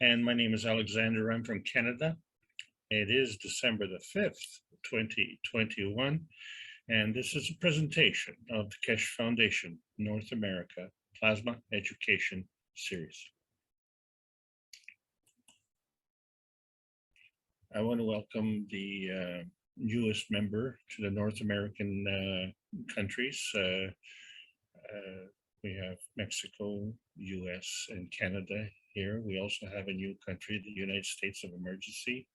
And my name is Alexander. I'm from Canada. It is December the 5th, 2021. And this is a presentation of the Keshe Foundation North America Plasma Education Series. I want to welcome the newest member to the North American countries. We have Mexico, US, and Canada here. We also have a new country, the United States of Emergency,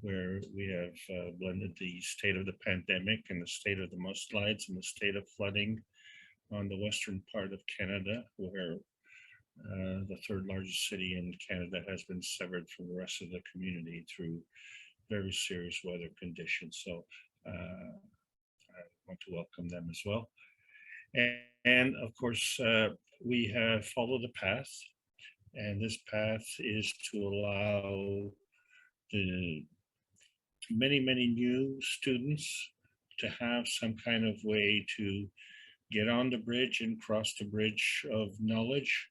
where we have blended the state of the pandemic and the state of the mudslides and the state of flooding on the western part of Canada, where the third largest city in Canada has been severed from the rest of the community through very serious weather conditions. So I want to welcome them as well. And of course, we have followed the path, and this path is to allow the many new students to have some kind of way to get on the bridge and cross the bridge of knowledge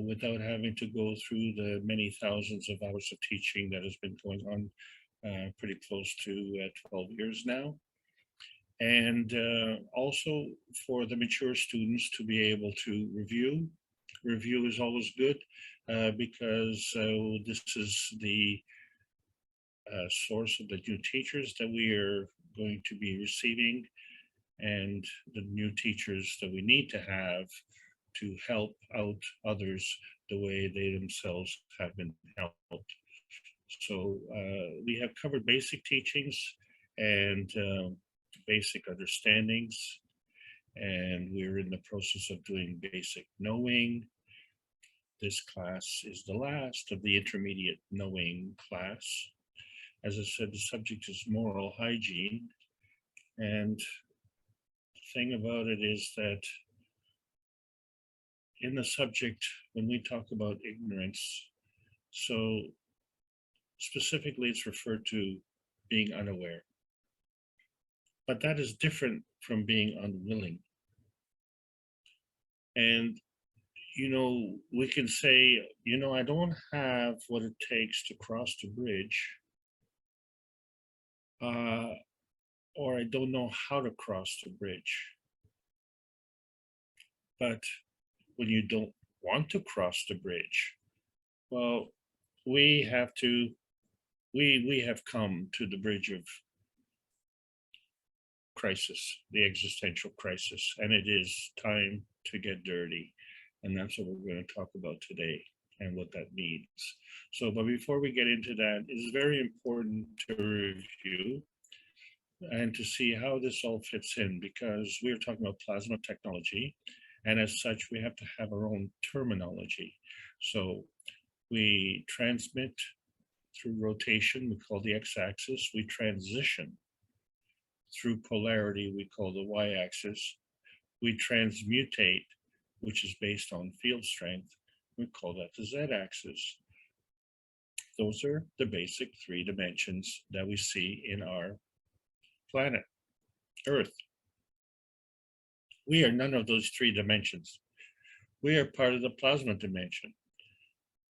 without having to go through the many thousands of hours of teaching that has been going on pretty close to 12 years now. And also for the mature students to be able to review. Review is always good because this is the source of the new teachers that we are going to be receiving and the new teachers that we need to have to help out others the way they themselves have been helped. So we have covered basic teachings and basic understandings, and we're in the process of doing basic knowing. This class is the last of the intermediate knowing class. As I said, the subject is moral hygiene, and the thing about it is that in the subject, when we talk about ignorance, so specifically it's referred to being unaware. But that is different from being unwilling. And, you know, we can say, you know, I don't have what it takes to cross the bridge, or I don't know how to cross the bridge. But when you don't want to cross the bridge, well, we have come to the bridge of crisis, the existential crisis, and it is time to get dirty. And that's what we're going to talk about today and what that means. So, but before we get into that, it's very important to review and to see how this all fits in, because we're talking about plasma technology, and as such, we have to have our own terminology. So we transmit through rotation, we call the x-axis, we transition through polarity, we call the y-axis. We transmutate, which is based on field strength, we call that the z-axis. Those are the basic 3 dimensions that we see in our planet, Earth. We are none of those 3 dimensions. We are part of the plasma dimension.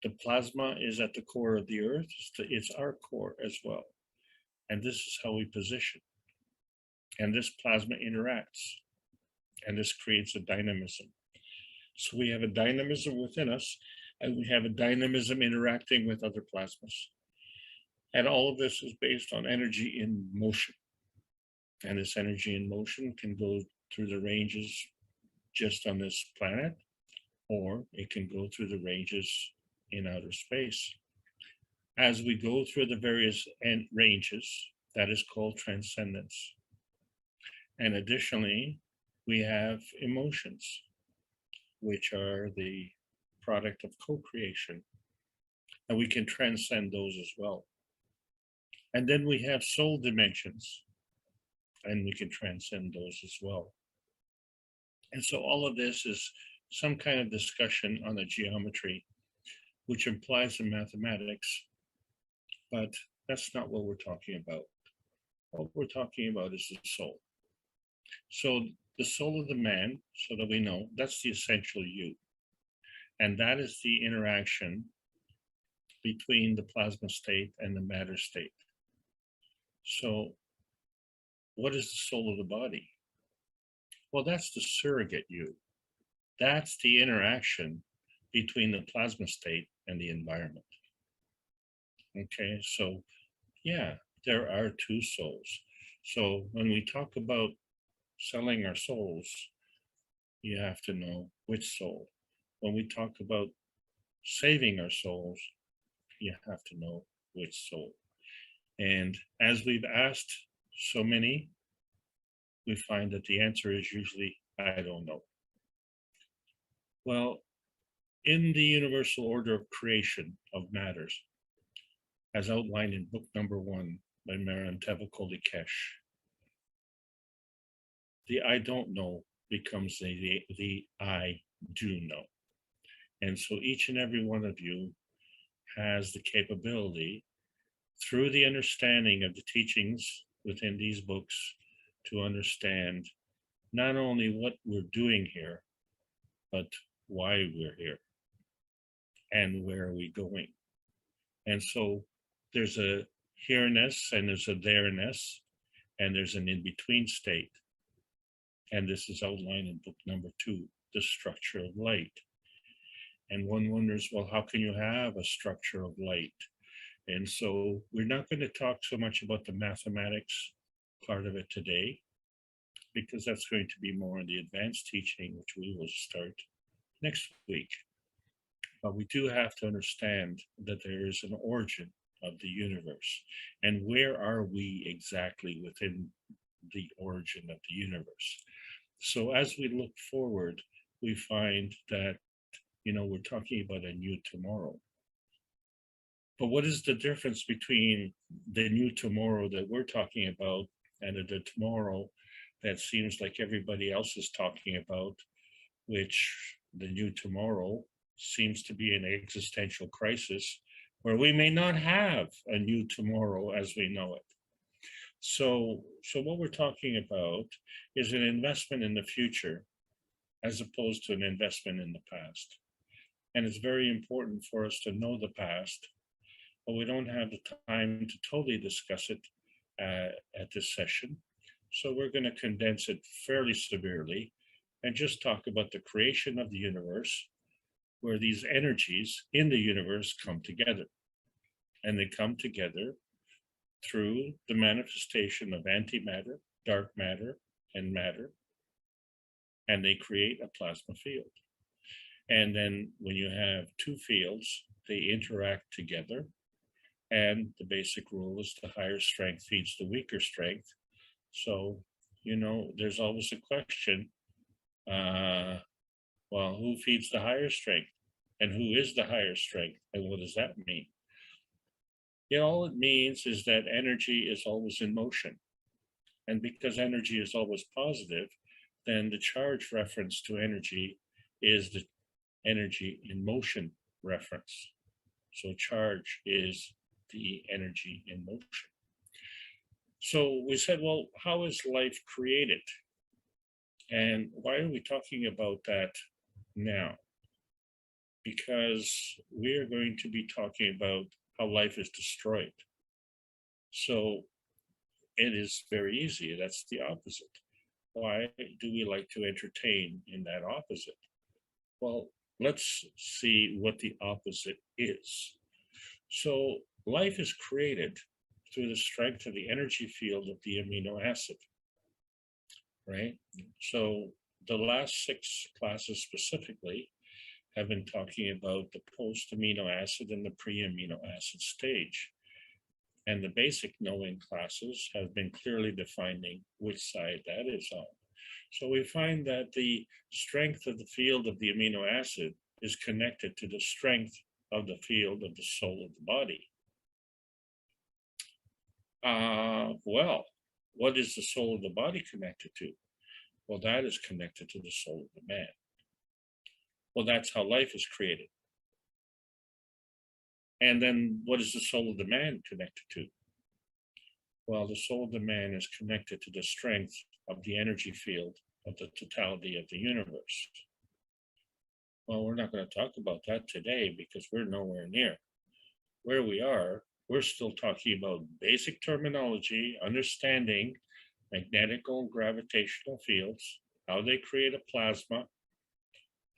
The plasma is at the core of the Earth. It's our core as well. And this is how we position. And this plasma interacts, and this creates a dynamism. So we have a dynamism within us, and we have a dynamism interacting with other plasmas. And all of this is based on energy in motion. And this energy in motion can go through the ranges just on this planet, or it can go through the ranges in outer space. As we go through the various ranges, that is called transcendence. And additionally, we have emotions, which are the product of co-creation, and we can transcend those as well. And then we have soul dimensions, and we can transcend those as well. And so all of this is some kind of discussion on the geometry, which implies the mathematics, but that's not what we're talking about. What we're talking about is the soul. So the soul of the man, so that we know, that's the essential you. And that is the interaction between the plasma state and the matter state. So what is the soul of the body? Well, that's the surrogate you. That's the interaction between the plasma state and the environment. Okay, so yeah, there are two souls. So when we talk about selling our souls, you have to know which soul. When we talk about saving our souls, you have to know which soul. And as we've asked so many, we find that the answer is usually, I don't know. Well, in the universal order of creation of matters, as outlined in book number 1 by Magnetical, the I don't know becomes the I do know. And so each and every one of you has the capability, through the understanding of the teachings within these books, to understand not only what we're doing here, but why we're here and where are we going. And so there's a here-ness and there's a there-ness and there's an in-between state. And this is outlined in book number 2, The Structure of Light. And one wonders, well, how can you have a structure of light? And so we're not going to talk so much about the mathematics part of it today, because that's going to be more in the advanced teaching, which we will start next week. But we do have to understand that there is an origin of the universe. And where are we exactly within the origin of the universe? So as we look forward, we find that, we're talking about a new tomorrow. But what is the difference between the new tomorrow that we're talking about and the tomorrow that seems like everybody else is talking about, which the new tomorrow seems to be an existential crisis where we may not have a new tomorrow as we know it. So what we're talking about is an investment in the future as opposed to an investment in the past. And it's very important for us to know the past, but we don't have the time to totally discuss it at this session. So we're going to condense it fairly severely and just talk about the creation of the universe, where these energies in the universe come together. And they come together through the manifestation of antimatter, dark matter, and matter. And they create a plasma field. And then when you have two fields, they interact together. And the basic rule is the higher strength feeds the weaker strength. So, there's always a question, well, who feeds the higher strength? And who is the higher strength? And what does that mean? All it means is that energy is always in motion. And because energy is always positive, then the charge reference to energy is the energy in motion reference. So charge is the energy in motion. So we said, well, how is life created? And why are we talking about that now? Because we are going to be talking about how life is destroyed. So it is very easy. That's the opposite. Why do we like to entertain in that opposite? Well, let's see what the opposite is. So life is created through the strength of the energy field of the amino acid, right? So the last 6 classes specifically have been talking about the post-amino acid and the pre-amino acid stage. And the basic knowing classes have been clearly defining which side that is on. So we find that the strength of the field of the amino acid is connected to the strength of the field of the soul of the body. Well, what is the soul of the body connected to? Well, that is connected to the soul of the man. Well, that's how life is created. And then what is the soul of the man connected to? Well, the soul of the man is connected to the strength of the energy field of the totality of the universe. Well, we're not going to talk about that today because we're nowhere near. where we are, we're still talking about basic terminology, understanding magnetical and gravitational fields, how they create a plasma,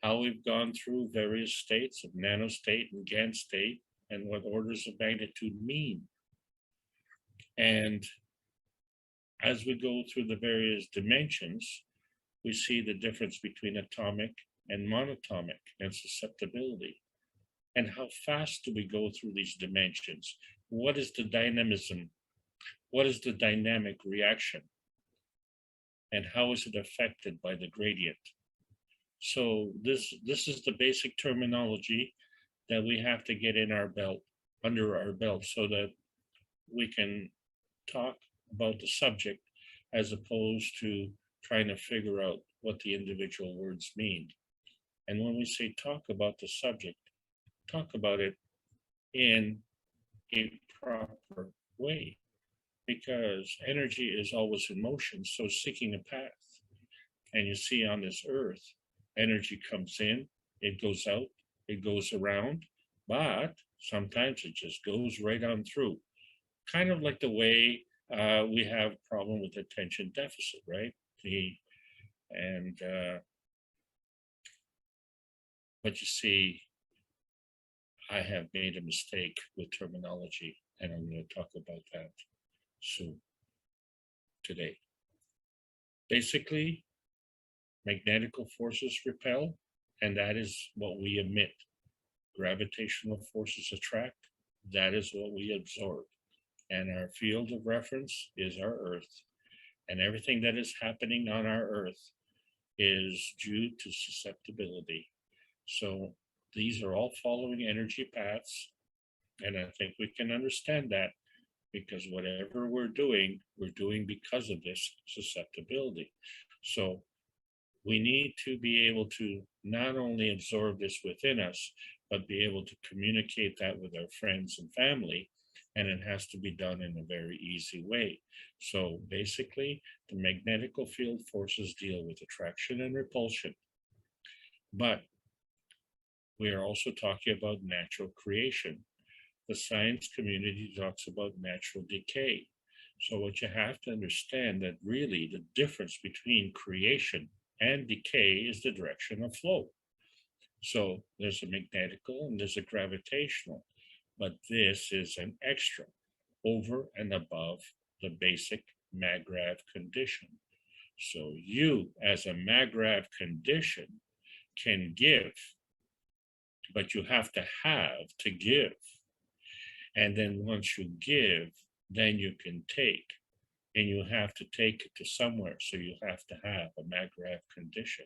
how we've gone through various states of nanostate and GAN state, and what orders of magnitude mean. And as we go through the various dimensions, we see the difference between atomic and monatomic and susceptibility. And how fast do we go through these dimensions? What is the dynamism? What is the dynamic reaction? And how is it affected by the gradient? So this is the basic terminology that we have to get in our belt, under our belt, so that we can talk about the subject as opposed to trying to figure out what the individual words mean. And when we say talk about the subject, talk about it in a proper way, because energy is always in motion, so seeking a path. And you see on this earth, energy comes in, it goes out, it goes around, but sometimes it just goes right on through. Kind of like the way we have a problem with attention deficit, right? But you see, I have made a mistake with terminology, and I'm going to talk about that soon today. Basically, magnetical forces repel, and that is what we emit. Gravitational forces attract, that is what we absorb. And our field of reference is our Earth. And everything that is happening on our Earth is due to susceptibility. So these are all following energy paths. And I think we can understand that, because whatever we're doing because of this susceptibility. So we need to be able to not only absorb this within us, but be able to communicate that with our friends and family. And it has to be done in a very easy way. So basically, the magnetical field forces deal with attraction and repulsion. But we are also talking about natural creation. The science community talks about natural decay. So what you have to understand, that really the difference between creation and decay is the direction of flow. So there's a magnetical and there's a gravitational, but this is an extra over and above the basic MAGRAV condition. So you, as a MAGRAV condition, can give, but you have to have to give. And then once you give, then you can take, and you have to take it to somewhere. So you have to have a MAGRAV condition.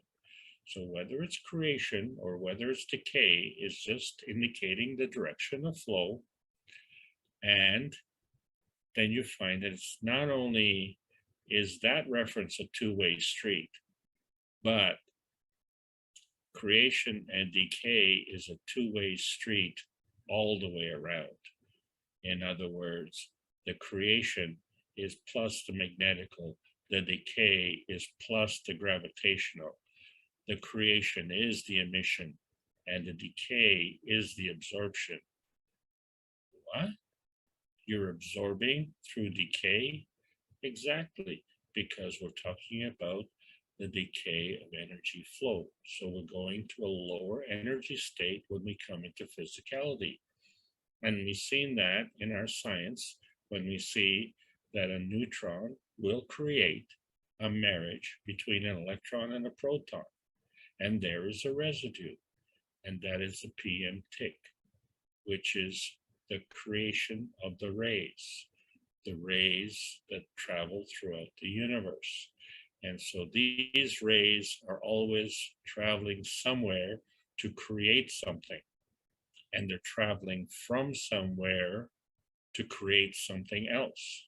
So whether it's creation or whether it's decay is just indicating the direction of flow. And then you find that it's not only is that reference a two-way street, but creation and decay is a two-way street all the way around. In other words, the creation is plus the magnetical, the decay is plus the gravitational. The creation is the emission, and the decay is the absorption. What? You're absorbing through decay? Exactly, because we're talking about the decay of energy flow. So we're going to a lower energy state when we come into physicality. And we've seen that in our science when we see that a neutron will create a marriage between an electron and a proton. And there is a residue, and that is the PM tick, which is the creation of the rays that travel throughout the universe. And so these rays are always traveling somewhere to create something. And they're traveling from somewhere to create something else.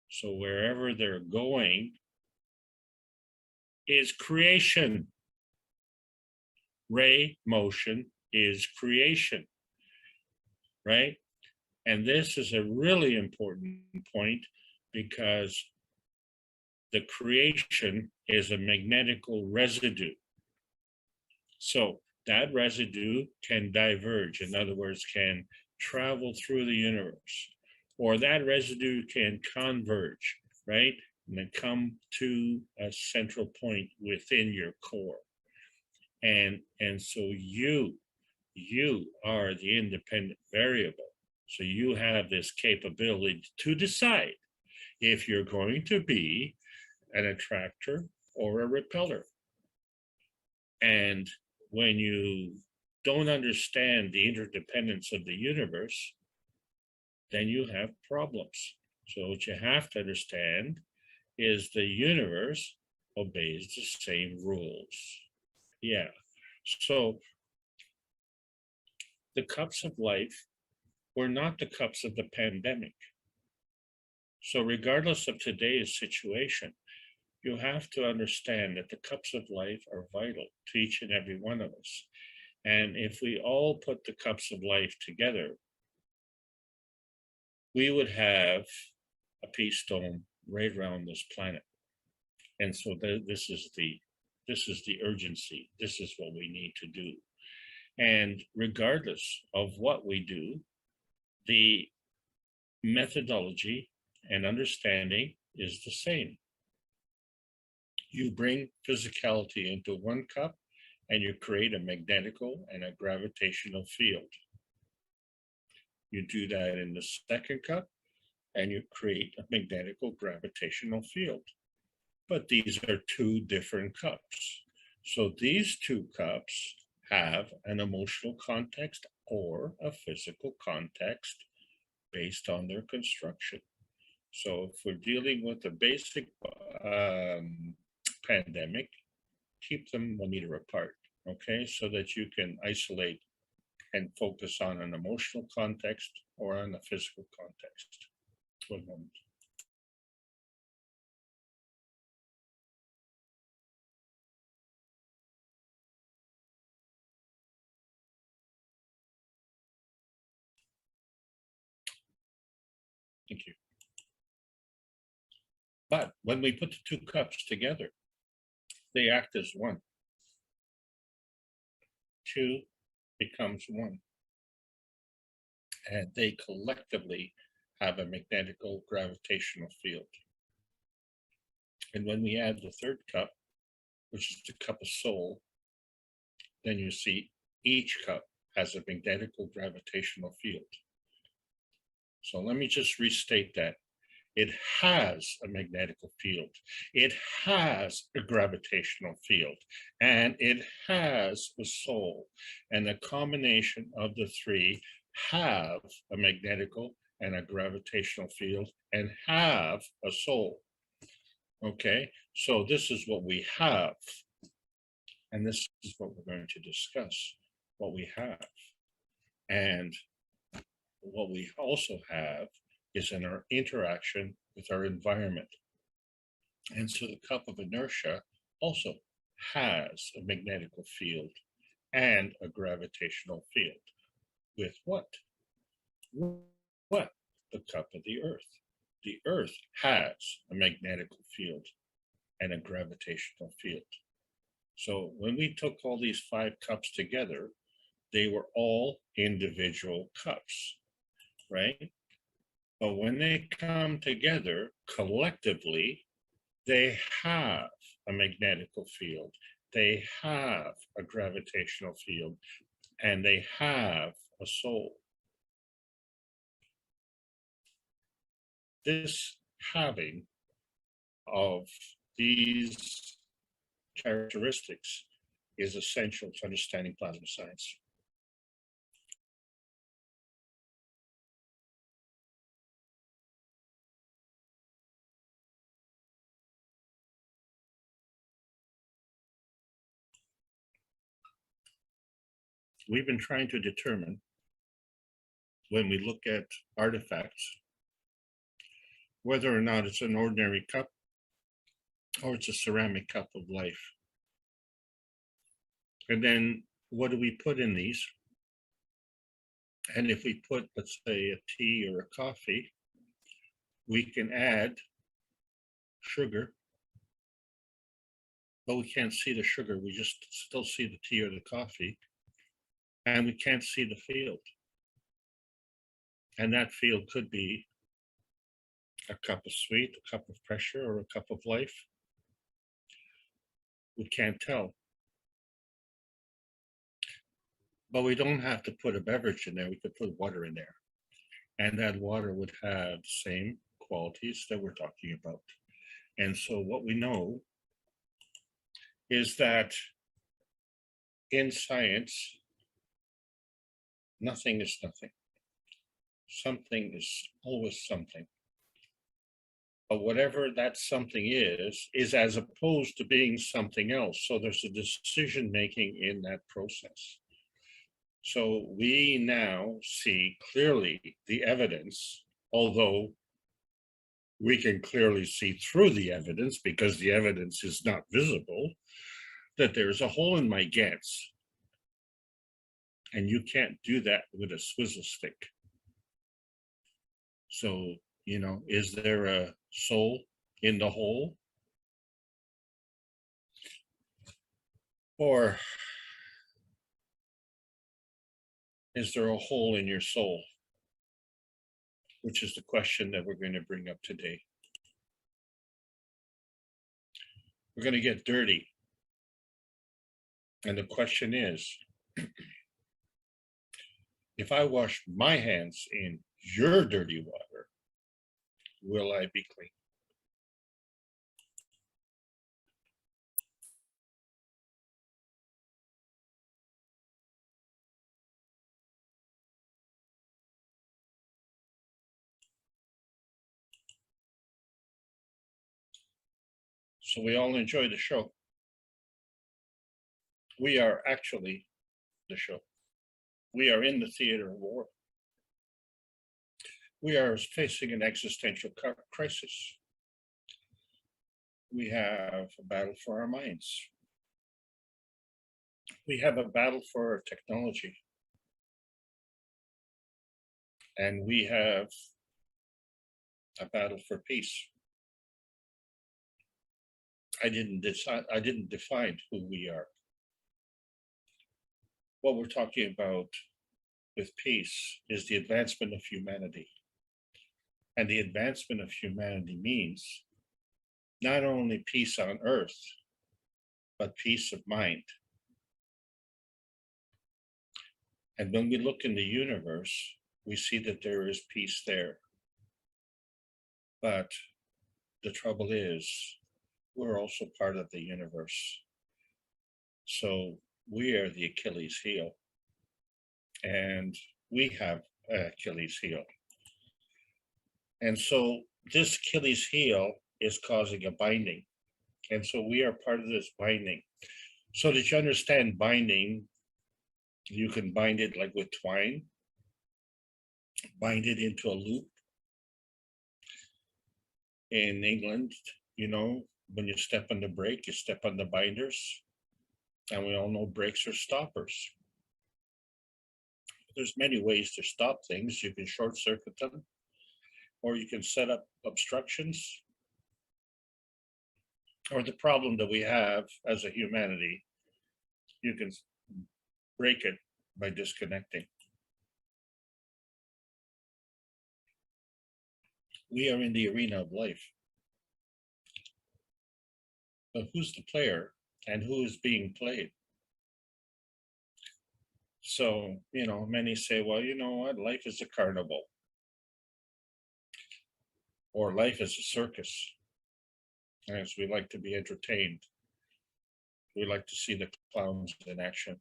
So wherever they're going is creation. Ray motion is creation, right? And this is a really important point, because the creation is a magnetical residue. So that residue can diverge, in other words, can travel through the universe, or that residue can converge, right? And then come to a central point within your core. And so you are the independent variable. So you have this capability to decide if you're going to be an attractor or a repeller. And when you don't understand the interdependence of the universe, then you have problems. So what you have to understand is the universe obeys the same rules. Yeah. So the cups of life were not the cups of the pandemic. So regardless of today's situation, you have to understand that the cups of life are vital to each and every one of us. And if we all put the cups of life together, we would have a peace dome right around this planet. And so this is the urgency. This is what we need to do. And regardless of what we do, the methodology and understanding is the same. You bring physicality into one cup and you create a magnetical and a gravitational field. You do that in the second cup and you create a magnetical gravitational field. But these are two different cups. So these two cups have an emotional context or a physical context based on their construction. So if we're dealing with a basic pandemic, keep them 1 meter apart, okay? So that you can isolate and focus on an emotional context or on a physical context. 1 moment. Thank you. But when we put the two cups together, they act as one. Two becomes one. And they collectively have a magnetical gravitational field. And when we add the third cup, which is the cup of soul, then you see each cup has a magnetical gravitational field. So let me just restate that. It has a magnetical field. It has a gravitational field, and it has a soul. And the combination of the three have a magnetical and a gravitational field and have a soul. Okay, so this is what we have. And this is what we're going to discuss, what we have. And what we also have is in our interaction with our environment. And so the cup of inertia also has a magnetical field and a gravitational field. With what? What? The cup of the earth. The earth has a magnetical field and a gravitational field. So when we took all these 5 cups together, they were all individual cups, right? But when they come together collectively, they have a magnetical field, they have a gravitational field, and they have a soul. This having of these characteristics is essential to understanding plasma science. We've been trying to determine, when we look at artifacts, whether or not it's an ordinary cup or it's a ceramic cup of life. And then what do we put in these? And if we put, let's say, a tea or a coffee, we can add sugar, but we can't see the sugar. We just still see the tea or the coffee, and we can't see the field. And that field could be a cup of sweet, a cup of pressure, or a cup of life. We can't tell. But we don't have to put a beverage in there. We could put water in there. And that water would have the same qualities that we're talking about. And so what we know is that in science, nothing is nothing. Something is always something. But whatever that something is as opposed to being something else. So there's a decision making in that process. So we now see clearly the evidence, although we can clearly see through the evidence because the evidence is not visible, that there's a hole in my gets. And you can't do that with a swizzle stick. So, is there a soul in the hole? Or is there a hole in your soul? Which is the question that we're going to bring up today. We're going to get dirty. And the question is, if I wash my hands in your dirty water, will I be clean? So we all enjoy the show. We are actually the show. We are in the theater of war. We are facing an existential crisis. We have a battle for our minds. We have a battle for our technology. And we have a battle for peace. I didn't define who we are. What we're talking about with peace is the advancement of humanity. And the advancement of humanity means not only peace on earth, but peace of mind. And when we look in the universe, we see that there is peace there. But the trouble is, we're also part of the universe. So we are the Achilles heel. And we have an Achilles heel. And so this Achilles heel is causing a binding. And so we are part of this binding. So that you understand binding, you can bind it like with twine, bind it into a loop. In England, when you step on the brake, you step on the binders. And we all know brakes are stoppers. There's many ways to stop things. You can short circuit them, or you can set up obstructions. Or the problem that we have as a humanity, you can break it by disconnecting. We are in the arena of life. But who's the player and who is being played? So, many say, well, you know what? Life is a carnival. Or life is a circus. As we like to be entertained. We like to see the clowns in action.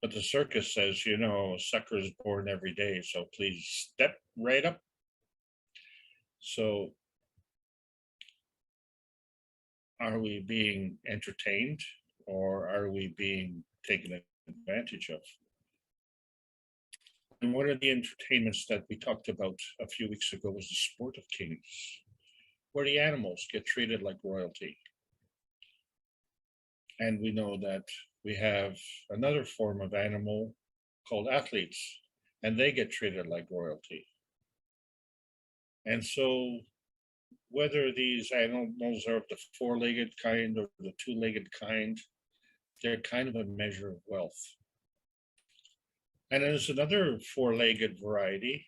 But the circus says, a sucker is born every day, so please step right up. So are we being entertained or are we being taken advantage of? And one of the entertainments that we talked about a few weeks ago was the Sport of Kings, where the animals get treated like royalty. And we know that we have another form of animal called athletes, and they get treated like royalty. And so whether these animals are of the four-legged kind or the two-legged kind, they're kind of a measure of wealth. And there's another four-legged variety,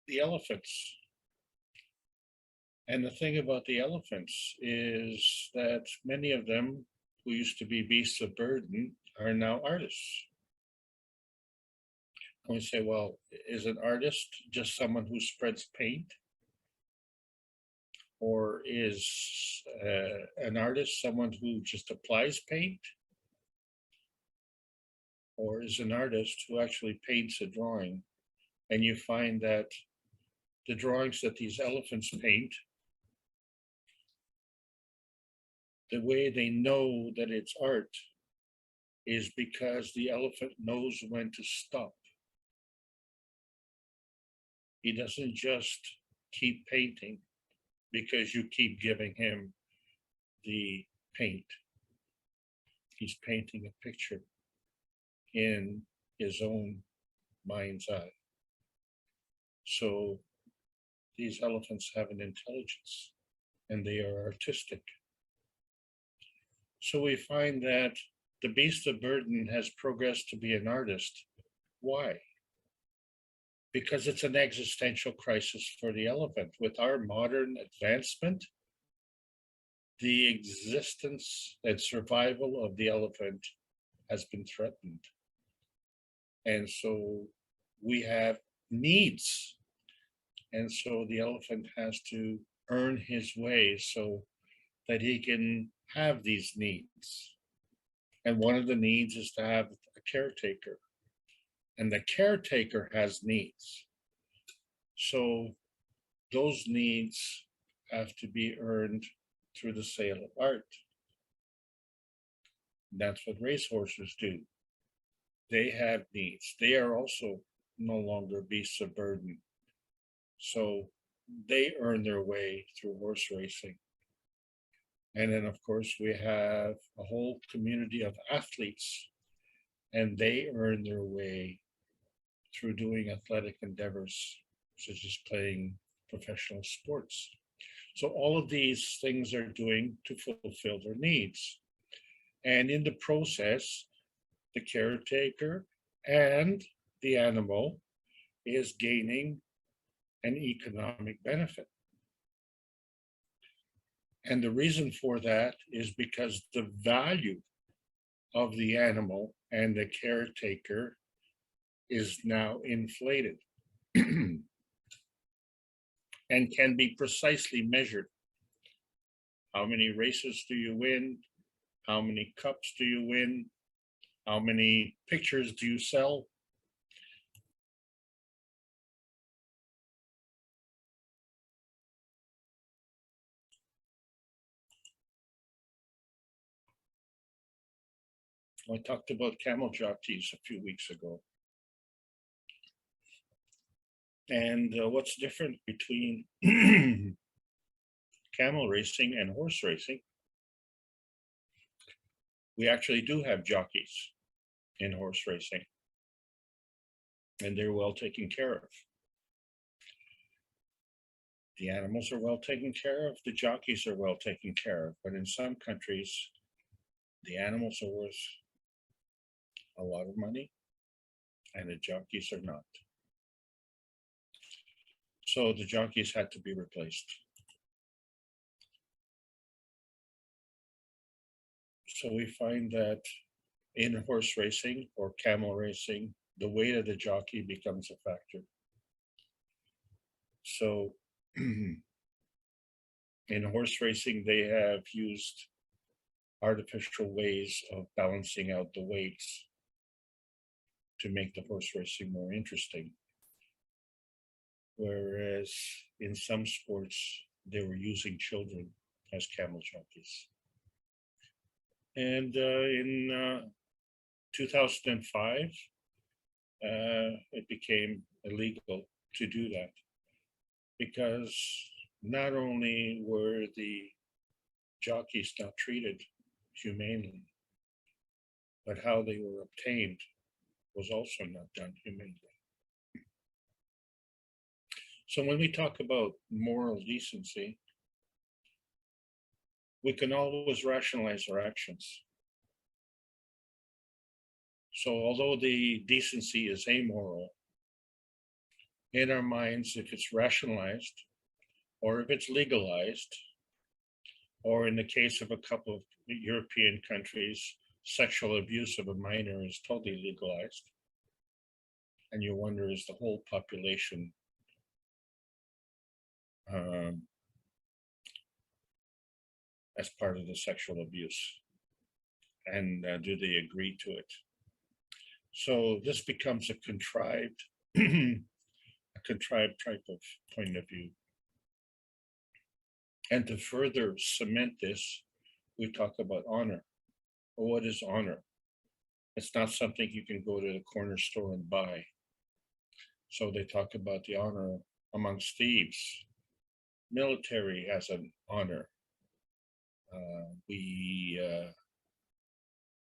the elephants. And the thing about the elephants is that many of them who used to be beasts of burden are now artists. And we say, well, is an artist just someone who spreads paint? Or is an artist someone who just applies paint? Or is an artist who actually paints a drawing? And you find that the drawings that these elephants paint, the way they know that it's art is because the elephant knows when to stop. He doesn't just keep painting because you keep giving him the paint. He's painting a picture in his own mind's eye. So these elephants have an intelligence and they are artistic. So we find that the beast of burden has progressed to be an artist. Why? Because it's an existential crisis for the elephant. With our modern advancement, the existence and survival of the elephant has been threatened. And so we have needs. And so the elephant has to earn his way so that he can have these needs. And one of the needs is to have a caretaker. And the caretaker has needs. So those needs have to be earned through the sale of art. That's what racehorses do. They have needs. They are also no longer beasts of burden. So they earn their way through horse racing. And then, of course, we have a whole community of athletes, and they earn their way through doing athletic endeavors, such as playing professional sports. So all of these things are doing to fulfill their needs. And in the process, the caretaker and the animal is gaining an economic benefit. And the reason for that is because the value of the animal and the caretaker is now inflated and can be precisely measured. How many races do you win? How many cups do you win? How many pictures do you sell? I talked about camel jockeys a few weeks ago. And what's different between camel racing and horse racing? We actually do have jockeys in horse racing, and they're well taken care of. The animals are well taken care of, the jockeys are well taken care of, but in some countries, the animals are worth a lot of money and the jockeys are not. So the jockeys had to be replaced. So we find that in horse racing or camel racing, the weight of the jockey becomes a factor. So in horse racing, they have used artificial ways of balancing out the weights to make the horse racing more interesting. Whereas in some sports, they were using children as camel jockeys. And in 2005, it became illegal to do that because not only were the jockeys not treated humanely, but how they were obtained was also not done humanely. So when we talk about moral decency, we can always rationalize our actions. So although the decency is amoral, in our minds, if it's rationalized or if it's legalized, or in the case of a couple of European countries, sexual abuse of a minor is totally legalized. And you wonder, is the whole population um, as part of the sexual abuse? And do they agree to it? So this becomes a contrived, a contrived type of point of view. And to further cement this, we talk about honor. Well, what is honor? It's not something you can go to the corner store and buy. So they talk about the honor amongst thieves. Military has an honor. We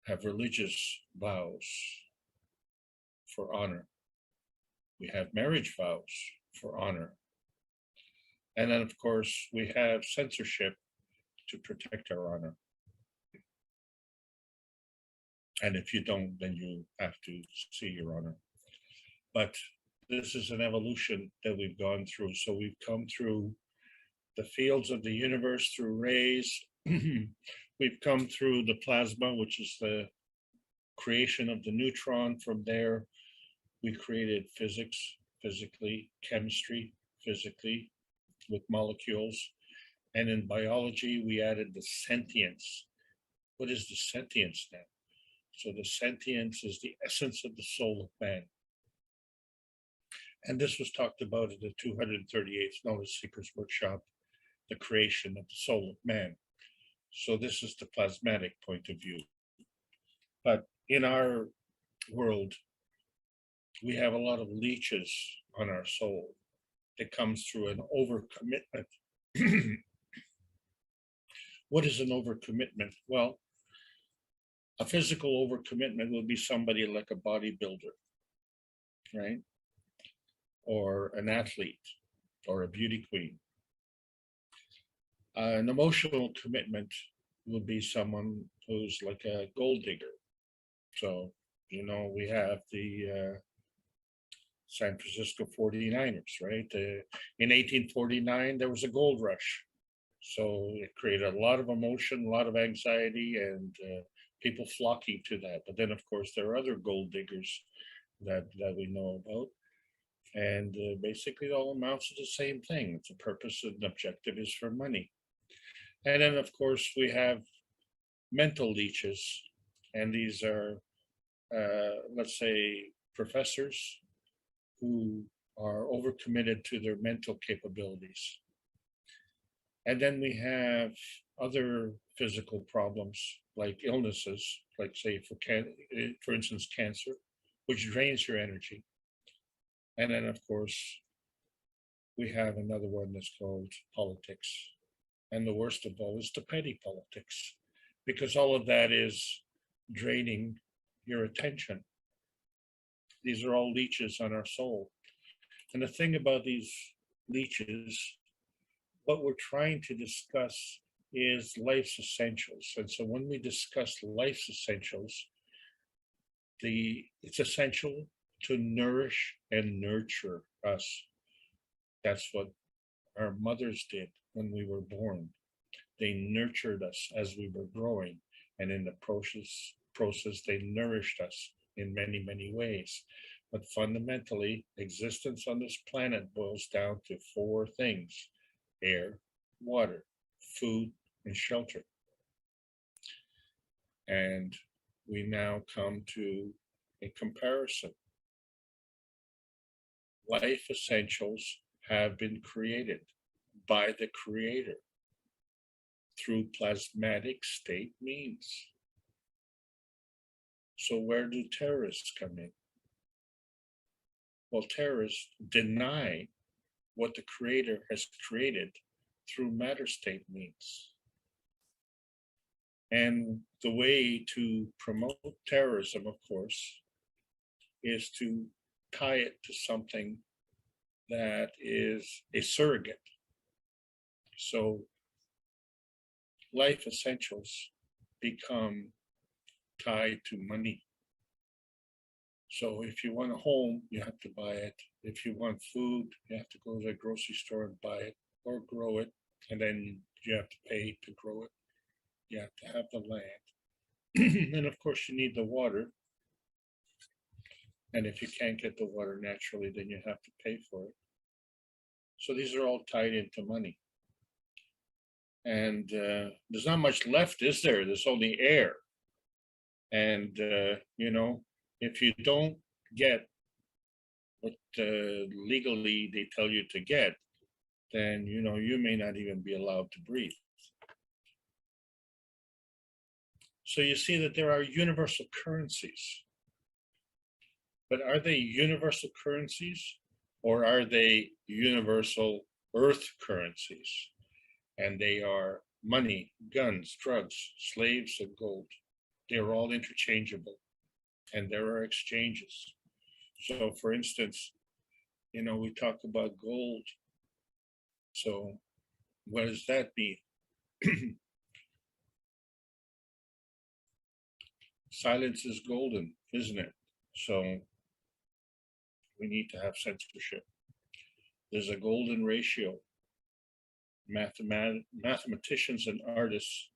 have religious vows for honor. We have marriage vows for honor. And then, of course, we have censorship to protect our honor. And if you don't, then you have to see your honor. But this is an evolution that we've gone through. So we've come through the fields of the universe through rays. We've come through the plasma, which is the creation of the neutron. From there, we created physics, physically, chemistry, physically, with molecules. And in biology, we added the sentience. What is the sentience now? So the sentience is the essence of the soul of man. And this was talked about in the 238th Knowledge Seekers Workshop, the creation of the soul of man. So this is the plasmatic point of view. But in our world, we have a lot of leeches on our soul that comes through an overcommitment. What is an overcommitment? Well, a physical overcommitment would be somebody like a bodybuilder, right? Or an athlete, or a beauty queen. An emotional commitment would be someone who's like a gold digger. So, we have the San Francisco 49ers, right? In 1849, there was a gold rush. So it created a lot of emotion, a lot of anxiety, and people flocking to that. But then, of course, there are other gold diggers that we know about. And basically, it all amounts to the same thing. It's a purpose and objective is for money. And then, of course, we have mental leeches. And these are, let's say, professors who are overcommitted to their mental capabilities. And then we have other physical problems like illnesses, like say for instance, cancer, which drains your energy. And then of course, we have another one that's called politics. And the worst of all is the petty politics, because all of that is draining your attention. These are all leeches on our soul. And the thing about these leeches, what we're trying to discuss is life's essentials. And so when we discuss life's essentials, it's essential to nourish and nurture us. That's what our mothers did when we were born. They nurtured us as we were growing. And in the process, they nourished us in many, many ways. But fundamentally, existence on this planet boils down to four things: air, water, food, and shelter. And we now come to a comparison. Life essentials have been created by the Creator through plasmatic state means. So where do terrorists come in? Well, terrorists deny what the Creator has created through matter state means. And the way to promote terrorism, of course, is to tie it to something that is a surrogate. So life essentials become tied to money. So if you want a home, you have to buy it. If you want food, you have to go to the grocery store and buy it or grow it. And then you have to pay to grow it. You have to have the land. And of course, you need the water. And if you can't get the water naturally, then you have to pay for it. So these are all tied into money. And there's not much left, is there? There's only air. And, if you don't get what legally they tell you to get, then, you may not even be allowed to breathe. So you see that there are universal currencies. But are they universal currencies or are they universal earth currencies? And they are money, guns, drugs, slaves, and gold. They're all interchangeable and there are exchanges. So for instance, we talk about gold. So what does that mean? Silence is golden, isn't it? So we need to have censorship. There's a golden ratio. Mathematicians and artists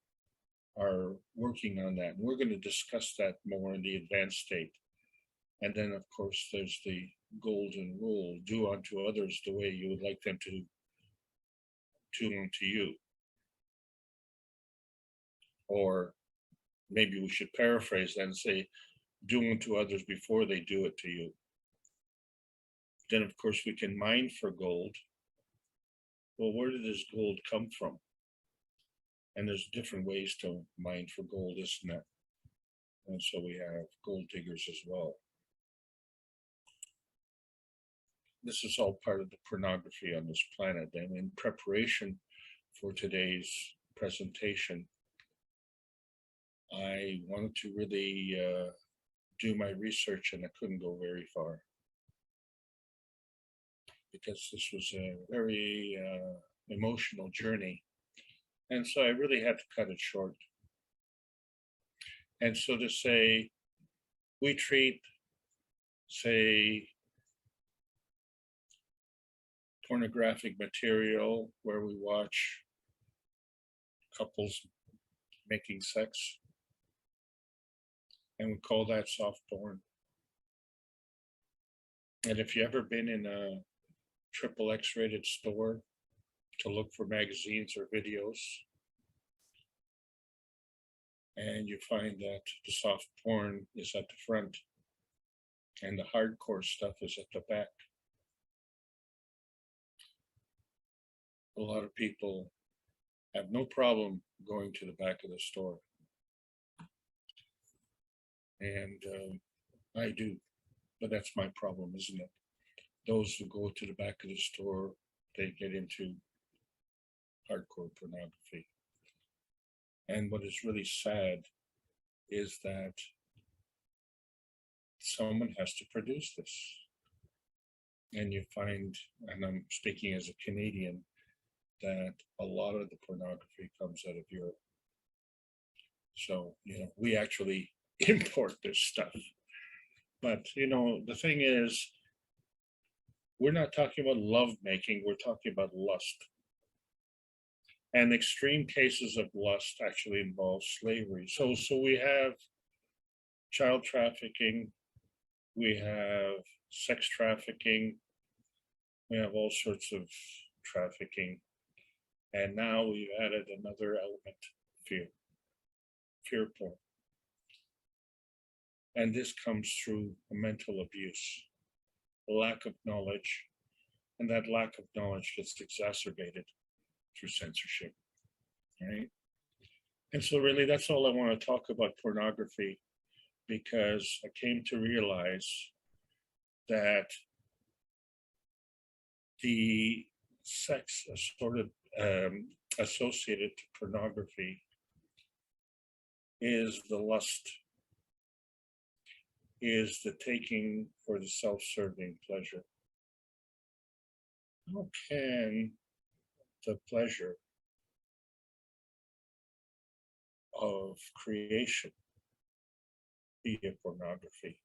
are working on that. We're going to discuss that more in the advanced state. And then, of course, there's the golden rule: do unto others the way you would like them to do unto you. Or maybe we should paraphrase that and say, do unto others before they do it to you. Then, of course, we can mine for gold. Well, where did this gold come from? And there's different ways to mine for gold, isn't it? And so we have gold diggers as well. This is all part of the pornography on this planet. And in preparation for today's presentation, I wanted to really do my research, and I couldn't go very far because this was a very emotional journey. And so I really had to cut it short. And so to say, we treat, say, pornographic material where we watch couples making sex, and we call that soft porn. And if you've ever been in a triple X rated store to look for magazines or videos, and you find that the soft porn is at the front and the hardcore stuff is at the back, a lot of people have no problem going to the back of the store. And I do, but that's my problem, isn't it? Those who go to the back of the store, they get into hardcore pornography. And what is really sad is that someone has to produce this. And you find, and I'm speaking as a Canadian, that a lot of the pornography comes out of Europe. So, we actually import this stuff. But, the thing is, we're not talking about love making, we're talking about lust. And extreme cases of lust actually involve slavery. So we have child trafficking, we have sex trafficking, we have all sorts of trafficking. And now we've added another element, fear porn. And this comes through a mental abuse, a lack of knowledge, and that lack of knowledge gets exacerbated through censorship, right? And so really that's all I want to talk about pornography, because I came to realize that the sex sort of associated to pornography is the lust, is the taking for the self-serving pleasure. How can the pleasure of creation be a pornography?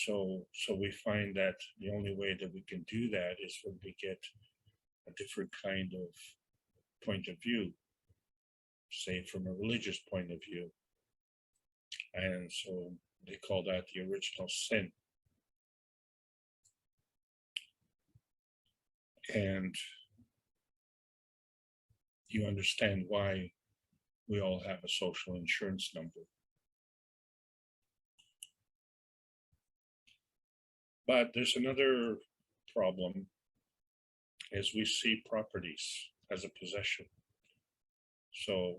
So we find that the only way that we can do that is when we get a different kind of point of view, say from a religious point of view. And so they call that the original sin. And you understand why we all have a social insurance number. But there's another problem, as we see properties as a possession. So,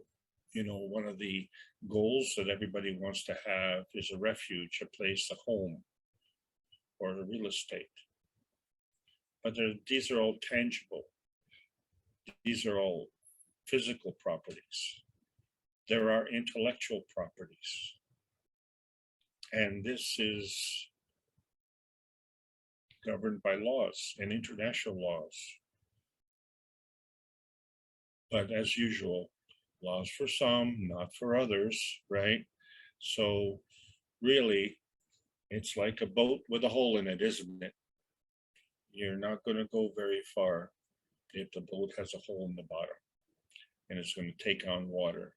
one of the goals that everybody wants to have is a refuge, a place, a home, or a real estate. But these are all tangible. These are all physical properties. There are intellectual properties. And this is governed by laws and international laws. But as usual, laws for some, not for others, right? So really, it's like a boat with a hole in it, isn't it? You're not going to go very far if the boat has a hole in the bottom and it's going to take on water.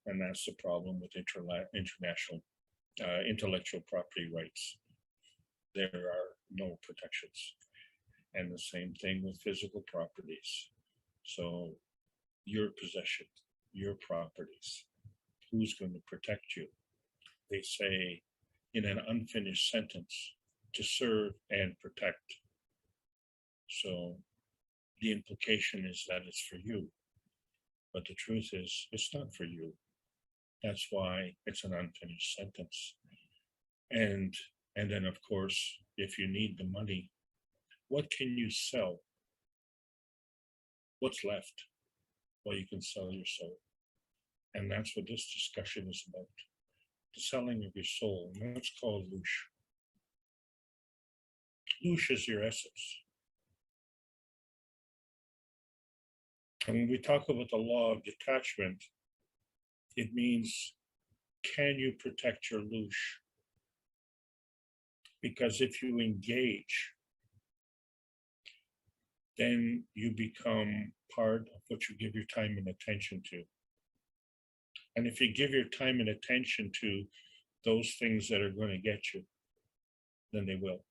And that's the problem with international intellectual property rights. There are no protections. And the same thing with physical properties. So your possession, your properties, who's going to protect you? They say in an unfinished sentence, to serve and protect. So the implication is that it's for you. But the truth is, it's not for you. That's why it's an unfinished sentence. And then, of course, if you need the money, what can you sell? What's left? Well, you can sell your soul. And that's what this discussion is about. The selling of your soul. And that's called louche. Louche is your essence. And when we talk about the law of detachment, it means, can you protect your louche? Because if you engage, then you become part of what you give your time and attention to. And if you give your time and attention to those things that are going to get you, then they will.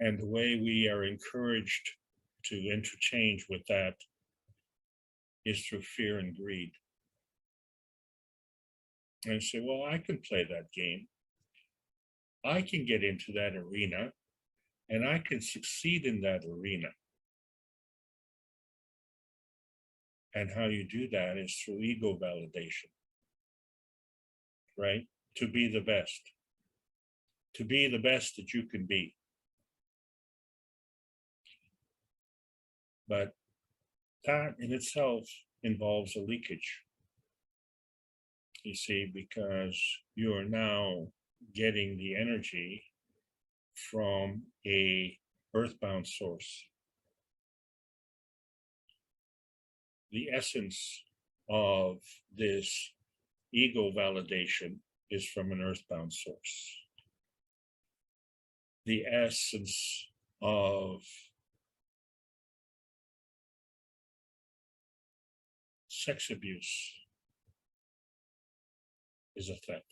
And the way we are encouraged to interchange with that is through fear and greed. And say, well, I can play that game. I can get into that arena and I can succeed in that arena. And how you do that is through ego validation, right? To be the best that you can be. But that in itself involves a leakage. You see, because you are now getting the energy from a earthbound source. The essence of this ego validation is from an earthbound source. The essence of sex abuse is a theft.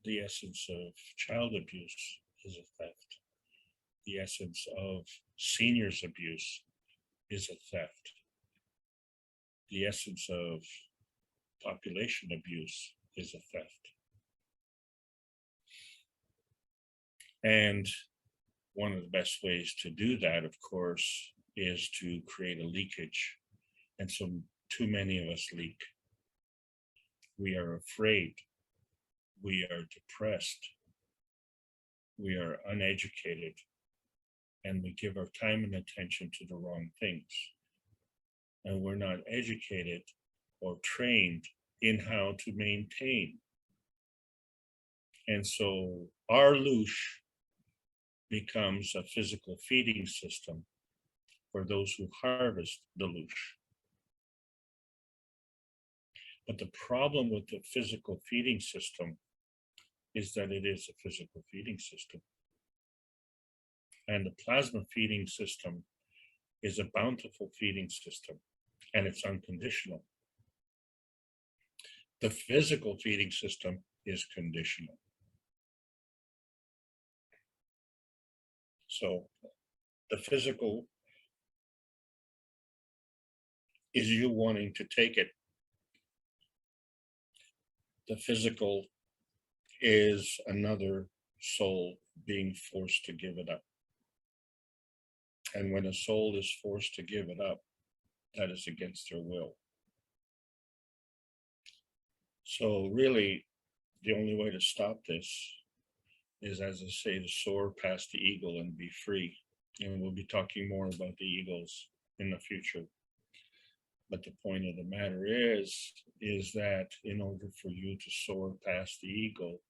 The essence of child abuse is a theft. The essence of seniors abuse is a theft. The essence of population abuse is a theft. And one of the best ways to do that, of course, is to create a leakage. And so too many of us leak. We are afraid. We are depressed. We are uneducated. And we give our time and attention to the wrong things. And we're not educated or trained in how to maintain. And so our louche becomes a physical feeding system for those who harvest the louche. But the problem with the physical feeding system is that it is a physical feeding system. And the plasma feeding system is a bountiful feeding system, and it's unconditional. The physical feeding system is conditional. So the physical is you wanting to take it. The physical is another soul being forced to give it up. And when a soul is forced to give it up, that is against their will. So really, the only way to stop this is, as I say, to soar past the eagle and be free. And we'll be talking more about the eagles in the future. But the point of the matter is that in order for you to soar past the eagle,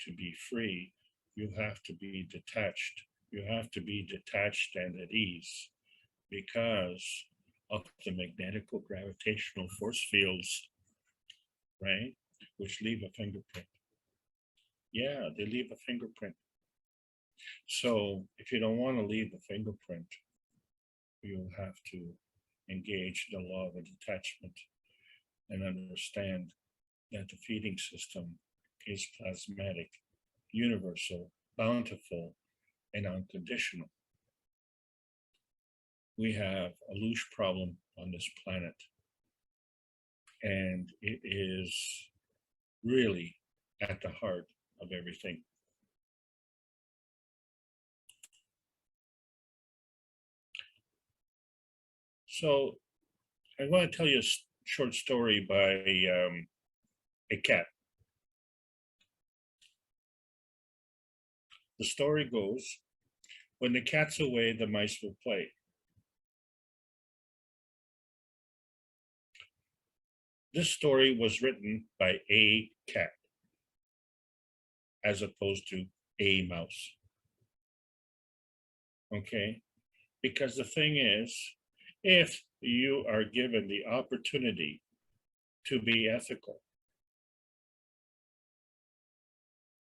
to be free, you have to be detached. You have to be detached and at ease because of the magnetical gravitational force fields, right? Which leave a fingerprint. Yeah, they leave a fingerprint. So if you don't want to leave a fingerprint, you'll have to engage the law of detachment and understand that the feeding system is plasmatic, universal, bountiful, and unconditional. We have a loose problem on this planet, and it is really at the heart of everything. So I want to tell you a short story by a cat. The story goes, when the cat's away, the mice will play. This story was written by a cat as opposed to a mouse. Okay? Because the thing is, if you are given the opportunity to be ethical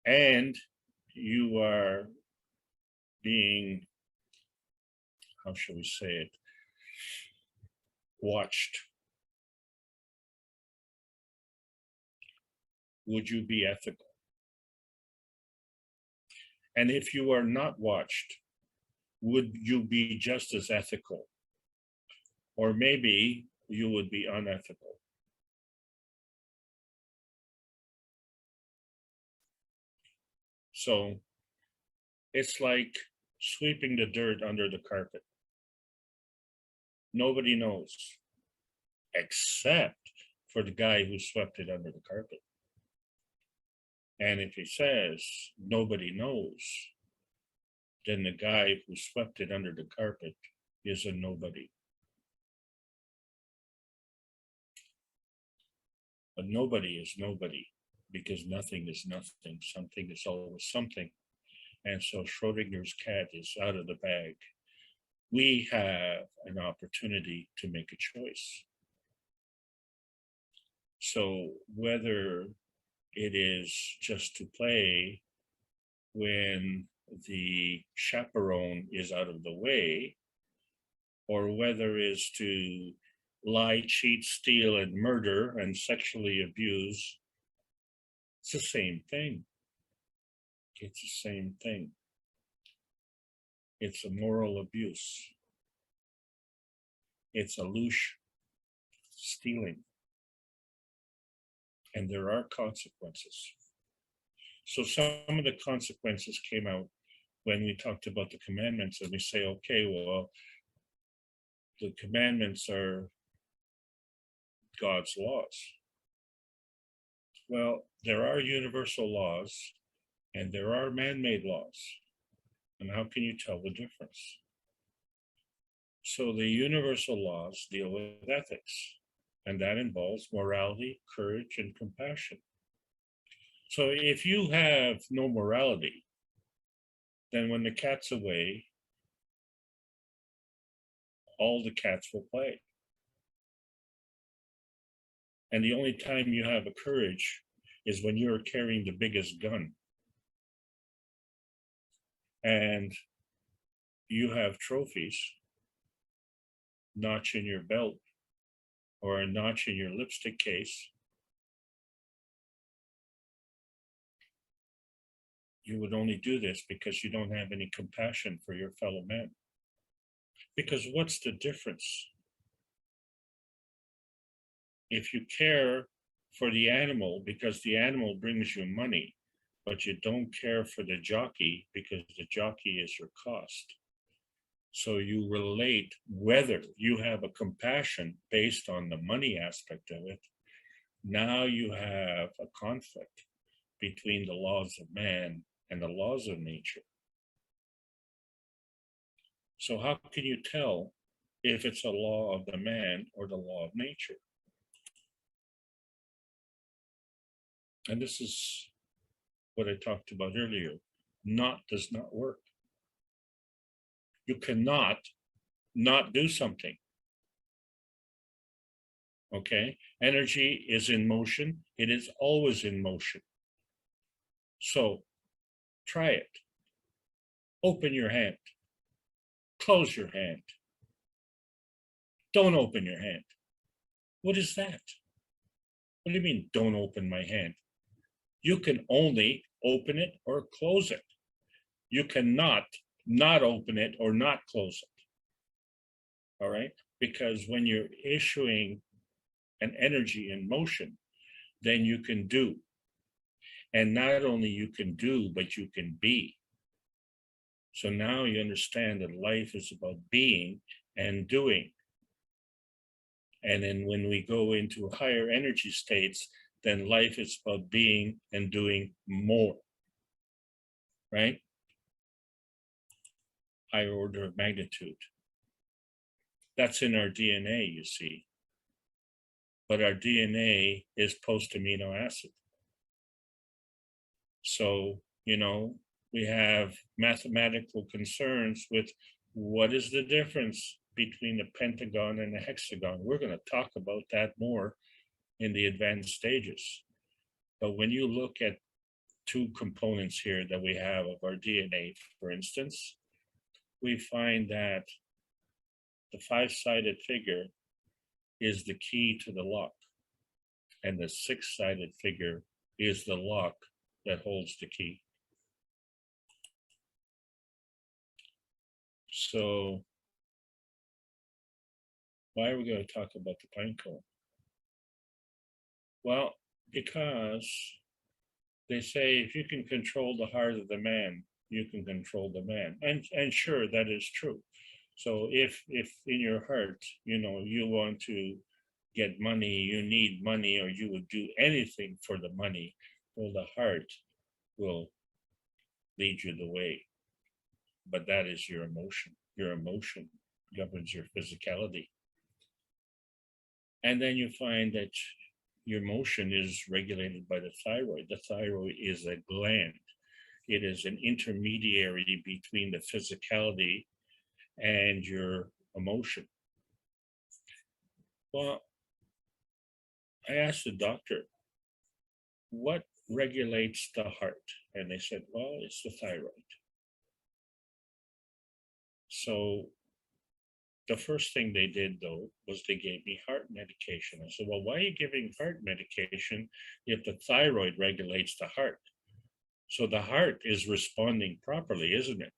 and you are being, how shall we say it, watched, would you be ethical? And if you are not watched, would you be just as ethical? Or maybe you would be unethical. So it's like sweeping the dirt under the carpet. Nobody knows, except for the guy who swept it under the carpet. And if he says nobody knows, then the guy who swept it under the carpet is a nobody. But nobody is nobody because nothing is nothing. Something is always something. And so Schrodinger's cat is out of the bag. We have an opportunity to make a choice. So whether it is just to play when the chaperone is out of the way, or whether it's to lie, cheat, steal, and murder and sexually abuse, it's the same thing. It's the same thing. It's a moral abuse. It's a loose stealing. And there are consequences. So some of the consequences came out when we talked about the commandments, and we say, okay, well, the commandments are God's laws. Well, there are universal laws and there are man-made laws. And how can you tell the difference? So the universal laws deal with ethics, and that involves morality, courage, and compassion. So if you have no morality, then when the cat's away, all the cats will play. And the only time you have a courage is when you're carrying the biggest gun. And you have trophies, notch in your belt, or a notch in your lipstick case. You would only do this because you don't have any compassion for your fellow man. Because what's the difference? If you care for the animal because the animal brings you money, but you don't care for the jockey because the jockey is your cost. So you relate whether you have a compassion based on the money aspect of it. Now you have a conflict between the laws of man and the laws of nature. So how can you tell if it's a law of the man or the law of nature? And this is what I talked about earlier. Not does not work. You cannot not do something. Okay? Energy is in motion. It is always in motion. So try it. Open your hand. Close your hand. Don't open your hand. What is that? What do you mean, don't open my hand? You can only open it or close it. You cannot not open it or not close it. All right? Because when you're issuing an energy in motion, then you can do. And not only you can do, but you can be. So now you understand that life is about being and doing. And then when we go into higher energy states, then life is about being and doing more, right? Higher order of magnitude. That's in our DNA, you see. But our DNA is post-amino acid. So, we have mathematical concerns with what is the difference between a pentagon and a hexagon. We're going to talk about that more in the advanced stages. But when you look at two components here that we have of our DNA, for instance, we find that the five-sided figure is the key to the lock, and the six-sided figure is the lock that holds the key. So why are we going to talk about the pine cone? Well, because they say if you can control the heart of the man, you can control the man. And sure, that is true. So if in your heart, you want to get money, you need money, or you would do anything for the money, well, the heart will lead you the way. But that is your emotion. Your emotion governs your physicality. And then you find that your motion is regulated by the thyroid. The thyroid is a gland. It is an intermediary between the physicality and your emotion. Well, I asked the doctor, what regulates the heart? And they said, well, it's the thyroid. So the first thing they did, though, was they gave me heart medication. I said, well, why are you giving heart medication if the thyroid regulates the heart? So the heart is responding properly, isn't it?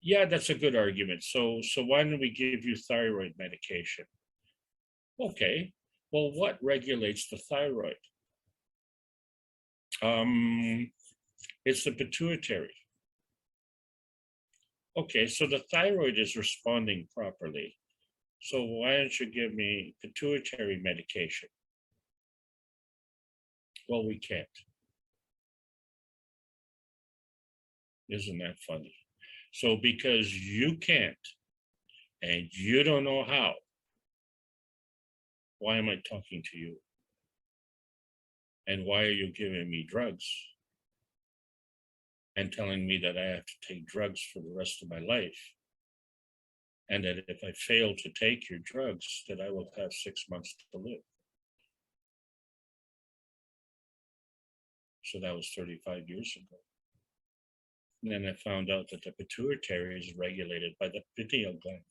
Yeah, that's a good argument. So why don't we give you thyroid medication? Okay, well, what regulates the thyroid? It's the pituitary. Okay, so the thyroid is responding properly. So why don't you give me pituitary medication? Well, we can't. Isn't that funny? So because you can't and you don't know how, why am I talking to you? And why are you giving me drugs and telling me that I have to take drugs for the rest of my life? and that if I fail to take your drugs, that I will have 6 months to live. So that was 35 years ago. And then I found out that the pituitary is regulated by the pineal gland.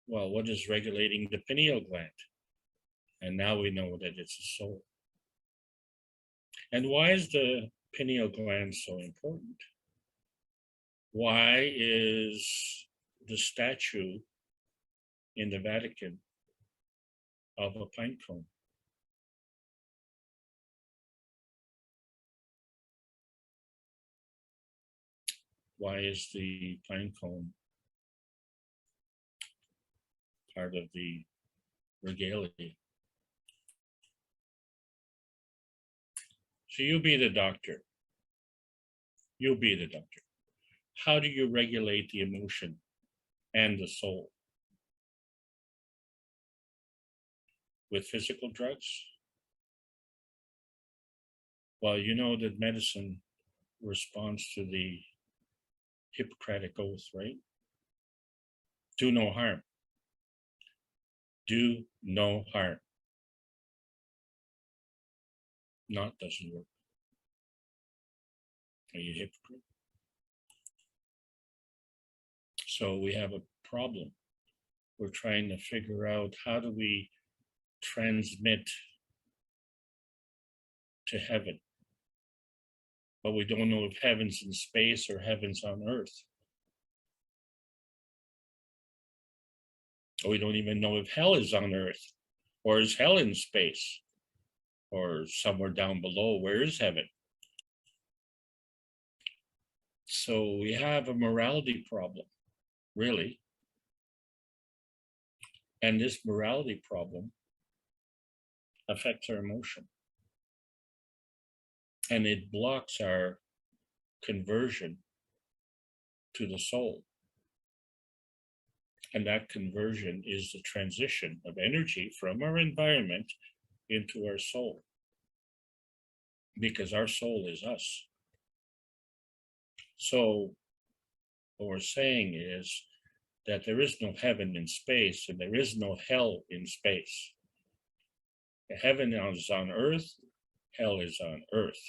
Well, what is regulating the pineal gland? And now we know that it's the soul. And why is the pineal gland so important? Why is the statue in the Vatican of a pine cone? Why is the pine cone part of the regalia? So you be the doctor. You be the doctor. How do you regulate the emotion and the soul? With physical drugs? Well, you know that medicine responds to the Hippocratic Oath, right? Do no harm. Do no harm. Not doesn't work. Are you a hypocrite? So we have a problem. We're trying to figure out how do we transmit to heaven, but we don't know if heaven's in space or heaven's on earth. Or we don't even know if hell is on earth, or is hell in space, or somewhere down below. Where is heaven? So we have a morality problem, really. And this morality problem affects our emotion. And it blocks our conversion to the soul. And that conversion is the transition of energy from our environment into our soul. Because our soul is us. So what we're saying is that there is no heaven in space and there is no hell in space. The heaven is on earth, hell is on earth.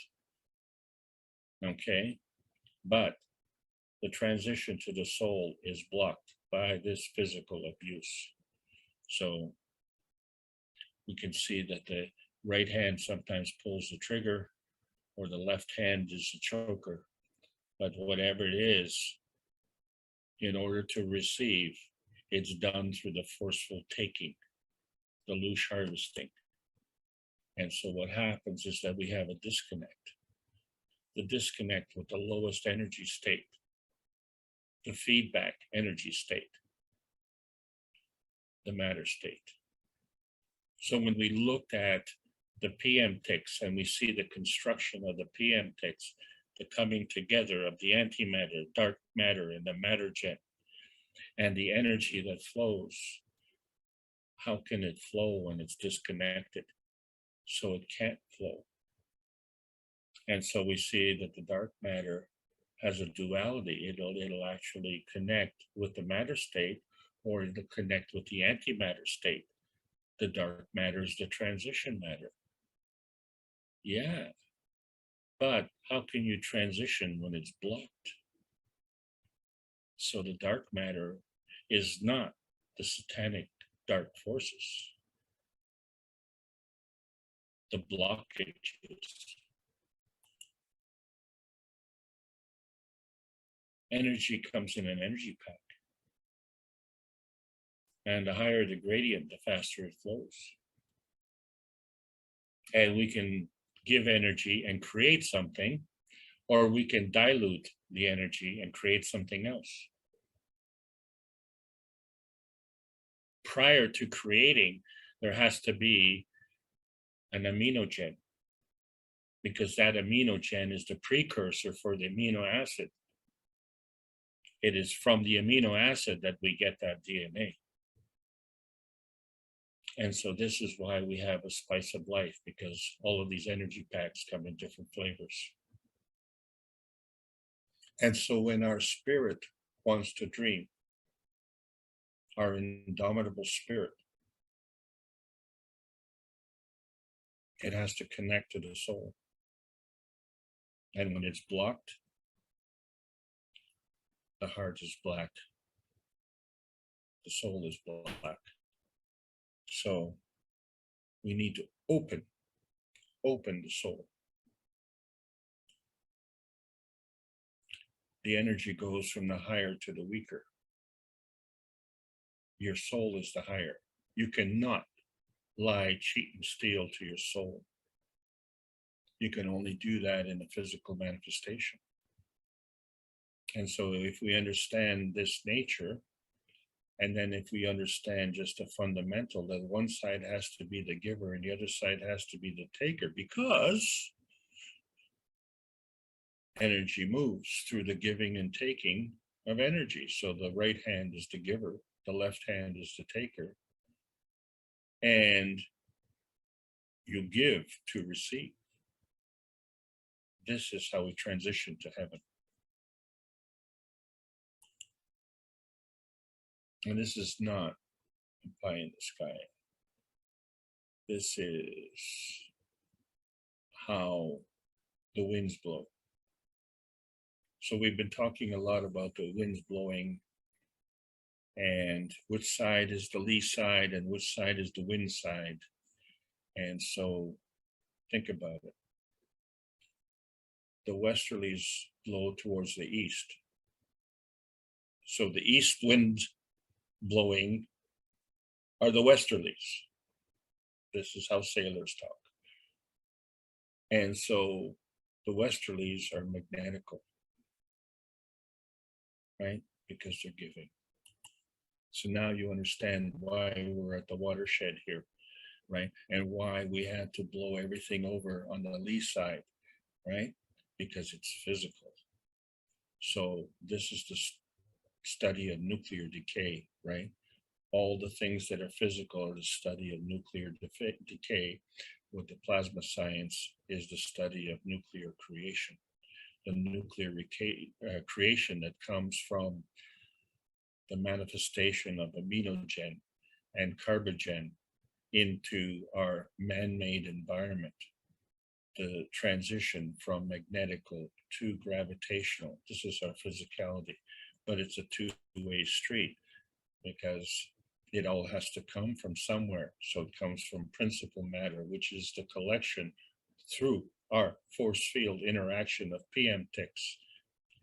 Okay? But the transition to the soul is blocked by this physical abuse. So we can see that the right hand sometimes pulls the trigger or the left hand is the choker. But whatever it is, in order to receive, it's done through the forceful taking, the loose harvesting. And so what happens is that we have a disconnect. The disconnect with the lowest energy state, the feedback energy state, the matter state. So when we look at the PM ticks and we see the construction of the PM ticks, the coming together of the antimatter, dark matter, and the matter jet, and the energy that flows, how can it flow when it's disconnected? So it can't flow. And so we see that the dark matter has a duality. It'll actually connect with the matter state, or it'll connect with the antimatter state. The dark matter is the transition matter. Yeah. But how can you transition when it's blocked? So the dark matter is not the satanic dark forces. The blockages. Energy comes in an energy pack. And the higher the gradient, the faster it flows. And we can give energy and create something, or we can dilute the energy and create something else. Prior to creating, there has to be an aminogen, because that aminogen is the precursor for the amino acid. It is from the amino acid that we get that DNA. And so this is why we have a spice of life, because all of these energy packs come in different flavors. And so when our spirit wants to dream, our indomitable spirit, it has to connect to the soul. And when it's blocked, the heart is black, the soul is black. So we need to open the soul. The energy goes from the higher to the weaker. Your soul is the higher. You cannot lie, cheat, and steal to your soul. You can only do that in a physical manifestation. And so if we understand this nature, and then if we understand just a fundamental that one side has to be the giver and the other side has to be the taker, because energy moves through the giving and taking of energy. So the right hand is the giver, the left hand is the taker, and you give to receive. This is how we transition to heaven. And this is not a pie in the sky. This is how the winds blow. So we've been talking a lot about the winds blowing and which side is the lee side and which side is the wind side. And so think about it. The westerlies blow towards the east. So the east wind blowing are the westerlies. This is how sailors talk. And so the westerlies are magnetical, right? Because they're giving. So now you understand why we're at the watershed here, right? And why we had to blow everything over on the lee side, right? Because it's physical. So this is the study of nuclear decay, right? All the things that are physical are the study of nuclear decay. With the plasma science is the study of nuclear creation. The nuclear creation that comes from the manifestation of aminogen and carbogen into our man-made environment. The transition from magnetical to gravitational. This is our physicality, but it's a two-way street because it all has to come from somewhere. So it comes from principal matter, which is the collection through our force field interaction of PM ticks.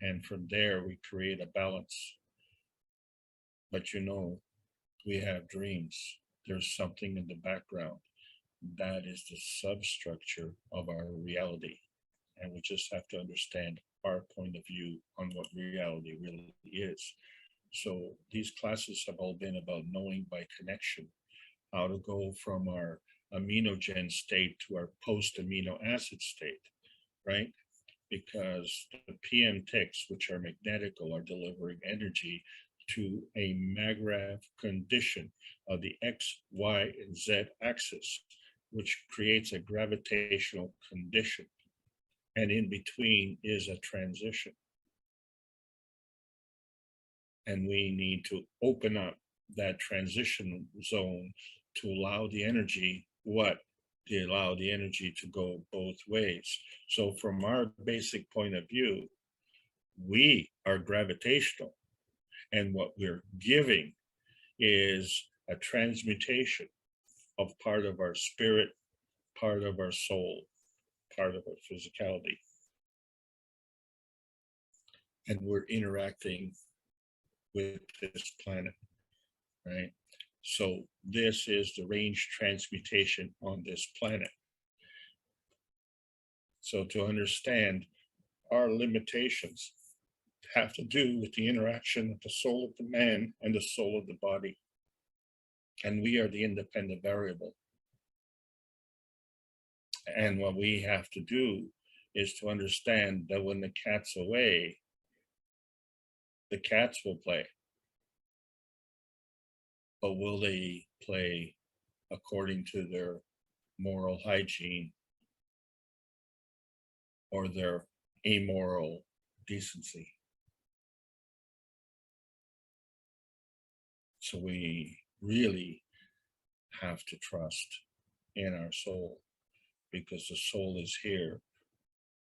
And from there, we create a balance. But you know, we have dreams. There's something in the background. That is the substructure of our reality. And we just have to understand our point of view on what reality really is. So these classes have all been about knowing by connection, how to go from our aminogen state to our post-amino acid state, right? Because the PM ticks, which are magnetical, are delivering energy to a maggrav condition of the X, Y, and Z axis, which creates a gravitational condition. And in between is a transition. And we need to open up that transition zone to allow the energy, to allow the energy to go both ways. So from our basic point of view, we are gravitational. And what we're giving is a transmutation of part of our spirit, part of our soul, part of our physicality. And we're interacting with this planet, right? So this is the range transmutation on this planet. So to understand our limitations have to do with the interaction of the soul of the man and the soul of the body. And we are the independent variable. And what we have to do is to understand that when the cat's away, the cats will play. But will they play according to their moral hygiene or their amoral decency? So we really have to trust in our soul, because the soul is here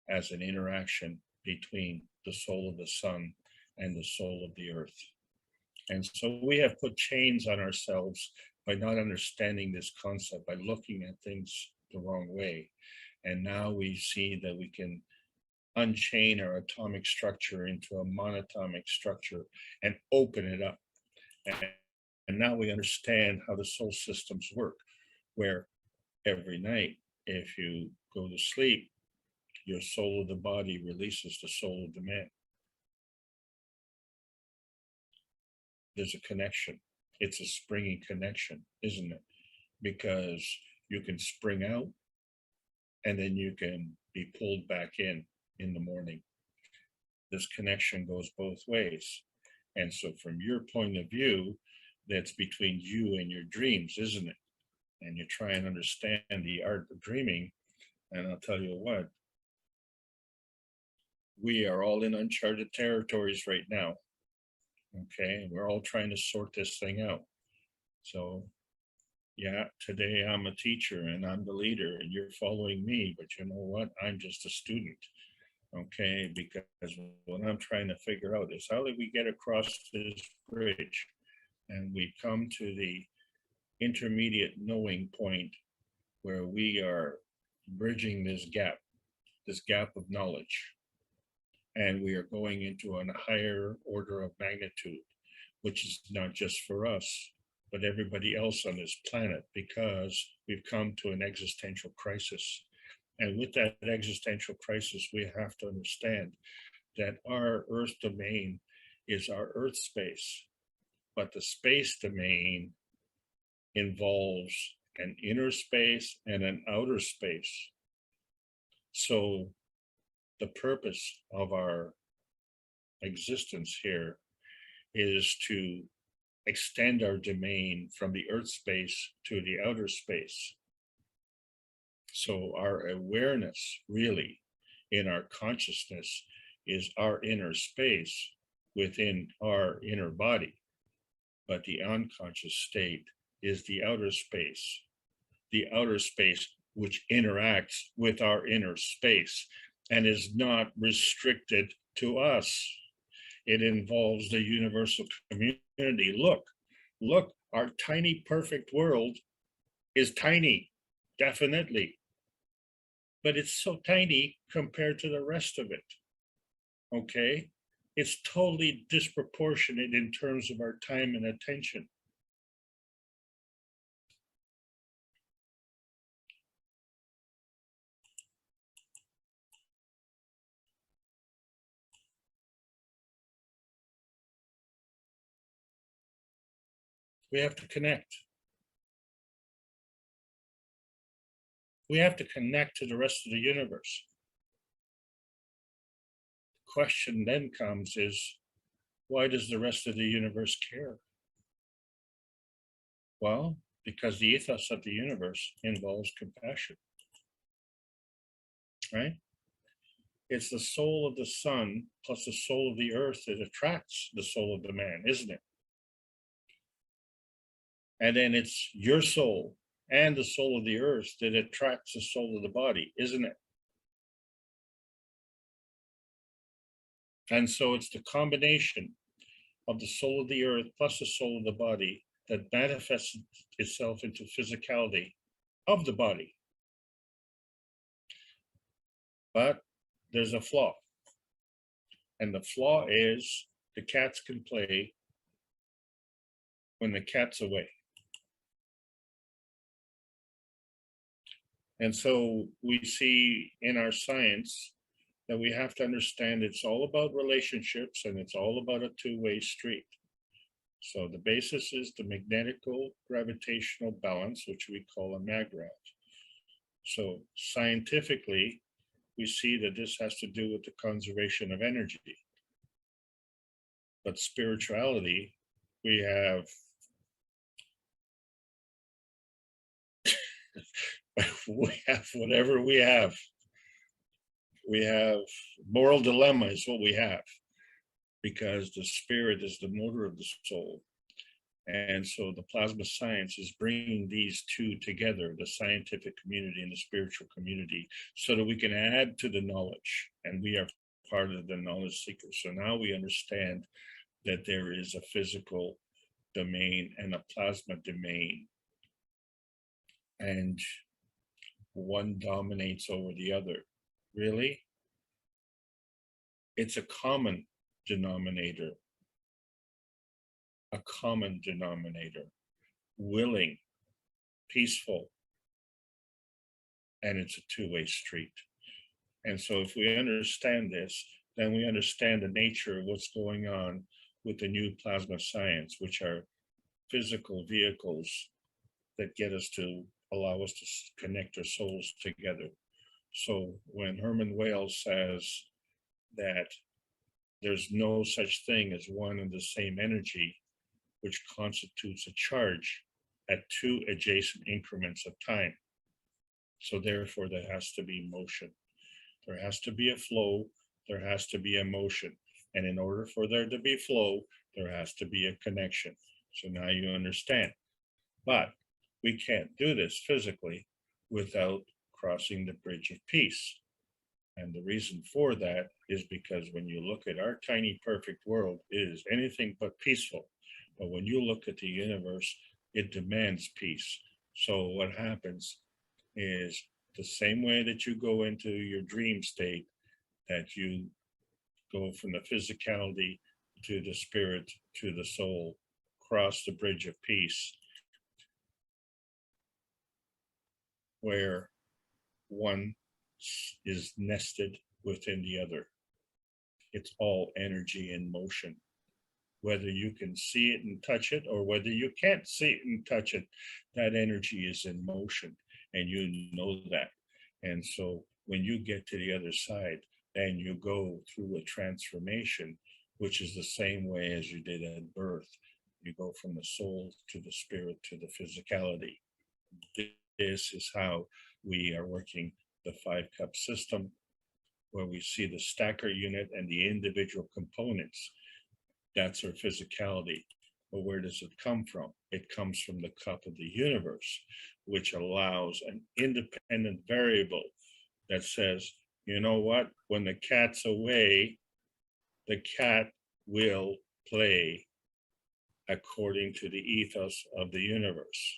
as an interaction between the soul of the sun and the soul of the earth. And so we have put chains on ourselves by not understanding this concept, by looking at things the wrong way. And now we see that we can unchain our atomic structure into a monatomic structure and open it up. And now we understand how the soul systems work, where every night, if you go to sleep, your soul of the body releases the soul of the man. There's a connection. It's a springing connection, isn't it? Because you can spring out and then you can be pulled back in the morning. This connection goes both ways. And so from your point of view, that's between you and your dreams, isn't it? And you try and understand the art of dreaming. And I'll tell you what, we are all in uncharted territories right now. Okay, we're all trying to sort this thing out. So yeah, today I'm a teacher and I'm the leader and you're following me, but you know what? I'm just a student. Okay, because what I'm trying to figure out is how do we get across this bridge? And we come to the intermediate knowing point where we are bridging this gap of knowledge. And we are going into a higher order of magnitude, which is not just for us, but everybody else on this planet, because we've come to an existential crisis. And with that existential crisis, we have to understand that our Earth domain is our Earth space, but the space domain involves an inner space and an outer space. So the purpose of our existence here is to extend our domain from the Earth space to the outer space. So our awareness really in our consciousness is our inner space within our inner body, but the unconscious state is the outer space which interacts with our inner space and is not restricted to us. It involves the universal community. Look, our tiny perfect world is tiny, definitely, but it's so tiny compared to the rest of it, okay? It's totally disproportionate in terms of our time and attention. We have to connect. We have to connect to the rest of the universe. The question then comes is, why does the rest of the universe care? Well, because the ethos of the universe involves compassion, right? It's the soul of the sun plus the soul of the earth that attracts the soul of the man, isn't it? And then it's your soul and the soul of the earth that attracts the soul of the body, isn't it? And so it's the combination of the soul of the earth plus the soul of the body that manifests itself into physicality of the body. But there's a flaw. And the flaw is the cats can play when the cat's away. And so we see in our science that we have to understand it's all about relationships and it's all about a two-way street. So the basis is the magnetical gravitational balance, which we call a maggrav. So scientifically, we see that this has to do with the conservation of energy. But spirituality, we have whatever we have. We have moral dilemma is what we have, because the spirit is the motor of the soul. And so the plasma science is bringing these two together, the scientific community and the spiritual community, so that we can add to the knowledge. And we are part of the knowledge seekers. So now we understand that there is a physical domain and a plasma domain, and one dominates over the other. Really? It's a common denominator, willing, peaceful, and it's a two-way street. And so if we understand this, then we understand the nature of what's going on with the new plasma science, which are physical vehicles that get us to allow us to connect our souls together. So when Herman Wales says that there's no such thing as one and the same energy, which constitutes a charge at two adjacent increments of time. So therefore, there has to be motion. There has to be a flow. There has to be a motion. And in order for there to be flow, there has to be a connection. So now you understand. But we can't do this physically without crossing the bridge of peace. And the reason for that is because when you look at our tiny perfect world, it is anything but peaceful. But when you look at the universe, it demands peace. So what happens is the same way that you go into your dream state, that you go from the physicality to the spirit to the soul, cross the bridge of peace, where one is nested within the other. It's all energy in motion. Whether you can see it and touch it, or whether you can't see it and touch it, that energy is in motion, and you know that. And so when you get to the other side, then you go through a transformation, which is the same way as you did at birth. You go from the soul to the spirit to the physicality. This is how we are working the 5-cup system, where we see the stacker unit and the individual components. That's our physicality. But where does it come from? It comes from the cup of the universe, which allows an independent variable that says, you know what? When the cat's away, the cat will play according to the ethos of the universe,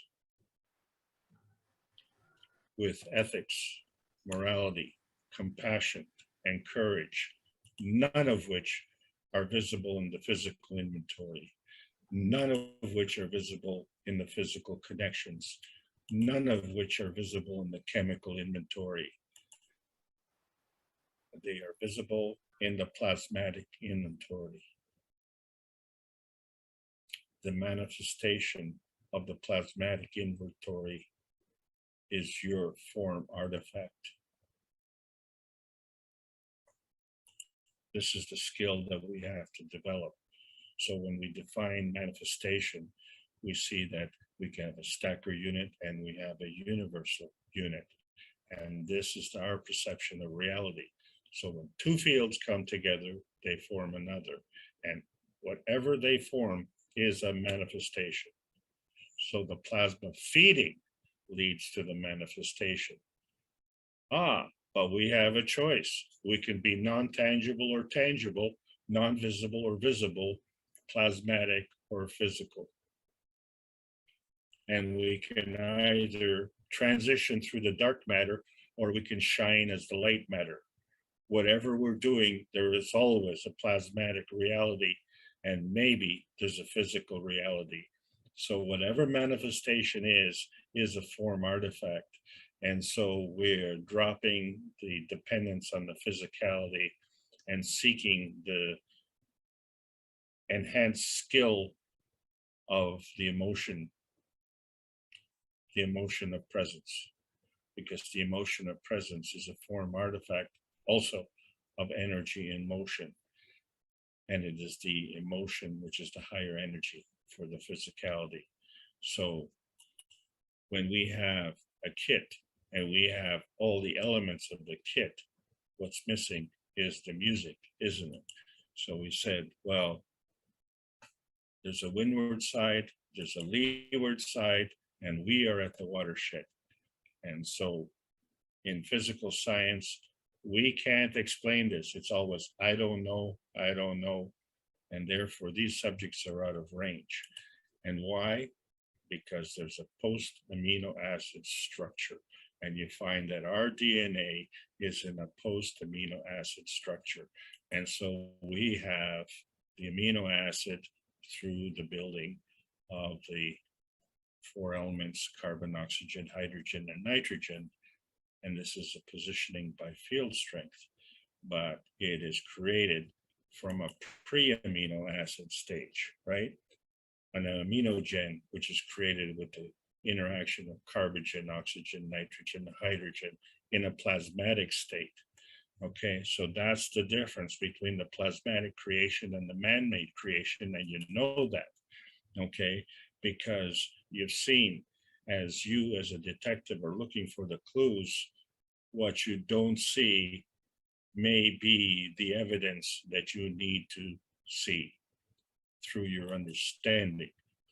with ethics, morality, compassion, and courage, none of which are visible in the physical inventory, none of which are visible in the physical connections, none of which are visible in the chemical inventory. They are visible in the plasmatic inventory. The manifestation of the plasmatic inventory is your form artifact. This is the skill that we have to develop. So when we define manifestation, we see that we can have a stacker unit and we have a universal unit. And this is our perception of reality. So when two fields come together, they form another. And whatever they form is a manifestation. So the plasma feeding leads to the manifestation. But we have a choice. We can be non-tangible or tangible, non-visible or visible, plasmatic or physical. And we can either transition through the dark matter, or we can shine as the light matter. Whatever we're doing, there is always a plasmatic reality, and maybe there's a physical reality. So whatever manifestation is a form artifact. And so we're dropping the dependence on the physicality and seeking the enhanced skill of the emotion of presence, because the emotion of presence is a form artifact also of energy in motion. And it is the emotion which is the higher energy for the physicality. So when we have a kit and we have all the elements of the kit, what's missing is the music, isn't it? So we said, well, there's a windward side There's a leeward side, and we are at the watershed. And so in physical science, we can't explain this. It's always, I don't know, I don't know. And therefore, these subjects are out of range. And why? Because there's a post amino acid structure. And you find that our DNA is in a post amino acid structure. And so we have the amino acid through the building of the four elements, carbon, oxygen, hydrogen, and nitrogen. And this is a positioning by field strength, but it is created from a pre-amino acid stage, right? An aminogen, which is created with the interaction of carbogen, oxygen, nitrogen, hydrogen in a plasmatic state. Okay, so that's the difference between the plasmatic creation and the man-made creation, and you know that, okay, because you've seen, as you as a detective are looking for the clues, what you don't see may be the evidence that you need to see through your understanding,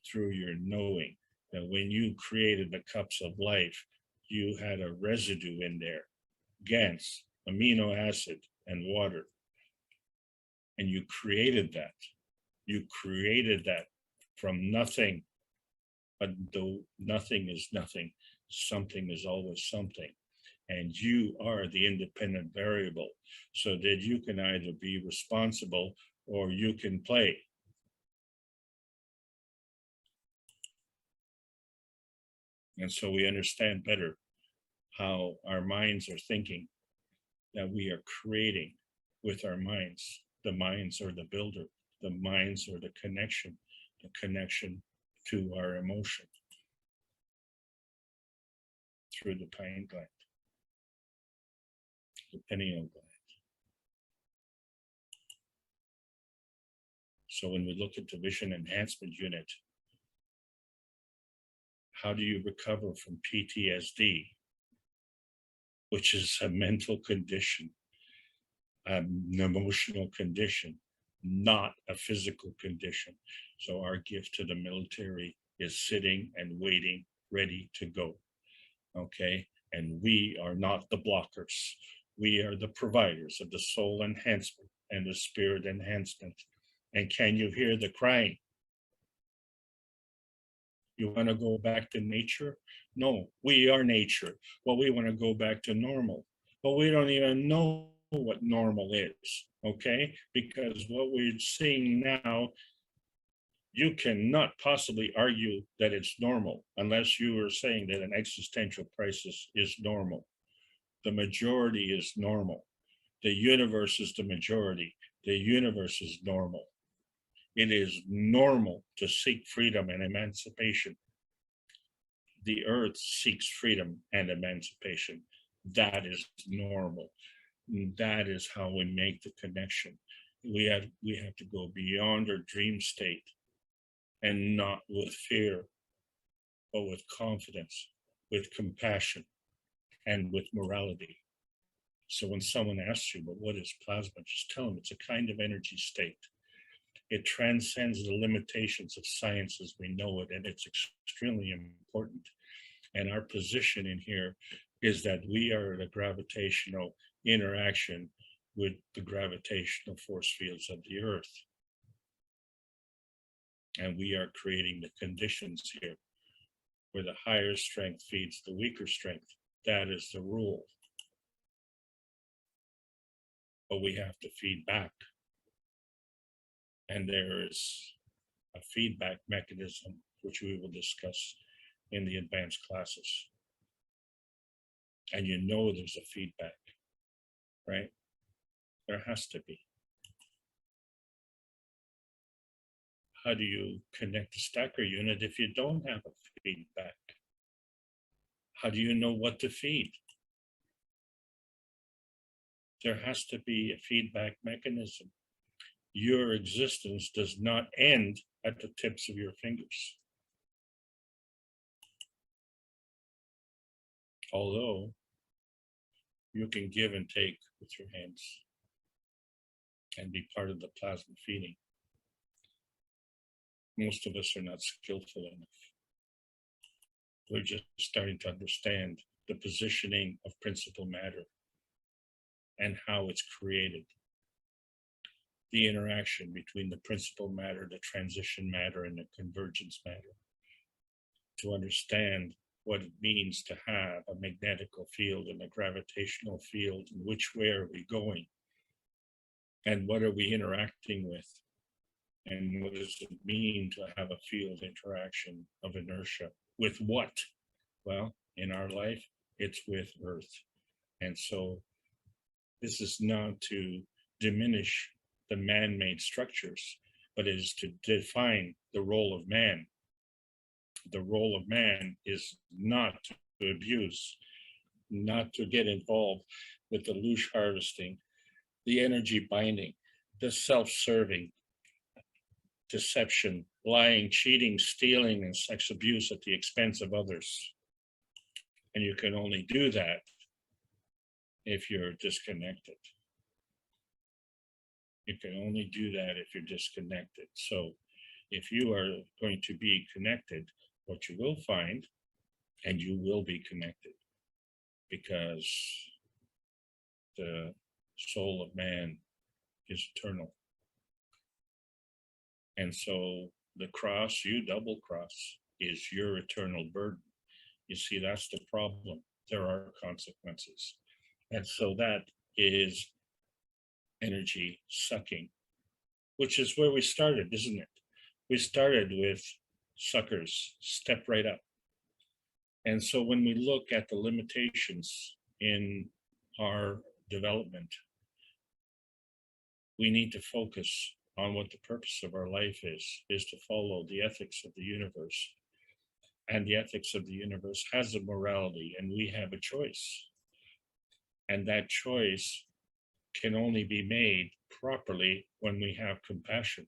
through your knowing that when you created the cups of life, you had a residue in there, GANs, amino acid, and water. And you created that. You created that from nothing. But though nothing is nothing, something is always something. And you are the independent variable, so that you can either be responsible or you can play. And so we understand better how our minds are thinking, that we are creating with our minds. The minds are the builder, the minds are the connection to our emotion through the pineal gland, the pineal gland. So when we look at the vision enhancement unit, how do you recover from PTSD, which is a mental condition, an emotional condition, not a physical condition? So our gift to the military is sitting and waiting, ready to go. Okay, and we are not the blockers. We are the providers of the soul enhancement and the spirit enhancement. And can you hear the crying? You want to go back to nature? No, we are nature. Well, we want to go back to normal. But we don't even know what normal is, okay? Because what we're seeing now, you cannot possibly argue that it's normal unless you are saying that an existential crisis is normal. The majority is normal. The universe is the majority. The universe is normal. It is normal to seek freedom and emancipation. The earth seeks freedom and emancipation. That is normal. That is how we make the connection. We have to go beyond our dream state, and not with fear, but with confidence, with compassion, and with morality. So when someone asks you, but what is plasma? Just tell them it's a kind of energy state. It transcends the limitations of science as we know it, and it's extremely important. And our position in here is that we are at a gravitational interaction with the gravitational force fields of the earth. And we are creating the conditions here where the higher strength feeds the weaker strength. That is the rule. But we have to feed back. And there is a feedback mechanism, which we will discuss in the advanced classes. And you know there's a feedback, right? There has to be. How do you connect the stacker unit if you don't have a feedback? How do you know what to feed? There has to be a feedback mechanism. Your existence does not end at the tips of your fingers. Although you can give and take with your hands and be part of the plasma feeding. Most of us are not skillful enough. We're just starting to understand the positioning of principal matter and how it's created. The interaction between the principal matter, the transition matter, and the convergence matter. To understand what it means to have a magnetical field and a gravitational field, and which way are we going, and what are we interacting with, and what does it mean to have a field interaction of inertia with what? Well, in our life, it's with Earth. And so this is not to diminish the man-made structures, but it is to define the role of man. The role of man is not to abuse, not to get involved with the loosh harvesting, the energy binding, the self-serving, deception, lying, cheating, stealing, and sex abuse at the expense of others. And you can only do that if you're disconnected. You can only do that if you're disconnected. So if you are going to be connected, what you will find, and you will be connected, because the soul of man is eternal. And so the cross, you double cross, is your eternal burden. You see, that's the problem. There are consequences. And so that is energy sucking, which is where we started, isn't it? We started with suckers, step right up. And so when we look at the limitations in our development, we need to focus on what the purpose of our life is to follow the ethics of the universe. And the ethics of the universe has a morality, and we have a choice. And that choice can only be made properly when we have compassion.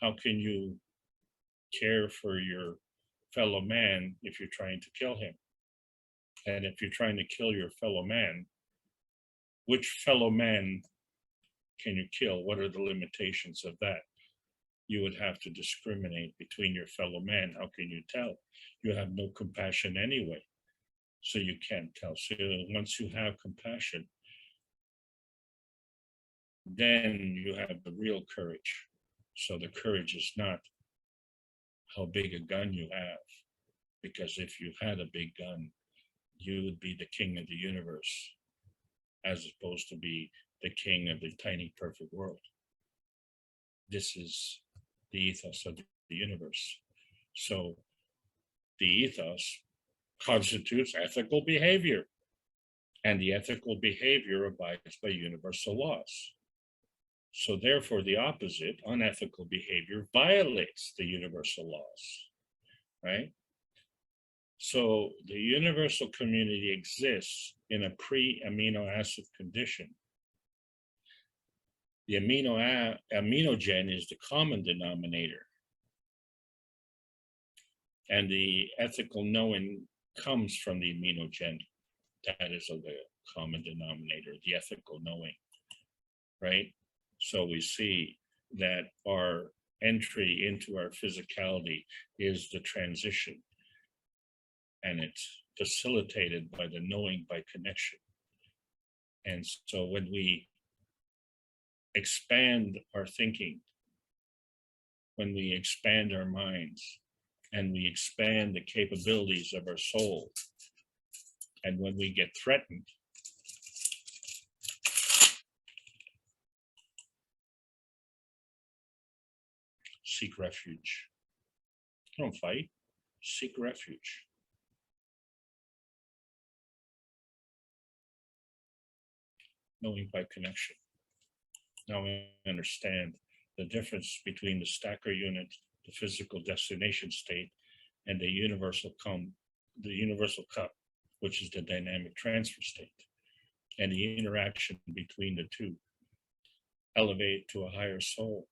How can you care for your fellow man if you're trying to kill him? And if you're trying to kill your fellow man, which fellow man can you kill? What are the limitations of that? You would have to discriminate between your fellow man. How can you tell? You have no compassion anyway, so you can't tell. So once you have compassion, then you have the real courage. So the courage is not how big a gun you have, because if you had a big gun, you would be the king of the universe, as opposed to be the king of the tiny perfect world. This is the ethos of the universe. So the ethos constitutes ethical behavior, and the ethical behavior abides by universal laws. So therefore, the opposite, unethical behavior, violates the universal laws, right? So the universal community exists in a pre-amino acid condition. The aminogen is the common denominator. And the ethical knowing comes from the aminogen. That is the common denominator, the ethical knowing, right? So we see that our entry into our physicality is the transition, and it's facilitated by the knowing by connection. And so when we expand our thinking, when we expand our minds, and we expand the capabilities of our soul, and when we get threatened, seek refuge. Don't fight, seek refuge. Knowing by connection. Now we understand the difference between the stacker unit, the physical destination state, and the universal cup, which is the dynamic transfer state, and the interaction between the two. Elevate to a higher soul,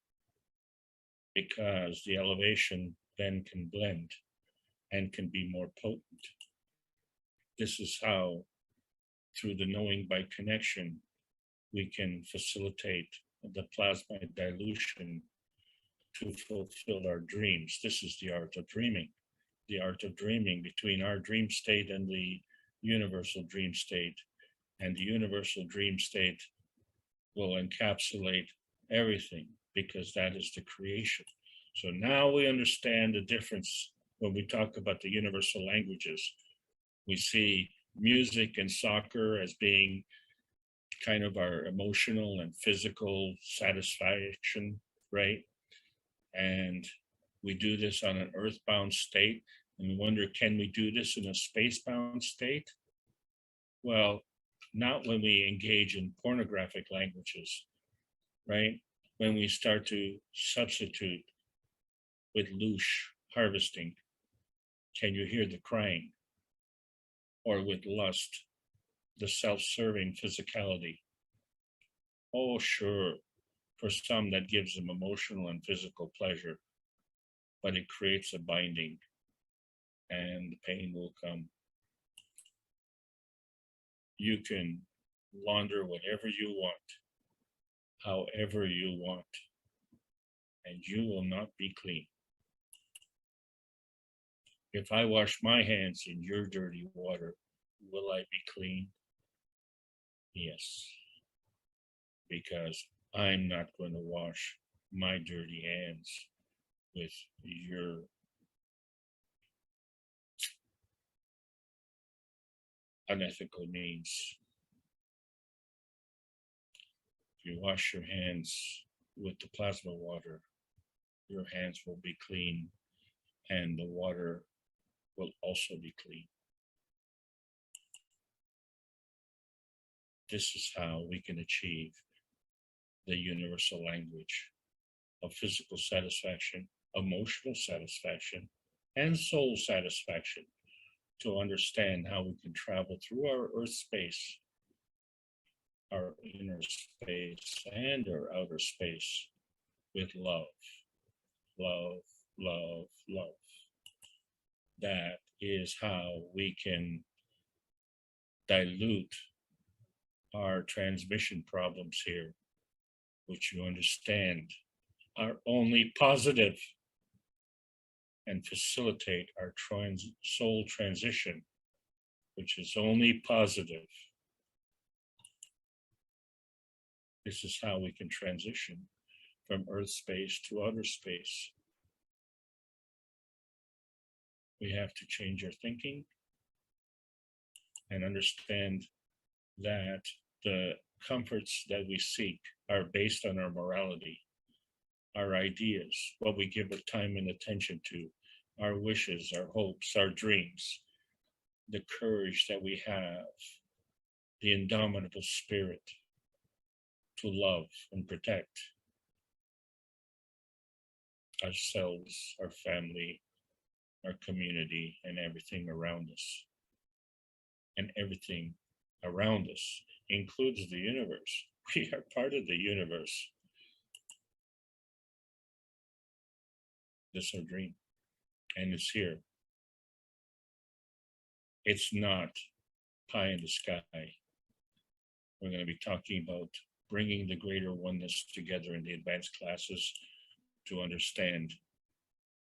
because the elevation then can blend and can be more potent. This is how, through the knowing by connection, we can facilitate the plasma dilution to fulfill our dreams. This is the art of dreaming. The art of dreaming between our dream state and the universal dream state. And the universal dream state will encapsulate everything because that is the creation. So now we understand the difference when we talk about the universal languages. We see music and soccer as being kind of our emotional and physical satisfaction, right? And we do this on an earthbound state. And we wonder, can we do this in a spacebound state? Well, not when we engage in pornographic languages, right? When we start to substitute with loosh harvesting, can you hear the crying? Or with lust, the self-serving physicality. Oh, sure, for some that gives them emotional and physical pleasure, but it creates a binding and the pain will come. You can launder whatever you want, however you want, and you will not be clean. If I wash my hands in your dirty water, will I be clean? Yes, because I'm not going to wash my dirty hands with your unethical means. If you wash your hands with the plasma water, your hands will be clean and the water will also be clean. This is how we can achieve the universal language of physical satisfaction, emotional satisfaction, and soul satisfaction, to understand how we can travel through our earth space, our inner space, and our outer space with love, love, love, love. That is how we can dilute our transmission problems here, which you understand are only positive, and facilitate our soul transition, which is only positive. This is how we can transition from earth space to outer space. We have to change our thinking and understand that the comforts that we seek are based on our morality, our ideas, what we give our time and attention to, our wishes, our hopes, our dreams, the courage that we have, the indomitable spirit to love and protect ourselves, our family, our community, and everything around us. And everything around us includes the universe. We are part of the universe. This is our dream, and it's here. It's not pie in the sky. We're going to be talking about bringing the greater oneness together in the advanced classes to understand.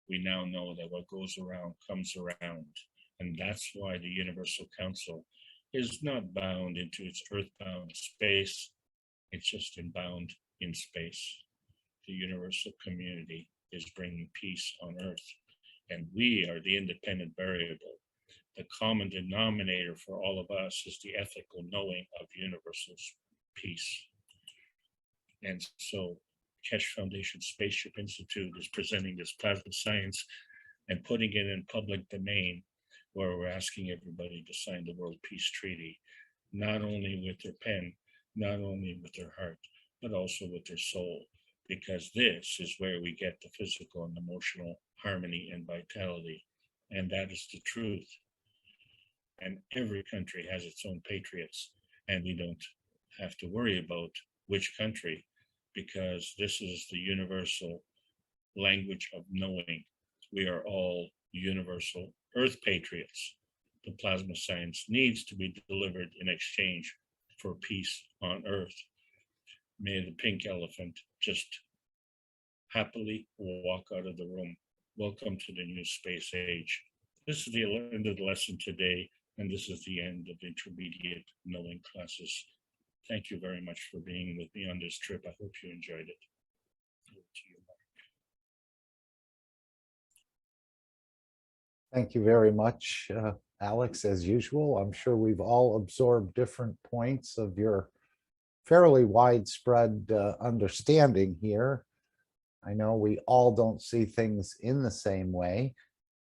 We now know that what goes around comes around, and that's why the Universal Council is not bound into its earthbound space. It's just bound in space. The universal community is bringing peace on earth, and we are the independent variable. The common denominator for all of us is the ethical knowing of universal peace. And so Keshe Foundation Spaceship Institute is presenting this plasma science and putting it in public domain, where we're asking everybody to sign the World Peace Treaty, not only with their pen, not only with their heart, but also with their soul, because this is where we get the physical and emotional harmony and vitality. And that is the truth. And every country has its own patriots, and we don't have to worry about which country, because this is the universal language of knowing. We are all universal earth patriots. The plasma science needs to be delivered in exchange for peace on earth. May the pink elephant just happily walk out of the room. Welcome to the new space age. This is the end of the lesson today, and this is the end of intermediate knowing classes. Thank you very much for being with me on this trip. I hope you enjoyed it. Over to you, Mark. Thank you very much, Alex, as usual. I'm sure we've all absorbed different points of your fairly widespread understanding here. I know we all don't see things in the same way,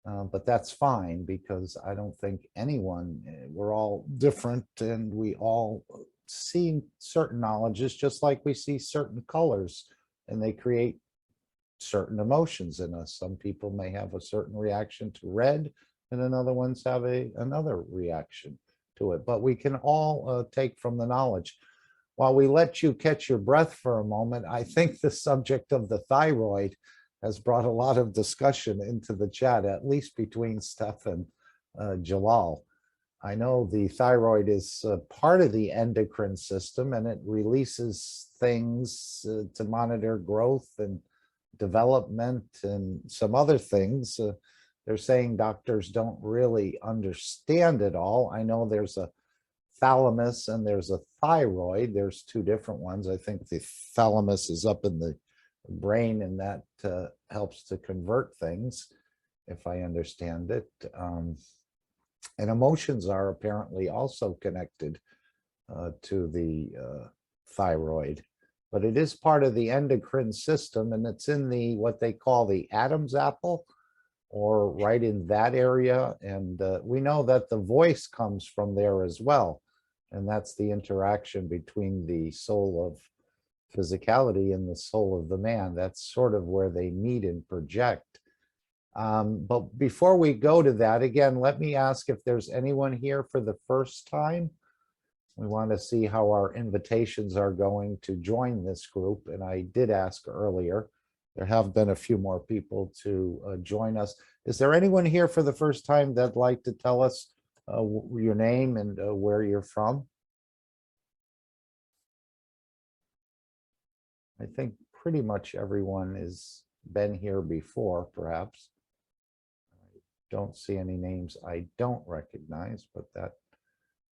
but that's fine because I don't think anyone, we're all different and we all see certain knowledges just like we see certain colors, and they create certain emotions in us. Some people may have a certain reaction to red and another ones have another reaction to it, but we can all take from the knowledge. While we let you catch your breath for a moment, I think the subject of the thyroid has brought a lot of discussion into the chat, at least between Steph and Jalal. I know the thyroid is part of the endocrine system and it releases things to monitor growth and development and some other things. They're saying doctors don't really understand it all. I know there's a thalamus and there's a thyroid. There's two different ones. I think the thalamus is up in the brain and that helps to convert things, if I understand it. And emotions are apparently also connected to the thyroid, but it is part of the endocrine system and it's in the what they call the Adam's apple, or right in that area. And we know that the voice comes from there as well. And that's the interaction between the soul of physicality and the soul of the man. That's sort of where they meet and project. But before we go to that, again, let me ask if there's anyone here for the first time. We want to see how our invitations are going to join this group. And I did ask earlier. There have been a few more people to join us. Is there anyone here for the first time that'd like to tell us your name and where you're from? I think pretty much everyone has been here before, perhaps. I don't see any names I don't recognize, but that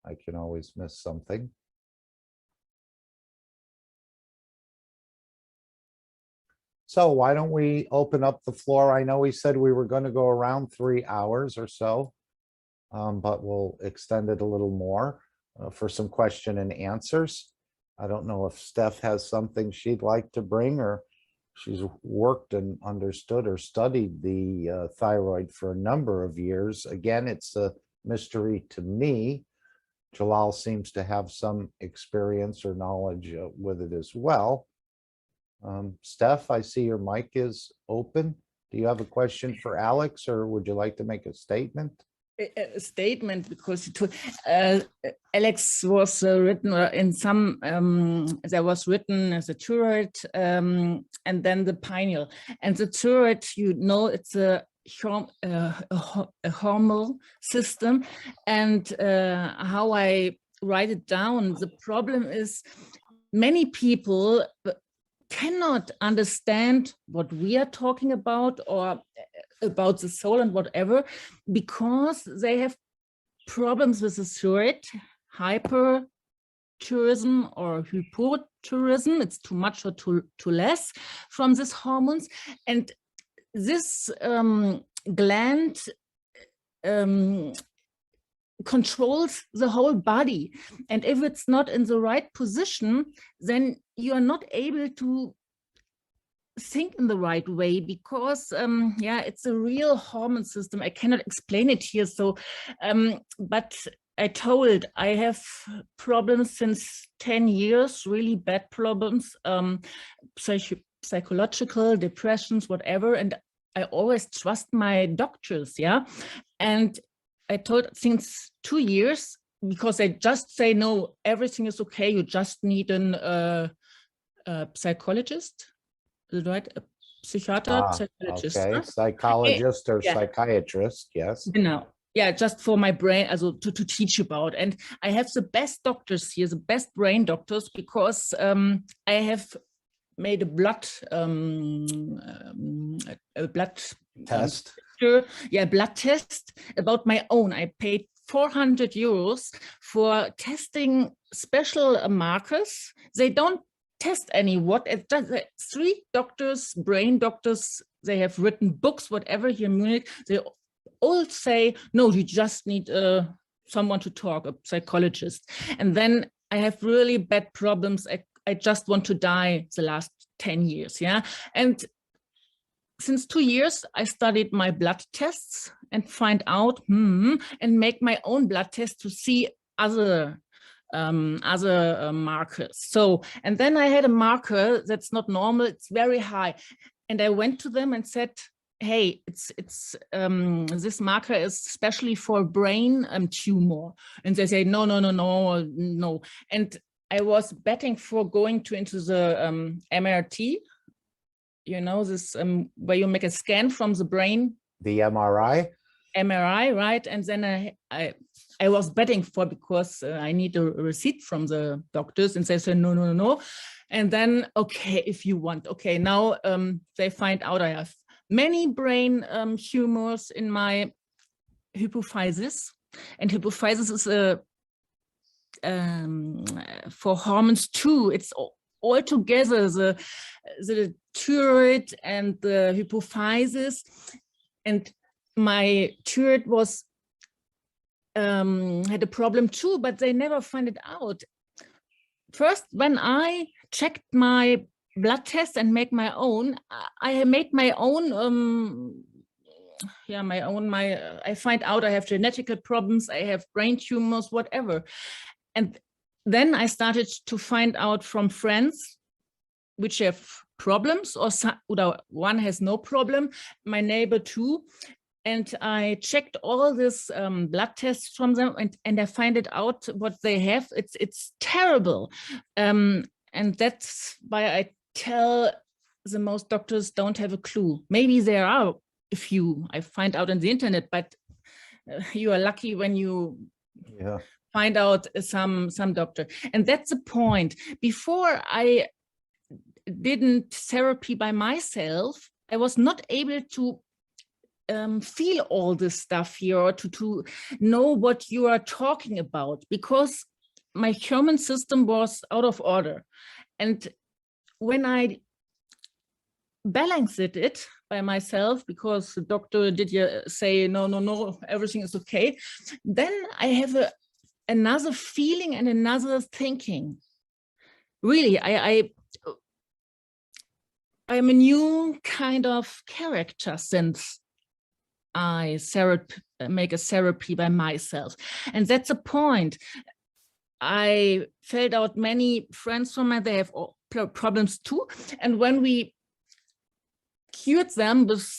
I can always miss something. So why don't we open up the floor? I know we said we were going to go around 3 hours or so, but we'll extend it a little more for some question and answers. I don't know if Steph has something she'd like to bring, or she's worked and understood or studied the thyroid for a number of years. Again, it's a mystery to me. Jalal seems to have some experience or knowledge with it as well. Steph, I see your mic is open. Do you have a question for Alex, or would you like to make a statement? A statement, because Alex was written in some, there was written as a thyroid and then the pineal. And the thyroid, you know, it's a hormonal system. And how I write it down, the problem is many people cannot understand what we are talking about or about the soul and whatever, because they have problems with the thyroid, hyperthyroidism or hypothyroidism. It's too much or too less from these hormones. And this gland controls the whole body. And if it's not in the right position, then you are not able to think in the right way, because yeah, it's a real hormone system. I cannot explain it here. So but I told I have problems since 10 years, really bad problems, psychological, depressions, whatever. And I always trust my doctors, yeah. And I told since 2 years, because they just say, no, everything is okay. You just need a psychologist, is it right? A psychiater, psychologist. Okay, Huh? psychologist or yeah. Psychiatrist, yes. Genau. Yeah, just for my brain, also to teach about. And I have the best doctors here, the best brain doctors, because I have made a blood Test. blood test about my own. I paid 400 euros for testing special markers. They don't test any what. It's just 3 doctors, brain doctors. They have written books, whatever here in Munich. They all say, no, you just need someone to talk, a psychologist. And then I have really bad problems. I just want to die the last 10 years, yeah. And since 2 years, I studied my blood tests and find out, and make my own blood test to see other markers. So, and then I had a marker that's not normal, it's very high. And I went to them and said, hey, this marker is especially for brain tumor. And they say, no. And I was betting for going into the MRT, you know, this where you make a scan from the brain. The MRI, right? And then I was betting for, because I need a receipt from the doctors, and they said, no. And then, okay, if you want, okay, now they find out I have many brain tumors in my hypophysis, and hypophysis is for hormones too. It's all together, the thyroid and the hypophysis, and my thyroid was had a problem too, but they never find it out. First, when I checked my blood test and make my own, I made my own I find out I have genetical problems, I have brain tumors, whatever. And then I started to find out from friends which have problems, or one has no problem, my neighbor too. And I checked all this blood tests from them, and I find it out what they have. It's terrible. And that's why I tell the most doctors don't have a clue. Maybe there are a few I find out on the internet, but you are lucky when you find out some doctor. And that's the point. Before I didn't therapy by myself, I was not able to feel all this stuff here, or to know what you are talking about, because my human system was out of order. And when I balanced it by myself, because the doctor did say, no, everything is okay, then I have another feeling and another thinking. Really, I'm a new kind of character since I make a therapy by myself. And that's the point. I felt out many friends from me, they have problems too. And when we cured them with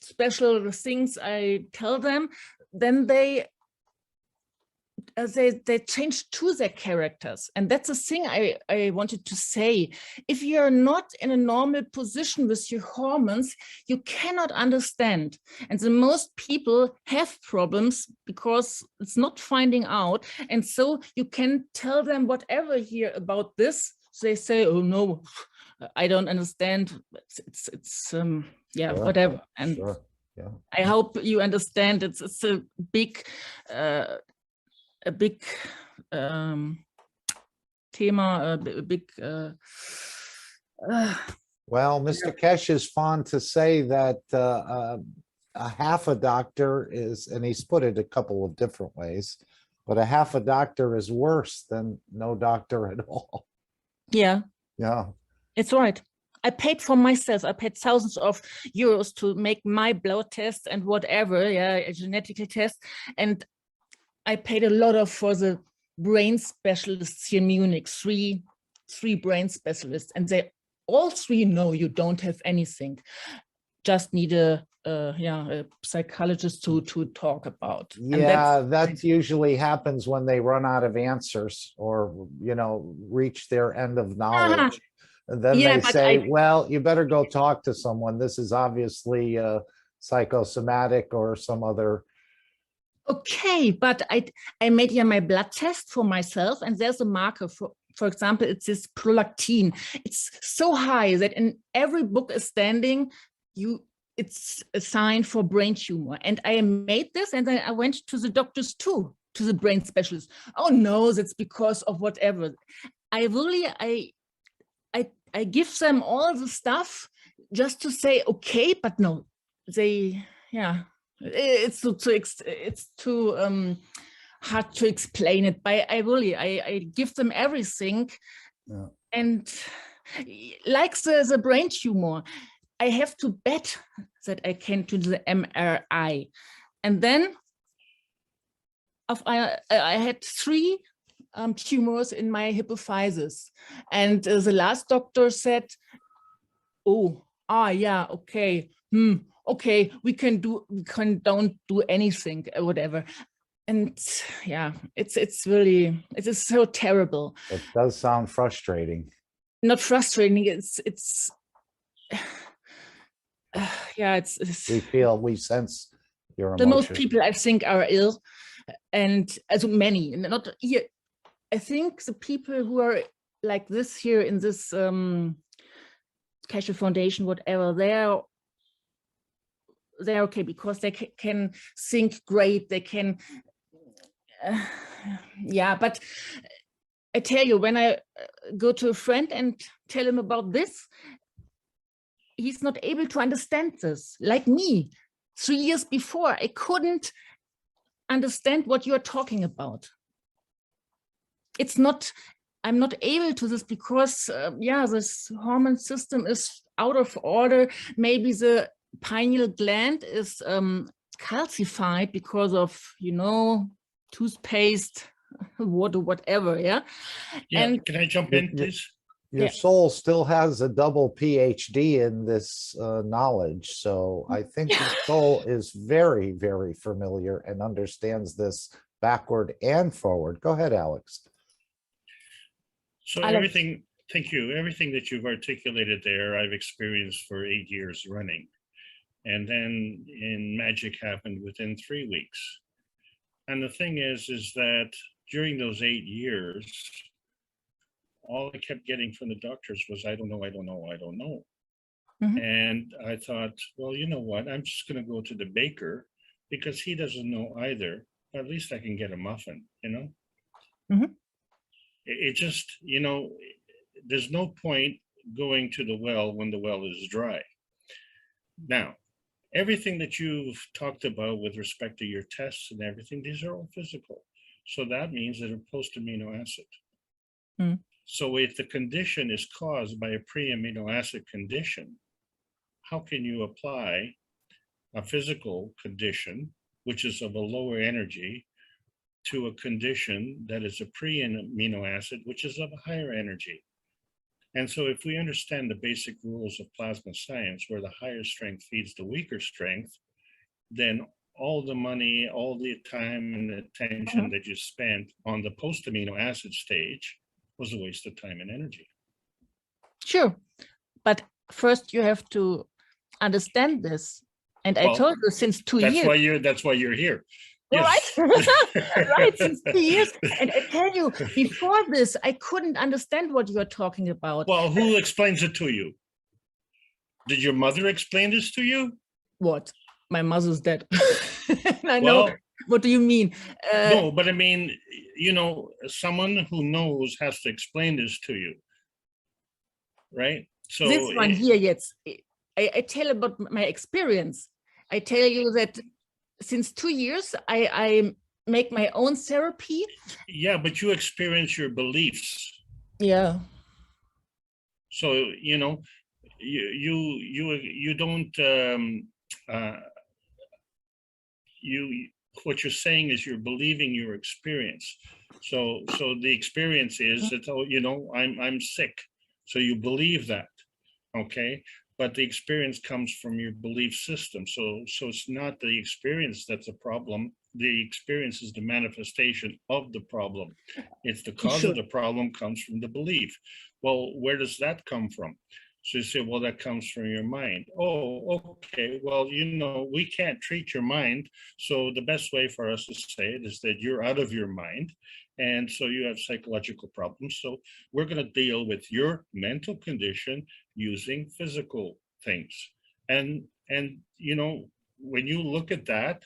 special things I tell them, then they change to their characters. And that's the thing I wanted to say. If you're not in a normal position with your hormones, you cannot understand. And the most people have problems because it's not finding out. And so you can tell them whatever here about this. They say, oh no, I don't understand. It's yeah, sure, whatever. And sure. Yeah. I hope you understand. It's a big thema, a big. Well, Mr. Kesh is fond to say that a half a doctor is, and he's put it a couple of different ways, but a half a doctor is worse than no doctor at all. Yeah. Yeah. It's right. I paid for myself. I paid thousands of euros to make my blood test and whatever, yeah, a genetic test. And I paid a lot for the brain specialists here in Munich, three brain specialists, and they all three know you don't have anything. Just need a psychologist to talk about. Yeah, that usually happens when they run out of answers, or reach their end of knowledge. And then they say, well, you better go talk to someone. This is obviously psychosomatic or some other. Okay, but I made my blood test for myself, and there's a marker for example, it's this prolactin. It's so high that in every book is standing, it's a sign for brain tumor. And I made this, and then I went to the doctors too, to the brain specialist. Oh no, that's because of whatever. I give them all the stuff just to say, okay, but no, it's too hard to explain it. But I give them everything. Yeah. And like the brain tumor, I have to bet that I can do the MRI. And then I had 3 tumors in my hypophysis. And the last doctor said, yeah, okay. Okay, we don't do anything or whatever. And yeah, it is so terrible. It does sound frustrating. Not frustrating, it's yeah, We sense your the emotion. most people I think are ill, and as many, not here. I think the people who are like this here in this Cashew Foundation, whatever, they're okay because they can think great. They can, but I tell you, when I go to a friend and tell him about this, he's not able to understand this. Like me, 3 years before, I couldn't understand what you're talking about. I'm not able to this because, this hormone system is out of order. Maybe the pineal gland is calcified because of, toothpaste, water, whatever, Yeah, and can I jump in, please? Your soul still has a double PhD in this knowledge. So I think your soul is very, very familiar and understands this backward and forward. Go ahead, Alex. So everything, thank you. Everything that you've articulated there, I've experienced for 8 years running. And then magic happened within 3 weeks. And the thing is that during those 8 years, all I kept getting from the doctors was, I don't know, I don't know, I don't know. Mhm. And I thought, well, you know what? I'm just going to go to the baker because he doesn't know either. At least I can get a muffin, Mhm. It just, there's no point going to the well when the well is dry. Now, everything that you've talked about with respect to your tests and everything, these are all physical. So that means that a post-amino acid. Mm. So if the condition is caused by a pre-amino acid condition, how can you apply a physical condition, which is of a lower energy, to a condition that is a pre-amino acid, which is of a higher energy? And so if we understand the basic rules of plasma science, where the higher strength feeds the weaker strength, then all the money, all the time and attention that you spent on the post-amino acid stage was a waste of time and energy. Sure, but first you have to understand this. And I told you since 2 years. That's why you're here. Yes. Right, right, since 2 years. And I tell you, before this, I couldn't understand what you are talking about. Well, who explains it to you? Did your mother explain this to you? What? My mother's dead. I know. What do you mean? No, but I mean, someone who knows has to explain this to you, right? So this one here, yes. I tell about my experience. I tell you that since 2 years, I make my own therapy. Yeah, but you experience your beliefs. Yeah. So, you don't, what you're saying is you're believing your experience. So the experience is that, I'm sick. So you believe that, okay? But the experience comes from your belief system. So it's not the experience that's a problem. The experience is the manifestation of the problem. It's the cause of the problem comes from the belief. Well, where does that come from? So you say, well, that comes from your mind. Oh, okay. Well, we can't treat your mind. So the best way for us to say it is that you're out of your mind. And so you have psychological problems. So we're going to deal with your mental condition using physical things. And you know, when you look at that,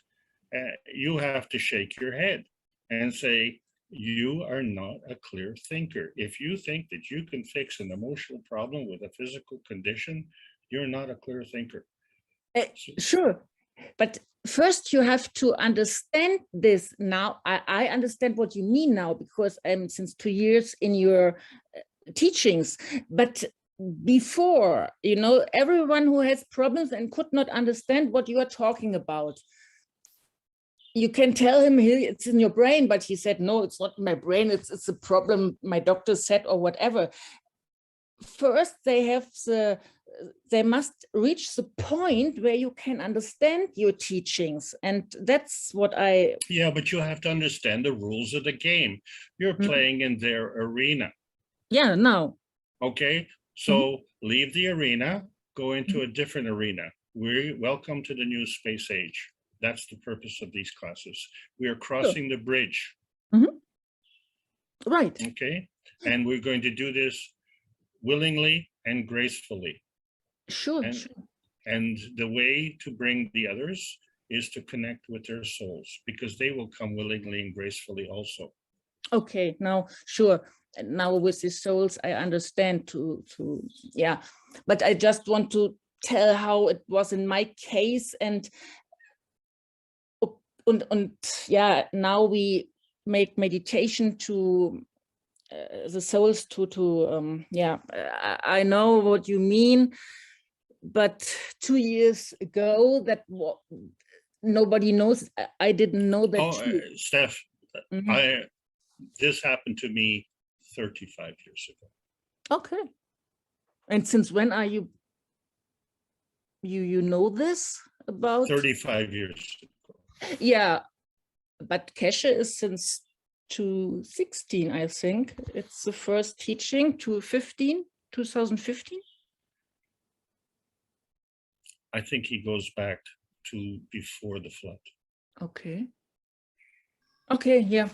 you have to shake your head and say, you are not a clear thinker. If you think that you can fix an emotional problem with a physical condition, you're not a clear thinker. Sure, but first you have to understand this. Now I understand what you mean now, because I'm since 2 years in your teachings. But before, you know, everyone who has problems and could not understand what you are talking about, you can tell him it's in your brain, but he said, no, it's not in my brain, it's a problem my doctor said, or whatever. First, they must reach the point where you can understand your teachings. And that's what Yeah, but you have to understand the rules of the game. You're playing in their arena. Yeah, no. Okay, so leave the arena, go into a different arena. Welcome to the new space age. That's the purpose of these classes. We are crossing the bridge. Right. Okay, and we're going to do this willingly and gracefully. Sure. And the way to bring the others is to connect with their souls, because they will come willingly and gracefully also. Okay, now, sure. And now with the souls, I understand yeah, but I just want to tell how it was in my case. And yeah, now we make meditation to the souls yeah, I know what you mean, but 2 years ago, nobody knows. I didn't know that. Oh, Steph, this happened to me 35 years ago. Okay. And since when are you know this about? 35 years ago. Yeah, but Keshe is since 2016, I think. It's the first teaching, 2015. I think he goes back to before the flood. Okay. Okay, yeah.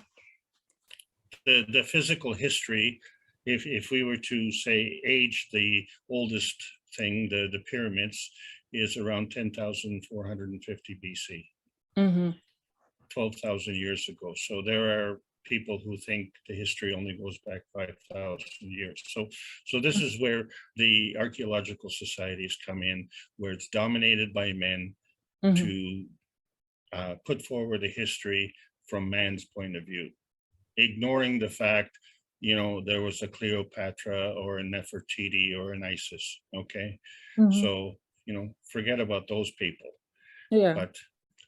The physical history, if we were to say age the oldest thing, the pyramids, is around 10,450 BC. 12,000 years ago. So there are people who think the history only goes back 5,000 years. So this is where the archaeological societies come in, where it's dominated by men to put forward a history from man's point of view, ignoring the fact, you know, there was a Cleopatra or a Nefertiti or an Isis. Okay, so, you know, forget about those people. Yeah. But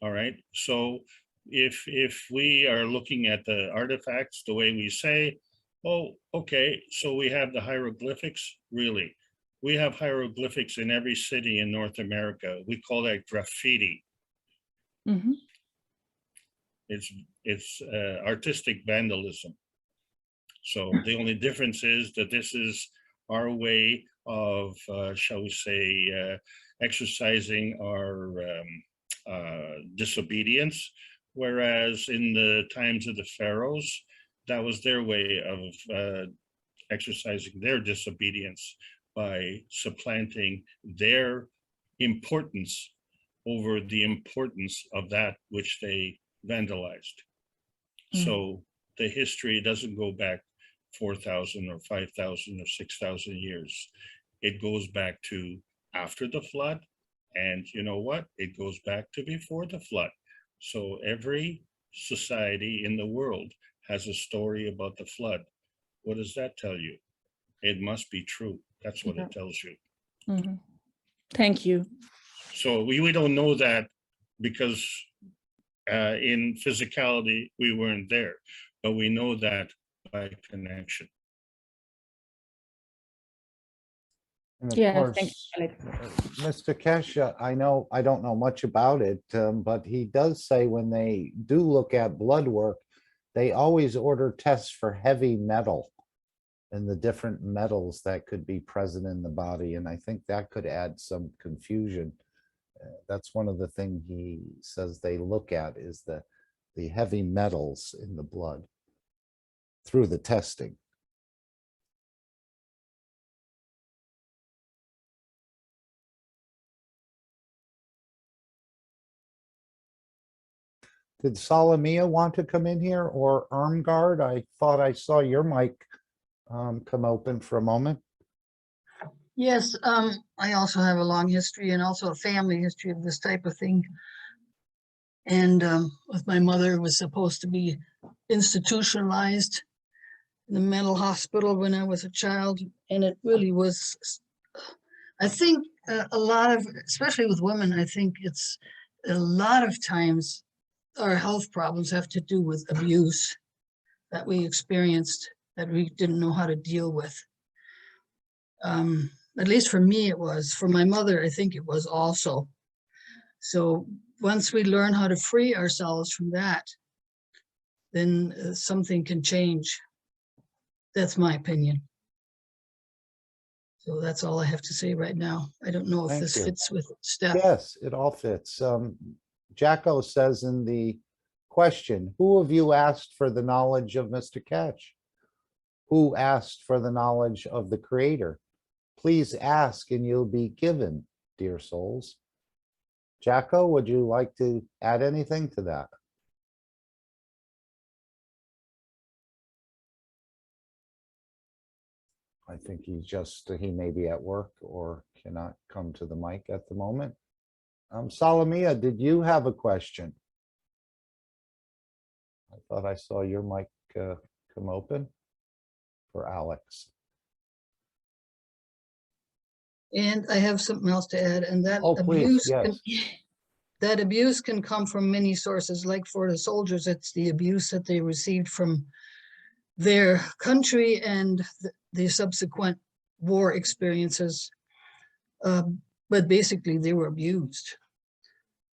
all right, so if we are looking at the artifacts the way we say, oh, okay, so we have the hieroglyphics. Really, we have hieroglyphics in every city in North America. We call that graffiti. It's artistic vandalism. So the only difference is that this is our way of, shall we say, exercising our disobedience, whereas in the times of the pharaohs, that was their way of exercising their disobedience by supplanting their importance over the importance of that which they vandalized. So the history doesn't go back 4,000 or 5,000 or 6,000 years. It goes back to after the flood. And you know what? It goes back to before the flood. So every society in the world has a story about the flood. What does that tell you? It must be true. That's what it tells you. Thank you. So we don't know that because in physicality, we weren't there, but we know that by connection. And of Yeah, course, thank you, Mr. Keshe, I don't know much about it, but he does say when they do look at blood work, they always order tests for heavy metal and the different metals that could be present in the body. And I think that could add some confusion. That's one of the things he says they look at is the heavy metals in the blood. through the testing. Did Salamia want to come in here, or Irmgard? I thought I saw your mic come open for a moment. Yes, I also have a long history and also a family history of this type of thing. And with my mother, was supposed to be institutionalized in the mental hospital when I was a child. And it really was, I think a lot of, especially with women, I think it's a lot of times our health problems have to do with abuse that we experienced that we didn't know how to deal with. At least for me, it was. For my mother, I think it was also. So once we learn how to free ourselves from that, then something can change. That's my opinion. So that's all I have to say right now. I don't know if Thank this you. fits with Steph. Yes, it all fits. Jacko says in the question, who of you asked for the knowledge of Mr. Ketch? Who asked for the knowledge of the Creator? Please ask and you'll be given, dear souls. Jacko, would you like to add anything to that? I think he may be at work or cannot come to the mic at the moment. Salamia, did you have a question? I thought I saw your mic come open for Alex. And I have something else to add, and that Oh, please, that abuse can come from many sources. Like for the soldiers, it's the abuse that they received from their country and the subsequent war experiences. But basically, they were abused,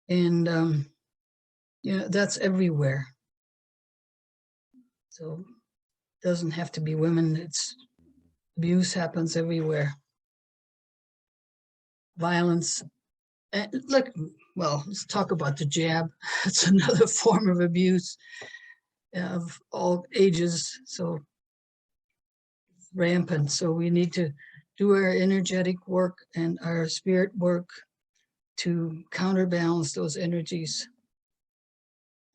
and that's everywhere. So it doesn't have to be women. It's abuse happens everywhere. Violence. And look, well, let's talk about the jab. It's another form of abuse of all ages. So rampant. So we need to do our energetic work and our spirit work to counterbalance those energies.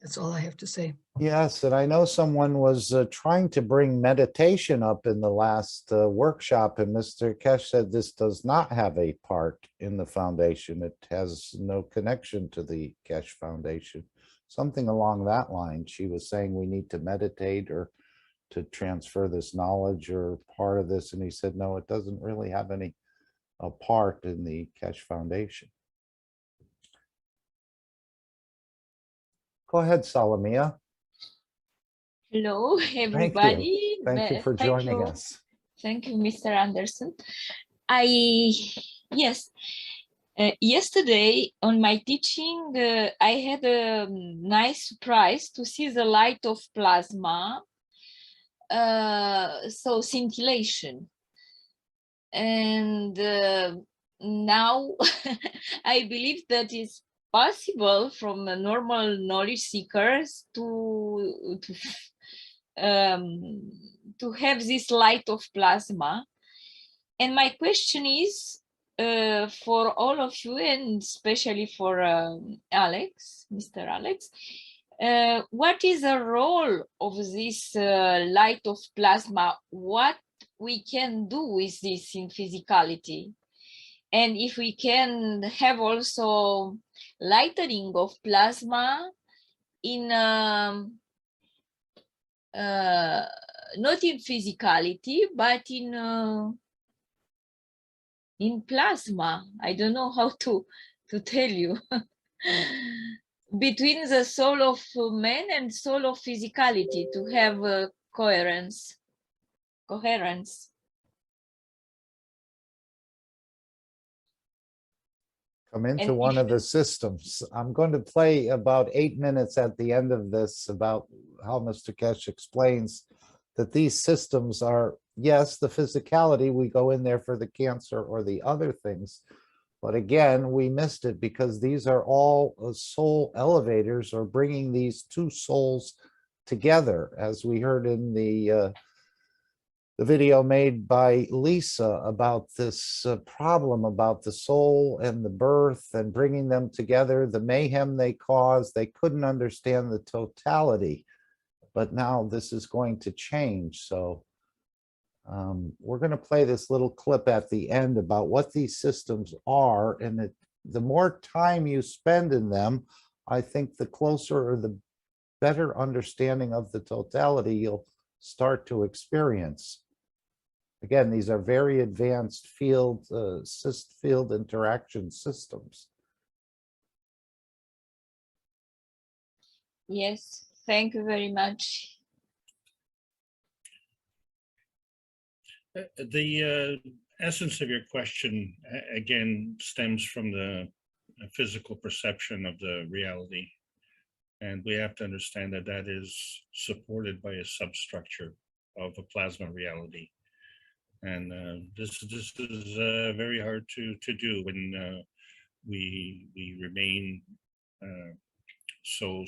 That's all I have to say. Yes, and I know someone was trying to bring meditation up in the last workshop, and Mr. Kesh said this does not have a part in the foundation. It has no connection to the Kesh Foundation. Something along that line. She was saying we need to meditate or to transfer this knowledge or part of this, and he said, no, it doesn't really have any part in the Kesh Foundation. Go ahead, Salamia. Hello, everybody. Thank you for joining us. Thank you, Mr. Anderson. Yesterday on my teaching, I had a nice surprise to see the light of plasma, so scintillation. And now I believe that it's possible from normal knowledge seekers to have this light of plasma. And my question is for all of you, and especially for Alex, Mr. Alex, what is the role of this light of plasma? What we can do with this in physicality? And if we can have also lightening of plasma in not in physicality, but in plasma. I don't know how to tell you. Between the soul of man and soul of physicality, to have coherence. Come into one of the systems. I'm going to play about 8 minutes at the end of this about how Mr. Kesh explains that these systems are, yes, the physicality, we go in there for the cancer or the other things. But again, we missed it because these are all soul elevators or bringing these two souls together, as we heard in the video made by Lisa about this problem about the soul and the birth and bringing them together, the mayhem they caused. They couldn't understand the totality, but now this is going to change. So we're going to play this little clip at the end about what these systems are, and the more time you spend in them, I think the closer or the better understanding of the totality you'll start to experience. Again, these are very advanced field interaction systems. Yes, thank you very much. The essence of your question, again, stems from the physical perception of the reality. And we have to understand that that is supported by a substructure of a plasma reality. And this is very hard to do when we remain so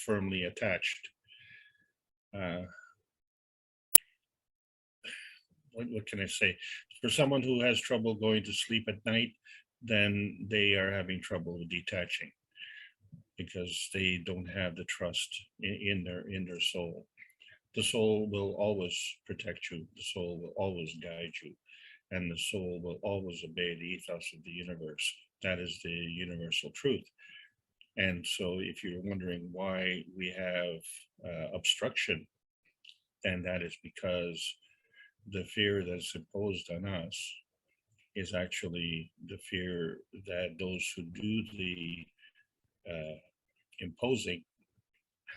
firmly attached. What can I say? For someone who has trouble going to sleep at night, then they are having trouble detaching because they don't have the trust in their soul. The soul will always protect you. The soul will always guide you. And the soul will always obey the ethos of the universe. That is the universal truth. And so if you're wondering why we have obstruction, then that is because the fear that's imposed on us is actually the fear that those who do the imposing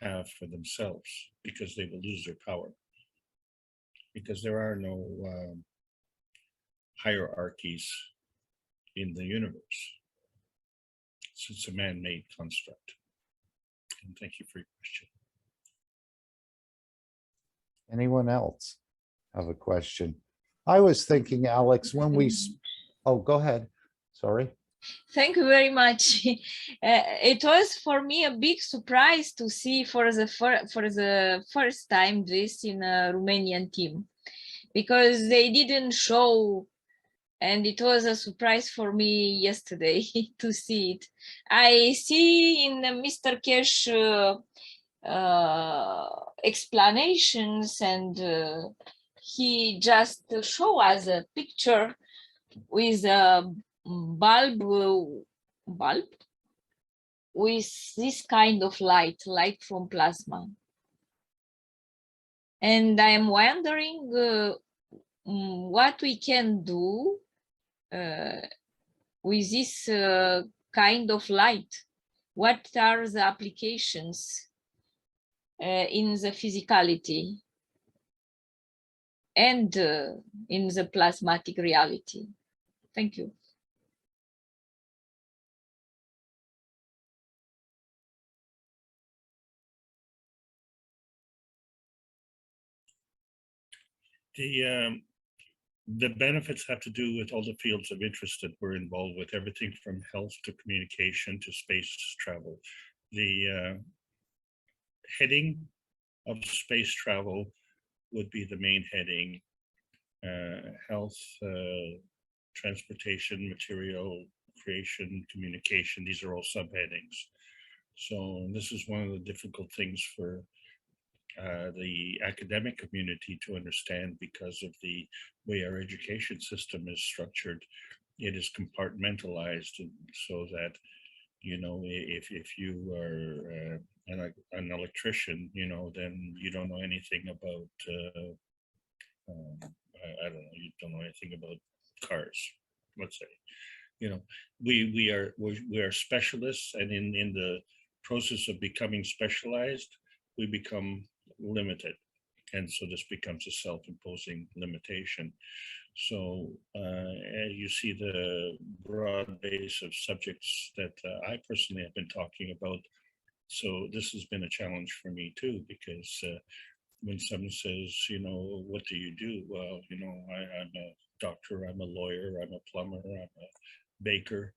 have for themselves, because they will lose their power, because there are no hierarchies in the universe. So it's a man-made construct. And thank you for your question. Anyone else have a question? I was thinking, Alex, when we, oh, go ahead. Sorry. Thank you very much. It was for me a big surprise to see for the first time this in a Romanian team, because they didn't show, and it was a surprise for me yesterday to see it. I see in Mr. Cash explanations, and he just show us a picture with a bulb with this kind of light from plasma. And I am wondering what we can do with this kind of light. What are the applications in the physicality and in the plasmatic reality? Thank you. The benefits have to do with all the fields of interest that we're involved with, everything from health to communication to space travel. The heading of space travel would be the main heading. Health, transportation, material, creation, communication, these are all subheadings. So this is one of the difficult things for the academic community to understand, because of the way our education system is structured. It is compartmentalized, so that, you know, if you are an electrician, you know, then you don't know anything about I don't know, you don't know anything about cars, let's say. You know, we are specialists, and in the process of becoming specialized, we become limited, and so this becomes a self-imposing limitation. So as you see the broad base of subjects that I personally have been talking about, so this has been a challenge for me too, because when someone says, you know, what do you do? Well, you know, I'm a doctor, I'm a lawyer, I'm a plumber, I'm a baker.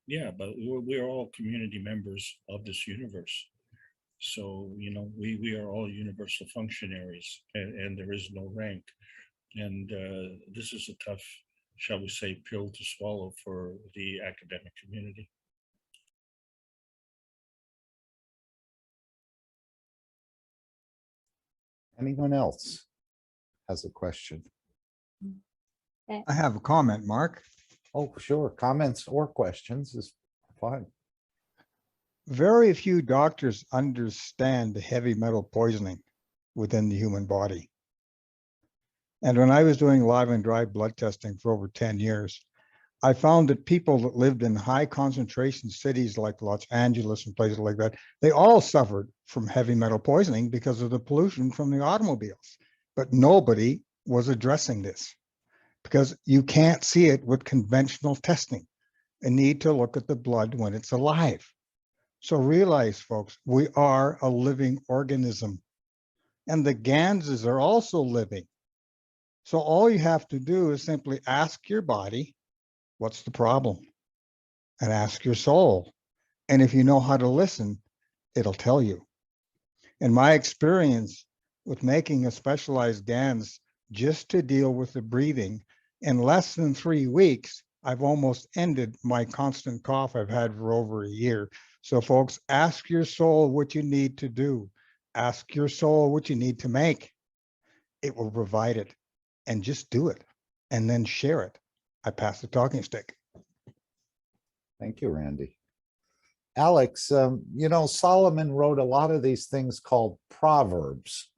Yeah, but we're all community members of this universe. So, we are all universal functionaries, and there is no rank. And this is a tough, shall we say, pill to swallow for the academic community. Anyone else has a question? I have a comment, Mark. Oh, sure. Comments or questions is fine. Very few doctors understand the heavy metal poisoning within the human body. And when I was doing live and dry blood testing for over 10 years, I found that people that lived in high concentration cities like Los Angeles and places like that, they all suffered from heavy metal poisoning because of the pollution from the automobiles. But nobody was addressing this because you can't see it with conventional testing. You need to look at the blood when it's alive. So realize, folks, we are a living organism, and the ganses are also living. So all you have to do is simply ask your body, what's the problem? And ask your soul. And if you know how to listen, it'll tell you. In my experience with making a specialized GANS just to deal with the breathing, in less than 3 weeks, I've almost ended my constant cough I've had for over a year. So folks, ask your soul what you need to do. Ask your soul what you need to make. It will provide it, and just do it and then share it. I pass the talking stick. Thank you, Randy. Alex, Solomon wrote a lot of these things called proverbs.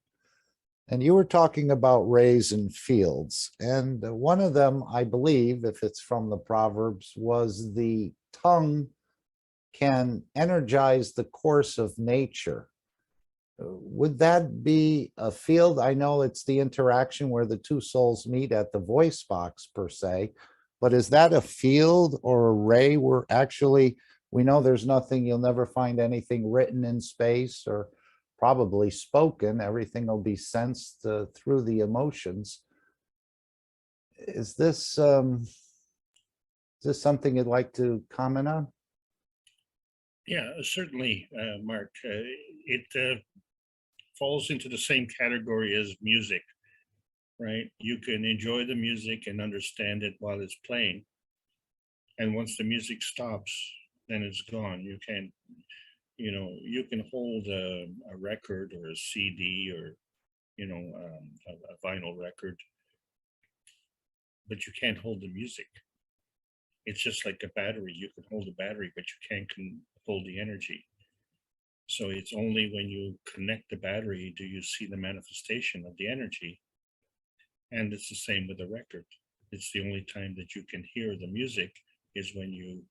And you were talking about rays and fields. And one of them, I believe, if it's from the Proverbs, was the tongue can energize the course of nature. Would that be a field? I know it's the interaction where the two souls meet at the voice box per se, but is that a field or a ray where actually we know there's nothing, you'll never find anything written in space or probably spoken, everything will be sensed through the emotions. Is this something you'd like to comment on? Yeah, certainly, Mark. It falls into the same category as music, right? You can enjoy the music and understand it while it's playing. And once the music stops, then it's gone. You can't, you can hold a record or a CD or, a vinyl record, but you can't hold the music. It's just like a battery. You can hold a battery, but you can't hold the energy. So it's only when you connect the battery do you see the manifestation of the energy. And it's the same with the record. It's the only time that you can hear the music is when you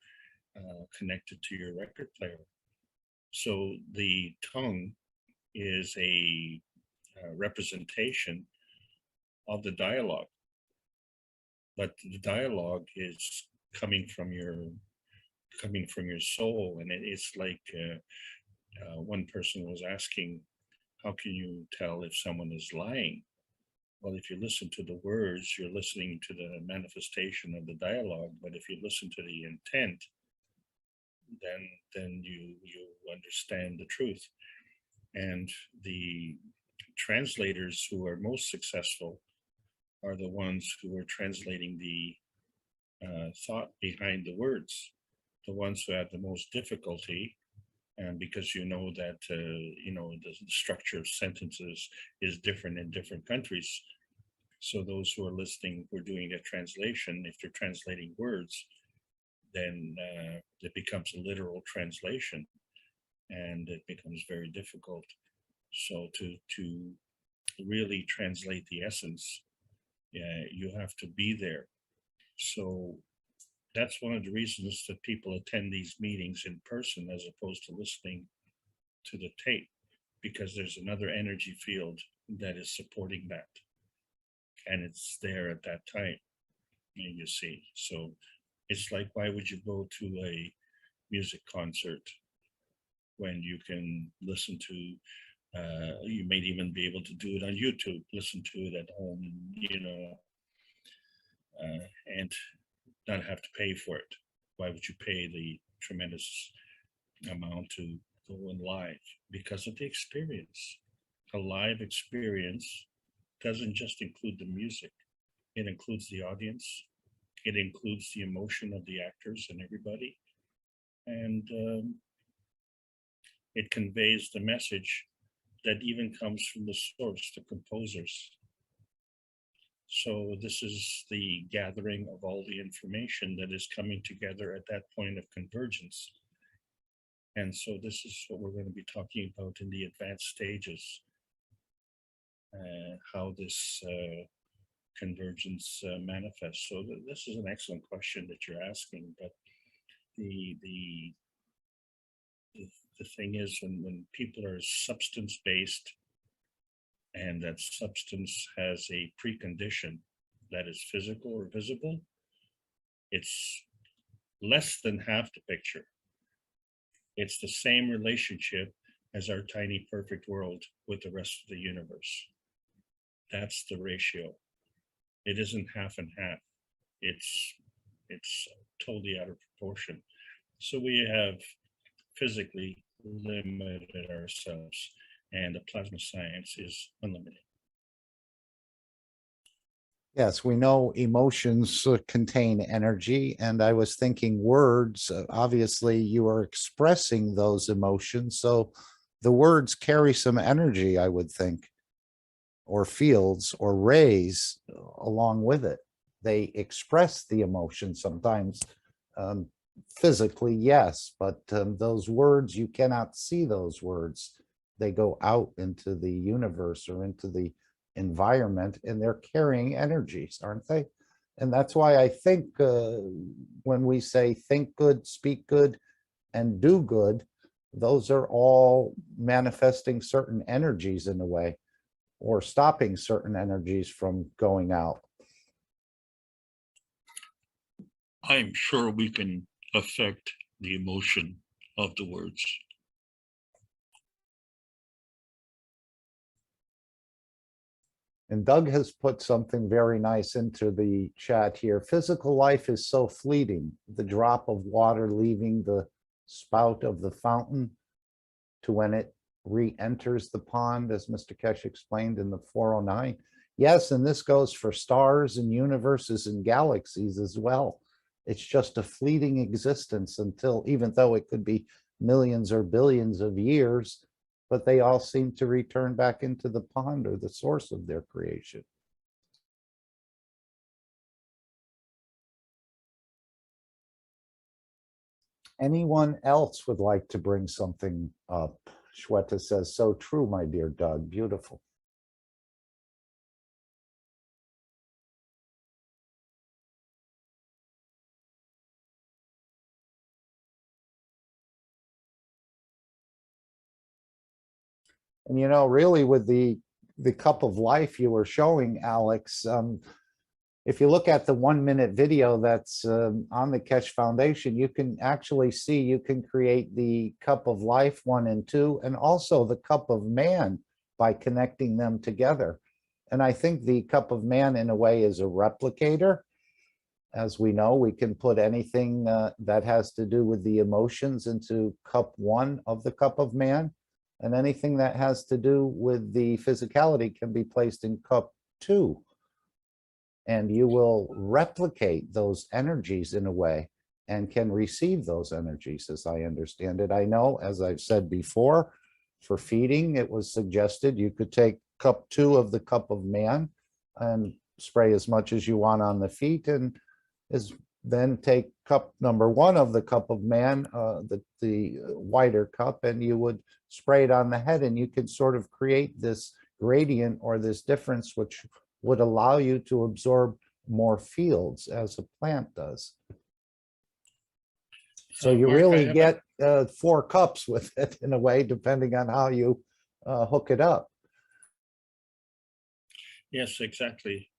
connect it to your record player. So the tongue is a representation of the dialogue, but the dialogue is coming from your soul, and it's like one person was asking, how can you tell if someone is lying? Well, if you listen to the words, you're listening to the manifestation of the dialogue. But if you listen to the intent, then you understand the truth. And the translators who are most successful are the ones who are translating the thought behind the words. The ones who have the most difficulty, and because you know that the structure of sentences is different in different countries. So those who are listening, who are doing a translation, if they're translating words, then it becomes a literal translation, and it becomes very difficult. So to really translate the essence, you have to be there. So that's one of the reasons that people attend these meetings in person as opposed to listening to the tape, because there's another energy field that is supporting that, and it's there at that time, you see. So it's like, why would you go to a music concert when you can listen to you may even be able to do it on YouTube, listen to it at home, and not have to pay for it. Why would you pay the tremendous amount to going live because of the experience. A live experience doesn't just include the music. It includes the audience. It includes the emotion of the actors and everybody. And it conveys the message that even comes from the source, the composers. So this is the gathering of all the information that is coming together at that point of convergence. And so this is what we're going to be talking about in the advanced stages, how this convergence manifests. So this is an excellent question that you're asking, but the thing is, when people are substance-based and that substance has a precondition that is physical or visible, it's less than half the picture. It's the same relationship as our tiny perfect world with the rest of the universe. That's the ratio. It isn't half and half. It's totally out of proportion. So we have physically limited ourselves, and the plasma science is unlimited. Yes, we know emotions contain energy, and I was thinking words, obviously you are expressing those emotions, so the words carry some energy, I would think, or fields or rays along with it. They express the emotion sometimes physically, yes, but those words, you cannot see those words. They go out into the universe or into the environment, and they're carrying energies, aren't they? And that's why I think when we say think good, speak good, and do good, those are all manifesting certain energies in a way, or stopping certain energies from going out. I'm sure we can affect the emotion of the words. And Doug has put something very nice into the chat here. Physical life is so fleeting. The drop of water leaving the spout of the fountain to when it re-enters the pond, as Mr. Kesh explained in the 409. Yes, and this goes for stars and universes and galaxies as well. It's just a fleeting existence until, even though it could be millions or billions of years, but they all seem to return back into the pond or the source of their creation. Anyone else would like to bring something up? Shweta says, so true, my dear Doug, beautiful. And you know, really with the cup of life you were showing, Alex, if you look at the 1-minute video that's on the Kesh Foundation, you can actually see you can create the cup of life 1 and 2, and also the cup of man by connecting them together. And I think the cup of man in a way is a replicator. As we know, we can put anything that has to do with the emotions into cup 1 of the cup of man. And anything that has to do with the physicality can be placed in cup 2. And you will replicate those energies in a way and can receive those energies, as I understand it. I know, as I've said before, for feeding, it was suggested you could take cup 2 of the cup of man and spray as much as you want on the feet, and then take cup number 1 of the cup of man, the wider cup, and you would spray it on the head, and you could sort of create this gradient or this difference, which would allow you to absorb more fields as a plant does. So you Mark, really get 4 cups with it in a way, depending on how you hook it up. Yes, exactly.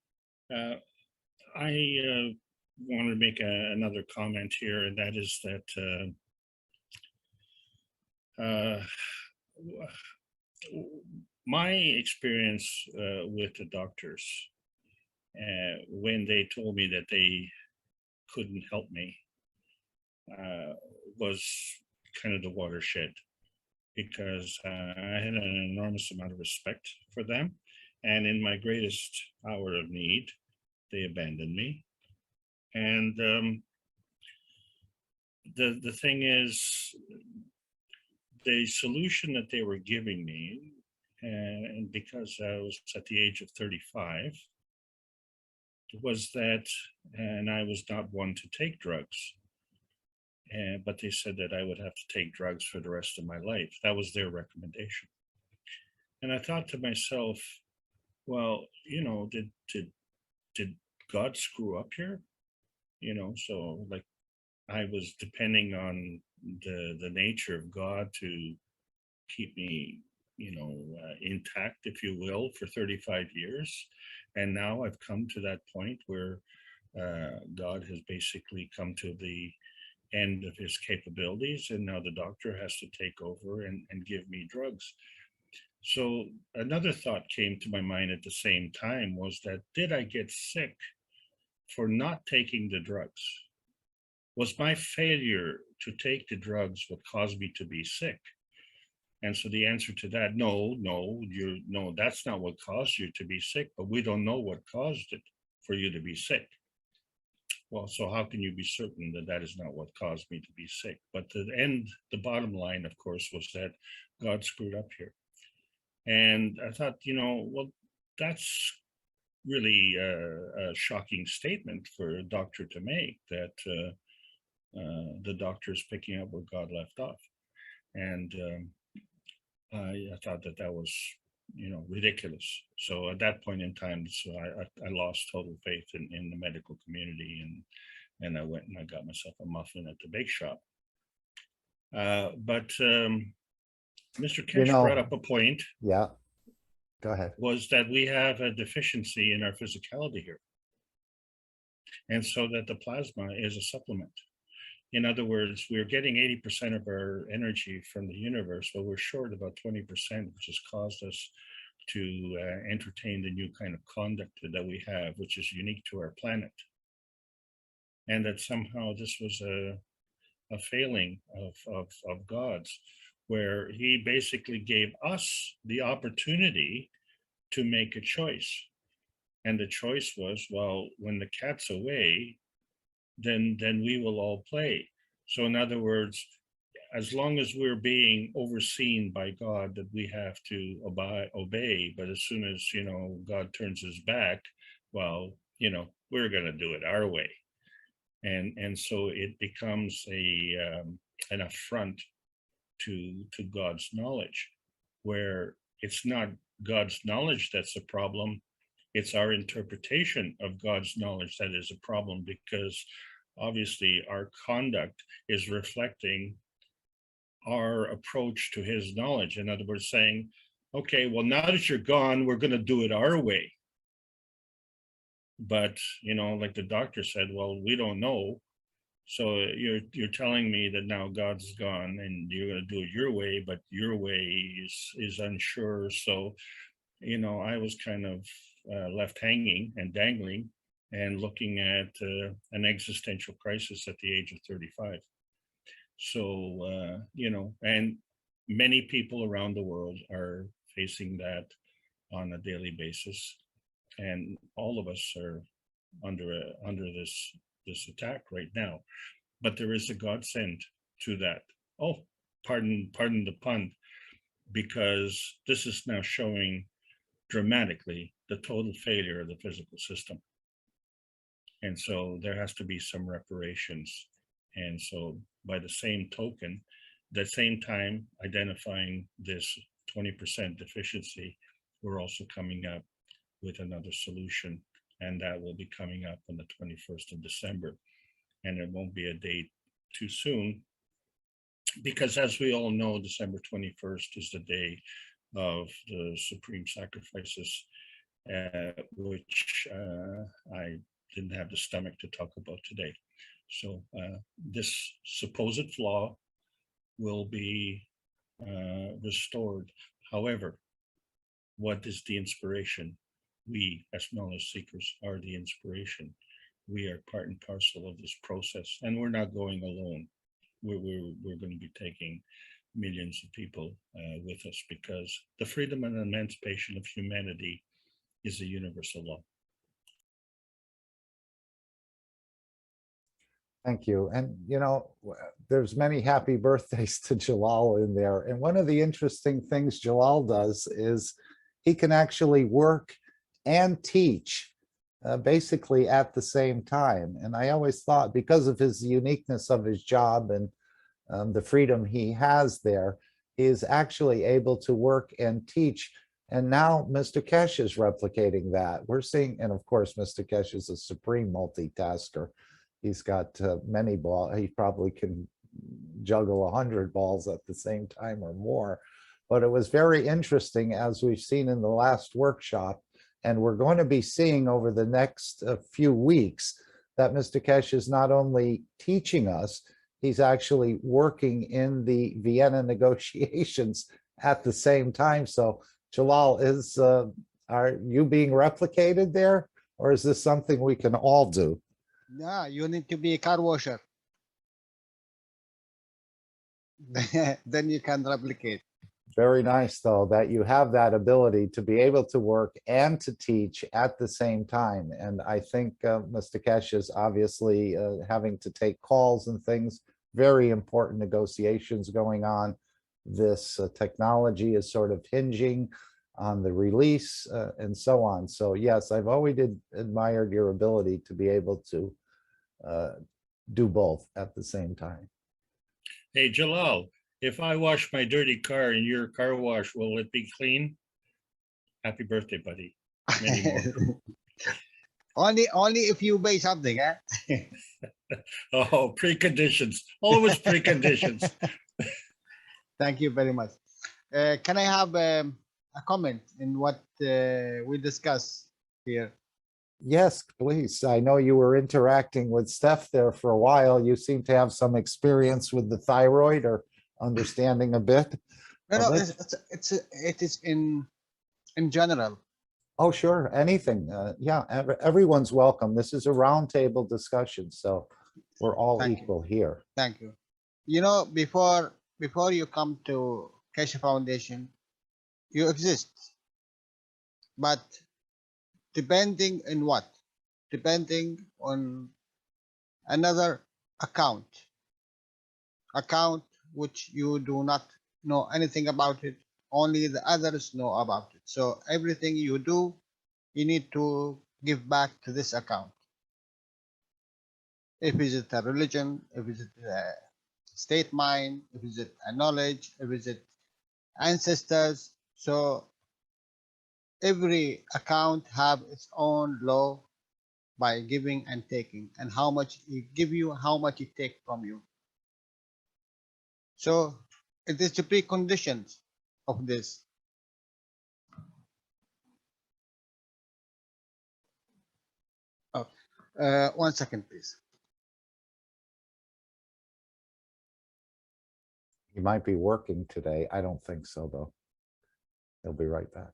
I want to make another comment here, and that is that my experience with the doctors, when they told me that they couldn't help me, was kind of the watershed. because I had an enormous amount of respect for them. And in my greatest hour of need, they abandoned me. And the thing is, the solution that they were giving me, and because I was at the age of 35, was that, and I was not one to take drugs, but they said that I would have to take drugs for the rest of my life. That was their recommendation. And I thought to myself, well, did God screw up here? So like I was depending on the nature of God to keep me, intact, if you will, for 35 years. And now I've come to that point where God has basically come to the end of his capabilities, and now the doctor has to take over and give me drugs. So another thought came to my mind at the same time was that, did I get sick for not taking the drugs? Was my failure to take the drugs what caused me to be sick? And so the answer to that, no, that's not what caused you to be sick, but we don't know what caused it for you to be sick. Well, so how can you be certain that that is not what caused me to be sick? But the bottom line, of course, was that God screwed up here. And I thought, well, that's really a shocking statement for a doctor to make, that the doctor is picking up where God left off. And I thought that was, ridiculous. So at that point in time, so I lost total faith in the medical community, and I went and I got myself a muffin at the bake shop. But Mr. Kesh brought up a point. Yeah, go ahead. Was that we have a deficiency in our physicality here. And so that the plasma is a supplement. In other words, we're getting 80% of our energy from the universe, but we're short about 20%, which has caused us to entertain the new kind of conduct that we have, which is unique to our planet. And that somehow this was a failing of God's, where he basically gave us the opportunity to make a choice. And the choice was, well, when the cat's away, then we will all play. So in other words, as long as we're being overseen by God, that we have to obey. But as soon as, God turns his back, well, we're going to do it our way. And so it becomes an affront to God's knowledge, where it's not God's knowledge that's a problem. It's our interpretation of God's knowledge that is a problem, because obviously our conduct is reflecting our approach to his knowledge. In other words, saying, okay, well, now that you're gone, we're going to do it our way. But, like the doctor said, well, we don't know. So you're telling me that now God's gone and you're going to do it your way, but your way is unsure. So, I was kind of left hanging and dangling and looking at an existential crisis at the age of 35. So, and many people around the world are facing that on a daily basis. And all of us are under this attack right now. But there is a godsend to that. Oh, pardon the pun, because this is now showing dramatically the total failure of the physical system. And so there has to be some reparations. And so by the same token, at the same time identifying this 20% deficiency, we're also coming up with another solution, and that will be coming up on the 21st of December. And it won't be a date too soon, because as we all know, December 21st is the day of the supreme sacrifices, which I didn't have the stomach to talk about today. So this supposed flaw will be restored. However, what is the inspiration? We, as knowledge seekers, are the inspiration. We are part and parcel of this process, and we're not going alone. We're going to be taking millions of people with us, because the freedom and emancipation of humanity is a universal law. Thank you. And, you know, there's many happy birthdays to Jalal in there. And one of the interesting things Jalal does is he can actually work and teach basically at the same time. And I always thought, because of his uniqueness of his job and the freedom he has there, he is actually able to work and teach. And now Mr. Kesh is replicating that. We're seeing, and of course, Mr. Kesh is a supreme multitasker. He's got many balls. He probably can juggle 100 balls at the same time or more. But it was very interesting, as we've seen in the last workshop, and we're going to be seeing over the next few weeks, that Mr. Kesh is not only teaching us, he's actually working in the Vienna negotiations at the same time. So Jalal, are you being replicated there, or is this something we can all do? Yeah, you need to be a car washer. Then you can replicate. Very nice, though, that you have that ability to be able to work and to teach at the same time. And I think Mr. Kesh is obviously having to take calls and things, very important negotiations going on. This technology is sort of hinging on the release and so on. So yes, I've always admired your ability to be able to do both at the same time. Hey, Jalal, if I wash my dirty car in your car wash, will it be clean? Happy birthday, buddy. Many more. Only if you buy something, eh? Oh, preconditions, always preconditions. Thank you very much. Can I have a comment in what we discussed here? Yes, please. I know you were interacting with Steph there for a while. You seem to have some experience with the thyroid, or understanding a bit. No, of it. it is in general. Oh, sure. Anything. Yeah, everyone's welcome. This is a roundtable discussion, so we're all Thank you. equal here. Thank you. You know, before you come to Keshe Foundation, you exist. But depending on what? Depending on another account which you do not know anything about it, only the others know about it. So everything you do, you need to give back to this account. If it's a religion, if it's a state mind, if it's a knowledge, if it's ancestors. So every account have its own law by giving and taking, and how much it give you, how much it take from you. So it is the preconditions of this. Oh, 1 second, please. You might be working today. I don't think so, though. He'll be right back.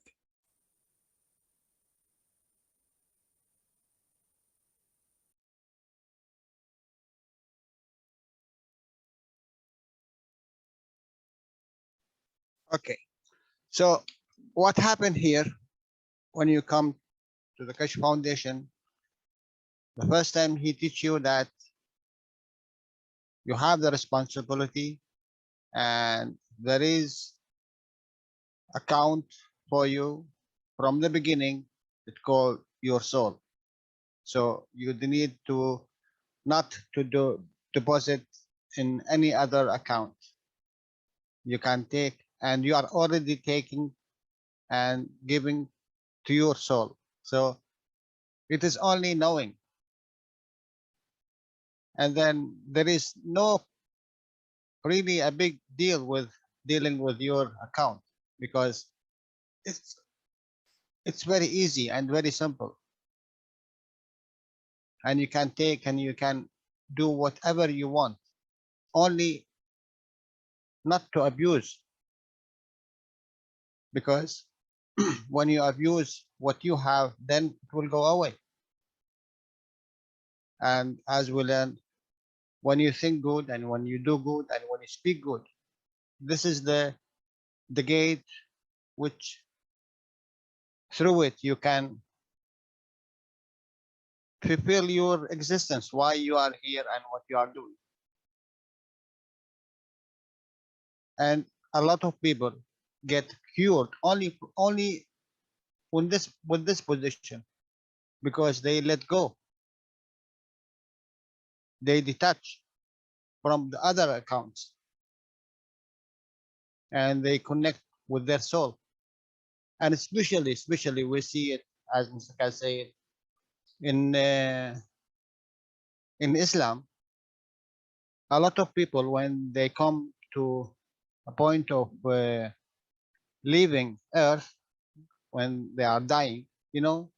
Okay. So what happened here when you come to the Keshe Foundation? The first time he teach you that you have the responsibility and there is account for you from the beginning. It's called your soul. So you need to not to do deposit in any other account. You can take, and you are already taking and giving to your soul. So it is only knowing. And then there is no really a big deal with dealing with your account, because it's very easy and very simple. And you can take and you can do whatever you want, only not to abuse. Because when you abuse what you have, then it will go away. And as we learned, when you think good and when you do good and when you speak good, this is the gate which through it you can fulfill your existence, why you are here and what you are doing. And a lot of people get cured only with this position, because they let go, they detach from the other accounts, and they connect with their soul. And especially we see it, as Mr. Kaz said, in Islam. A lot of people, when they come to a point of leaving Earth, when they are dying, you know,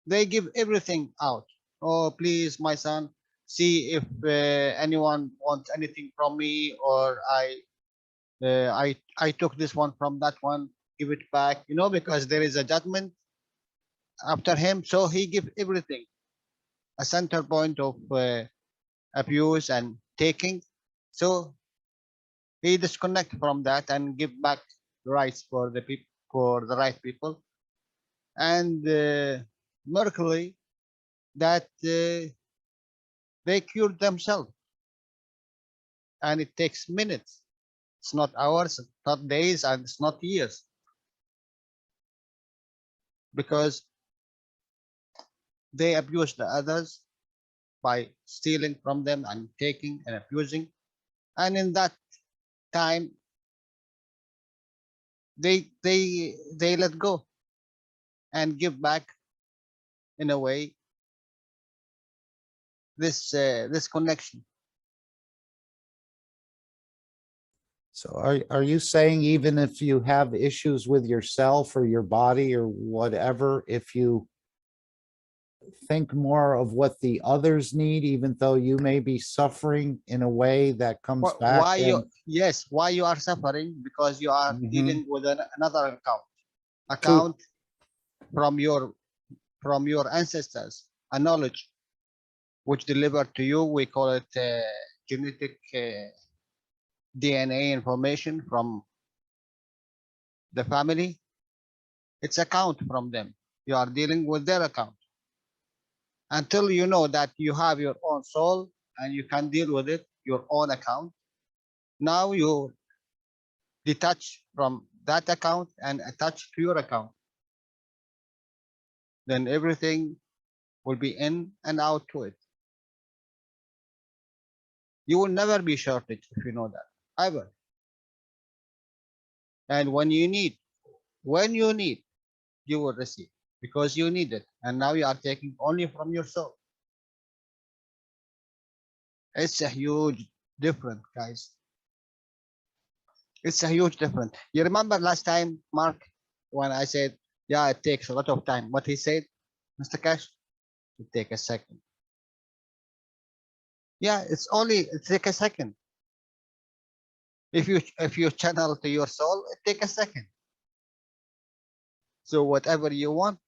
they give everything out. Oh, please, my son, see if anyone wants anything from me, or I took this one from that one, give it back, you know, because there is a judgment after him. So he give everything, a center point of abuse and taking. So he disconnect from that and give back the rights for the people, for the right people. And miraculously, that they cured themselves, and it takes minutes. It's not hours, it's not days, and it's not years, because they abuse the others by stealing from them and taking and abusing. And in that time, they let go and give back, in a way, this connection. So are you saying even if you have issues with yourself or your body or whatever, if you think more of what the others need, even though you may be suffering in a way that comes back? Why you, and- yes, why you are suffering? Because you are Mhm. dealing with another account from your ancestors, a knowledge which delivered to you. We call it genetic DNA information from the family. It's account from them. You are dealing with their account. Until you know that you have your own soul and you can deal with it, your own account. Now you detach from that account and attach to your account. Then everything will be in and out to it. You will never be shortage if you know that, ever. And when you need, you will receive, because you need it. And now you are taking only from your soul. It's a huge difference, guys. It's a huge difference. You remember last time, Mark, when I said, yeah, it takes a lot of time. What he said, Mr. Cash, it take a second. Yeah, it take a second. If you channel to your soul, it take a second. So whatever you want,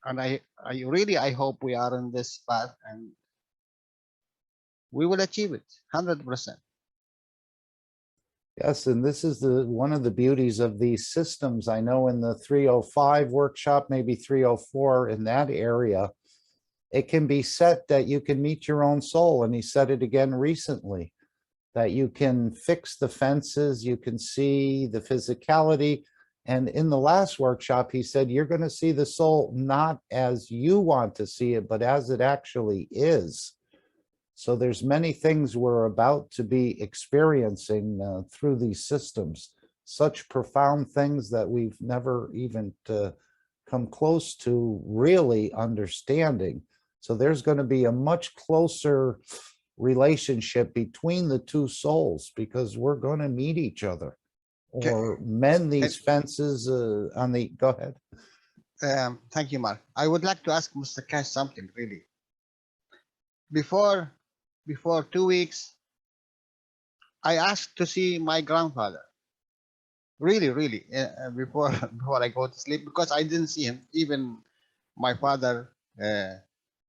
and I hope we are on this path and we will achieve it 100%. Yes, and this is one of the beauties of these systems. I know in the 305 workshop, maybe 304, in that area, it can be set that you can meet your own soul. And he said it again recently, that you can fix the fences, you can see the physicality. And in the last workshop, he said, you're going to see the soul not as you want to see it, but as it actually is. So there's many things we're about to be experiencing through these systems, such profound things that we've never even come close to really understanding. So there's going to be a much closer relationship between the two souls, because we're going to meet each other or mend these fences on the, go ahead. Thank you, Mark. I would like to ask Mr. Cash something, really. Before 2 weeks, I asked to see my grandfather. Really, before before I go to sleep, because I didn't see him. Even my father,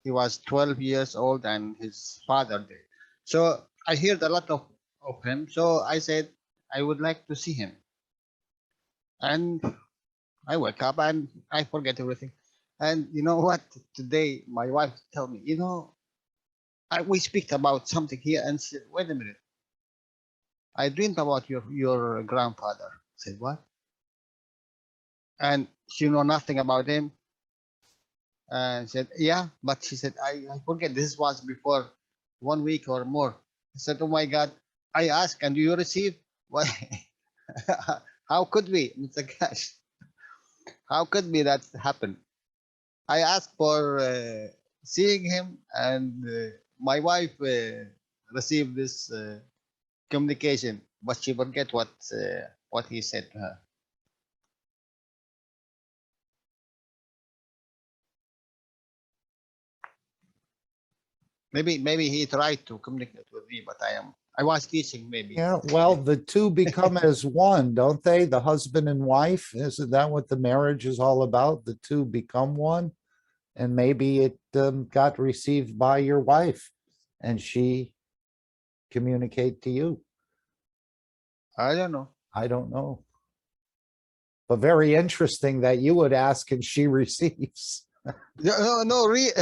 he was 12 years old, and his father died. So I heard a lot of him. So I said, I would like to see him. And I wake up and I forget everything. And you know what? Today, my wife told me, we speak about something here and said, wait a minute. I dreamed about your grandfather. I said, what? And she know nothing about him. And said, yeah, but she said, I forget this was before 1 week or more. I said, oh my God, I asked, and you receive? Why? How could we, Mr. Cash? How could be that happen? I asked for seeing him, and my wife received this communication, but she forget what he said to her. Maybe he tried to communicate with me, but I was teaching maybe. Yeah, well, the two become as one, don't they? The husband and wife, isn't that what the marriage is all about? The two become one? And maybe it got received by your wife and she communicate to you. I don't know. I don't know. But very interesting that you would ask and she receives. No, really.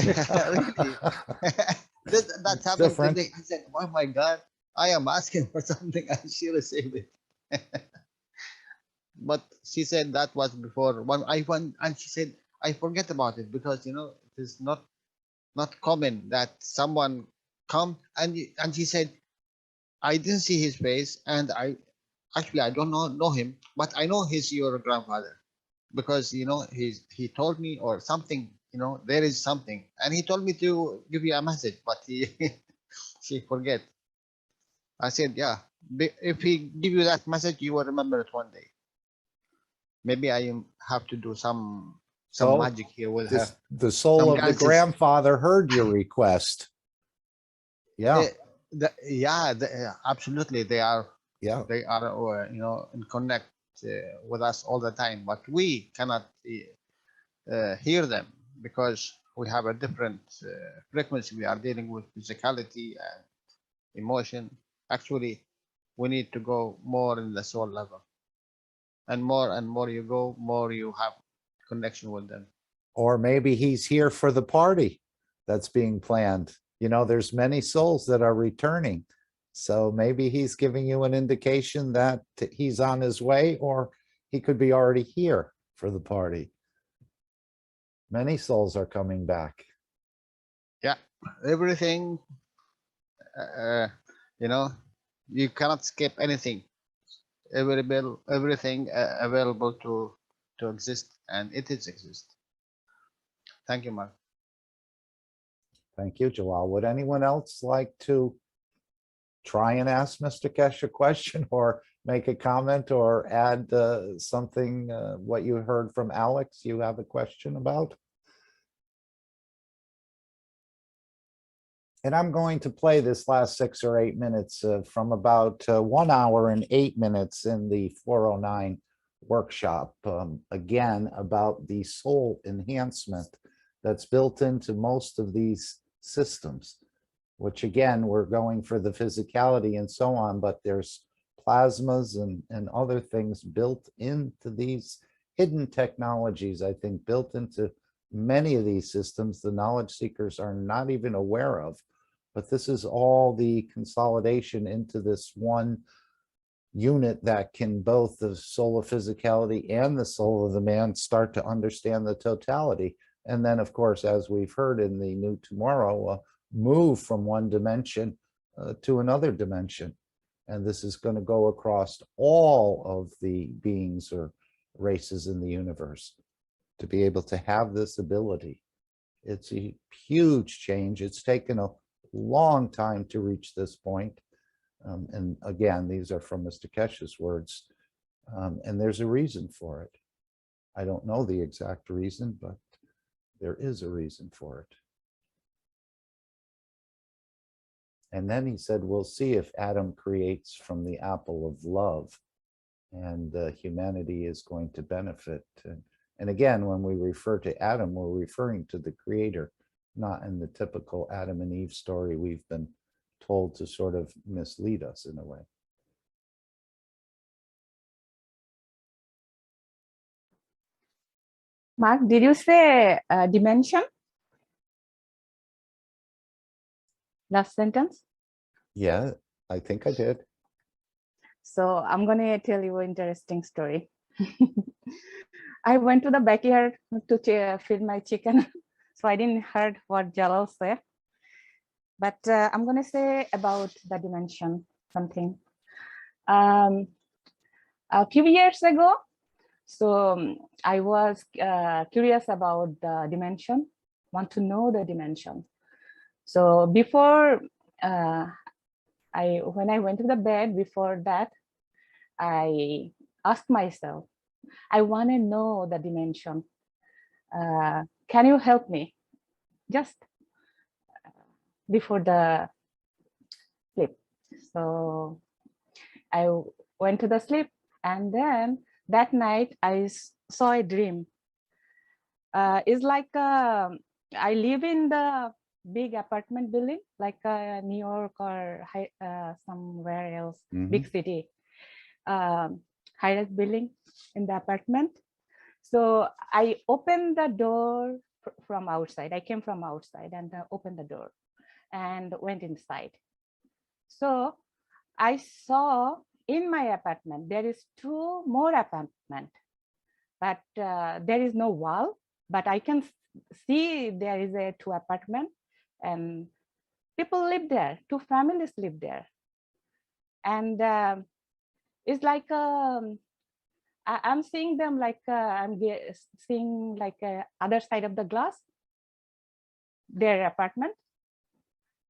That happened different. today. I said, oh my God, I am asking for something and she received it. But she said that was before when I went, and she said, I forget about it because it is not common that someone come and she said, I didn't see his face, and I don't know him, but I know he's your grandfather because he told me or something, there is something, and he told me to give you a message, but she forget. I said, yeah, if he give you that message, you will remember it one day. Maybe I have to do some So magic here with her. the soul Some of the ganses. grandfather heard your request. Yeah, Absolutely, they are yeah. in connect with us all the time, but we cannot hear them because we have a different frequency. We are dealing with physicality and emotion. Actually, we need to go more in the soul level, and more you go, more you have connection with them. Or maybe he's here for the party that's being planned. There's many souls that are returning. So maybe he's giving you an indication that he's on his way, or he could be already here for the party. Many souls are coming back. Yeah, everything, you cannot skip anything. Everything available to exist, and it is exist. Thank you, Mark. Thank you, Jalal. Would anyone else like to try and ask Mr. Kesh a question or make a comment or add something, what you heard from Alex, you have a question about? And I'm going to play this last 6 or 8 minutes from about 1 hour and 8 minutes in the 409 workshop, again, about the soul enhancement that's built into most of these systems, which again, we're going for the physicality and so on, but there's plasmas and other things built into these hidden technologies, I think, built into many of these systems the knowledge seekers are not even aware of. But this is all the consolidation into this one unit that can both the soul of physicality and the soul of the man start to understand the totality. And then, of course, as we've heard in the New Tomorrow, move from one dimension to another dimension. And this is going to go across all of the beings or races in the universe to be able to have this ability. It's a huge change. It's taken a long time to reach this point. And again, these are from Mr. Kesh's words. And there's a reason for it. I don't know the exact reason, but there is a reason for it. And then he said, we'll see if Adam creates from the apple of love, and humanity is going to benefit. And again, when we refer to Adam, we're referring to the creator, not in the typical Adam and Eve story we've been told to sort of mislead us in a way. Mark, did you say dimension? Last sentence. Yeah, I think I did. So I'm going to tell you an interesting story. I went to the backyard to feed my chicken, so I didn't heard what Jalal said. But I'm going to say about the dimension something. A few years ago, so I was curious about the dimension, want to know the dimension. So before when I went to the bed, before that, I asked myself, I want to know the dimension. Can you help me? Just before the sleep. So I went to the sleep, and then that night I saw a dream. It's like I live in the big apartment building, like New York or somewhere else, big city, high-rise building in the apartment. So I opened the door from outside. I came from outside and opened the door and went inside. So I saw in my apartment, there is 2 more apartments, but there is no wall, but I can see there is a 2 apartment and people live there, 2 families live there. And it's like, I'm seeing them like, I'm seeing like other side of the glass, their apartment,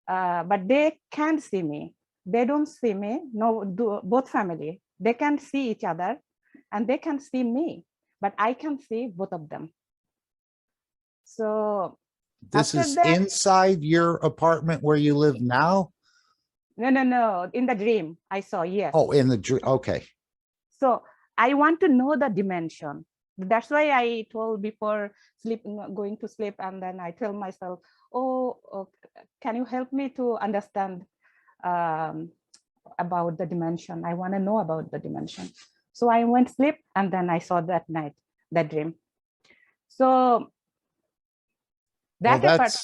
but they can't see me. They don't see me, no, both family, they can see each other and they can see me, but I can see both of them. So This after is that, inside your apartment where you live now? no, in the dream I saw, yes. Oh, in the dream, okay. So I want to know the dimension. That's why I told before sleeping, going to sleep, and then I tell myself, oh, can you help me to understand about the dimension? I want to know about the dimension. So I went to sleep, and then I saw that night, that dream. So Well, that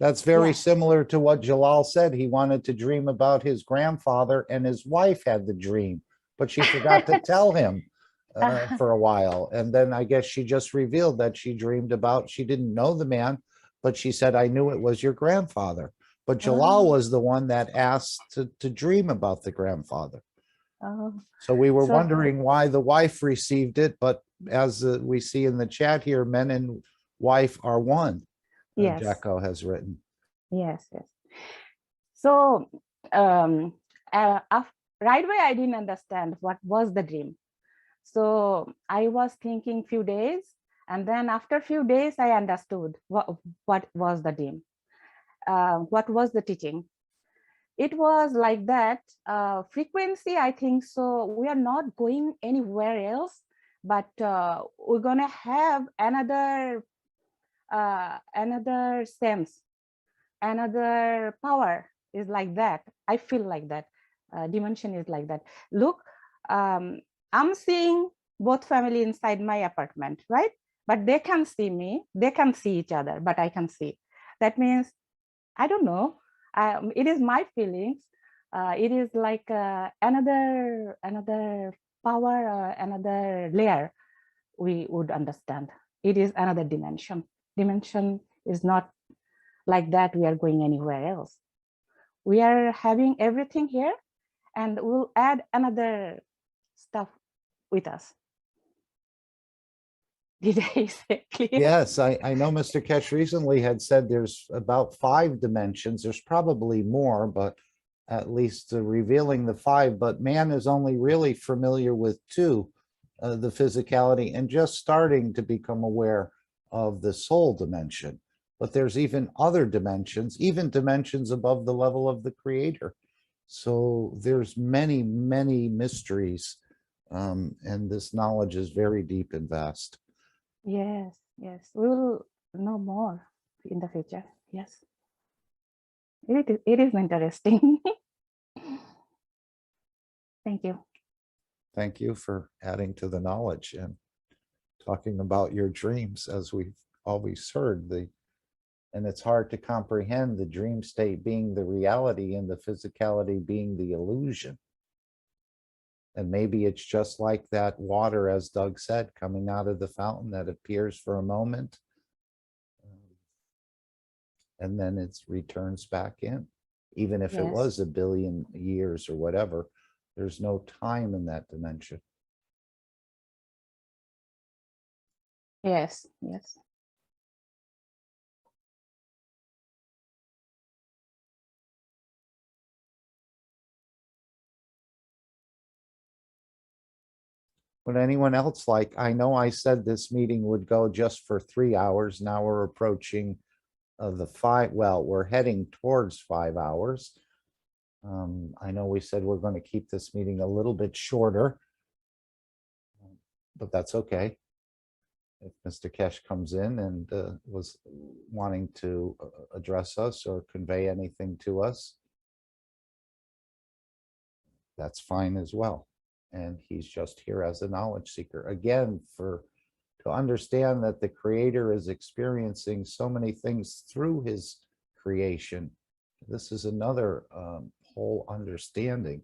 that's very Yeah. similar to what Jalal said. He wanted to dream about his grandfather, and his wife had the dream, but she forgot to tell him for a while. And then I guess she just revealed that she dreamed about, she didn't know the man, but she said, I knew it was your grandfather. But Jalal was the one that asked to dream about the grandfather. So we were wondering why the wife received it, but as we see in the chat here, men and wife are one. Yes. Jacko has written. Yes. So right away, I didn't understand what was the dream. So I was thinking few days, and then after a few days, I understood what was the dream, what was the teaching. It was like that frequency, I think so. We are not going anywhere else, but we're gonna have another sense, another power is like that. I feel like that. Dimension is like that. Look, I'm seeing both family inside my apartment, right? But they can see me, they can see each other, but I can see. That means, I don't know, it is my feelings. It is like another power, another layer we would understand. It is another dimension. Dimension is not like that we are going anywhere else. We are having everything here, and we'll add another stuff with us. Did I say clear? Yes, I know Mr. Kesh recently had said there's about 5 dimensions. There's probably more, but at least revealing the 5, but man is only really familiar with 2, the physicality, and just starting to become aware of the soul dimension. But there's even other dimensions, even dimensions above the level of the creator. So there's many, many mysteries, and this knowledge is very deep and vast. Yes, we will know more in the future. Yes, it is interesting. Thank you. Thank you for adding to the knowledge and talking about your dreams, as we've always heard. And it's hard to comprehend the dream state being the reality and the physicality being the illusion. And maybe it's just like that water, as Doug said, coming out of the fountain that appears for a moment, and then it returns back in. Even if it Yes. was 1 billion years or whatever, there's no time in that dimension. Yes, yes. Would anyone else like, I know I said this meeting would go just for 3 hours. Now we're approaching the 5, well, we're heading towards 5 hours. I know we said we're going to keep this meeting a little bit shorter, but that's okay. If Mr. Kesh comes in and was wanting to address us or convey anything to us, that's fine as well. And he's just here as a knowledge seeker. Again, to understand that the Creator is experiencing so many things through his creation. This is another whole understanding,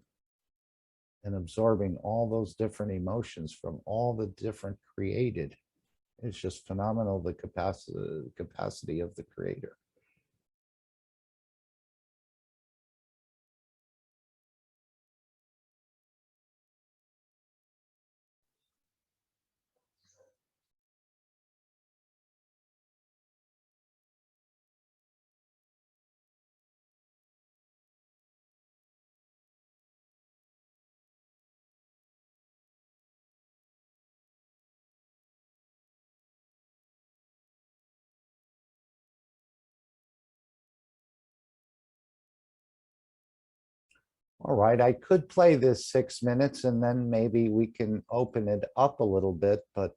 and absorbing all those different emotions from all the different created. It's just phenomenal, the capacity of the Creator. All right, I could play this 6 minutes and then maybe we can open it up a little bit, but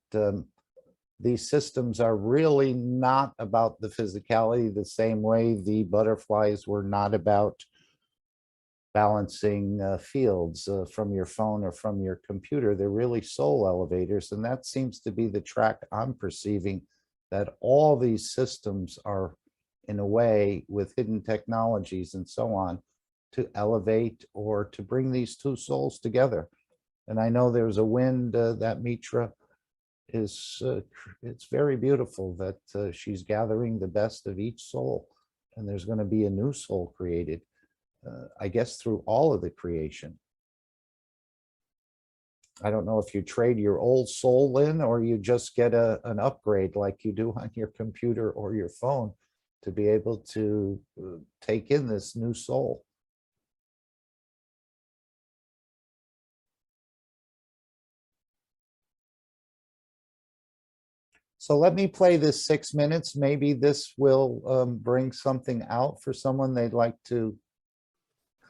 these systems are really not about the physicality the same way the butterflies were not about balancing fields from your phone or from your computer. They're really soul elevators, and that seems to be the track I'm perceiving, that all these systems are, in a way, with hidden technologies and so on, to elevate or to bring these two souls together. And I know there's a wind that Mitra is, it's very beautiful that she's gathering the best of each soul, and there's going to be a new soul created, I guess, through all of the creation. I don't know if you trade your old soul in or you just get an upgrade like you do on your computer or your phone to be able to take in this new soul. So let me play this 6 minutes. Maybe this will bring something out for someone they'd like to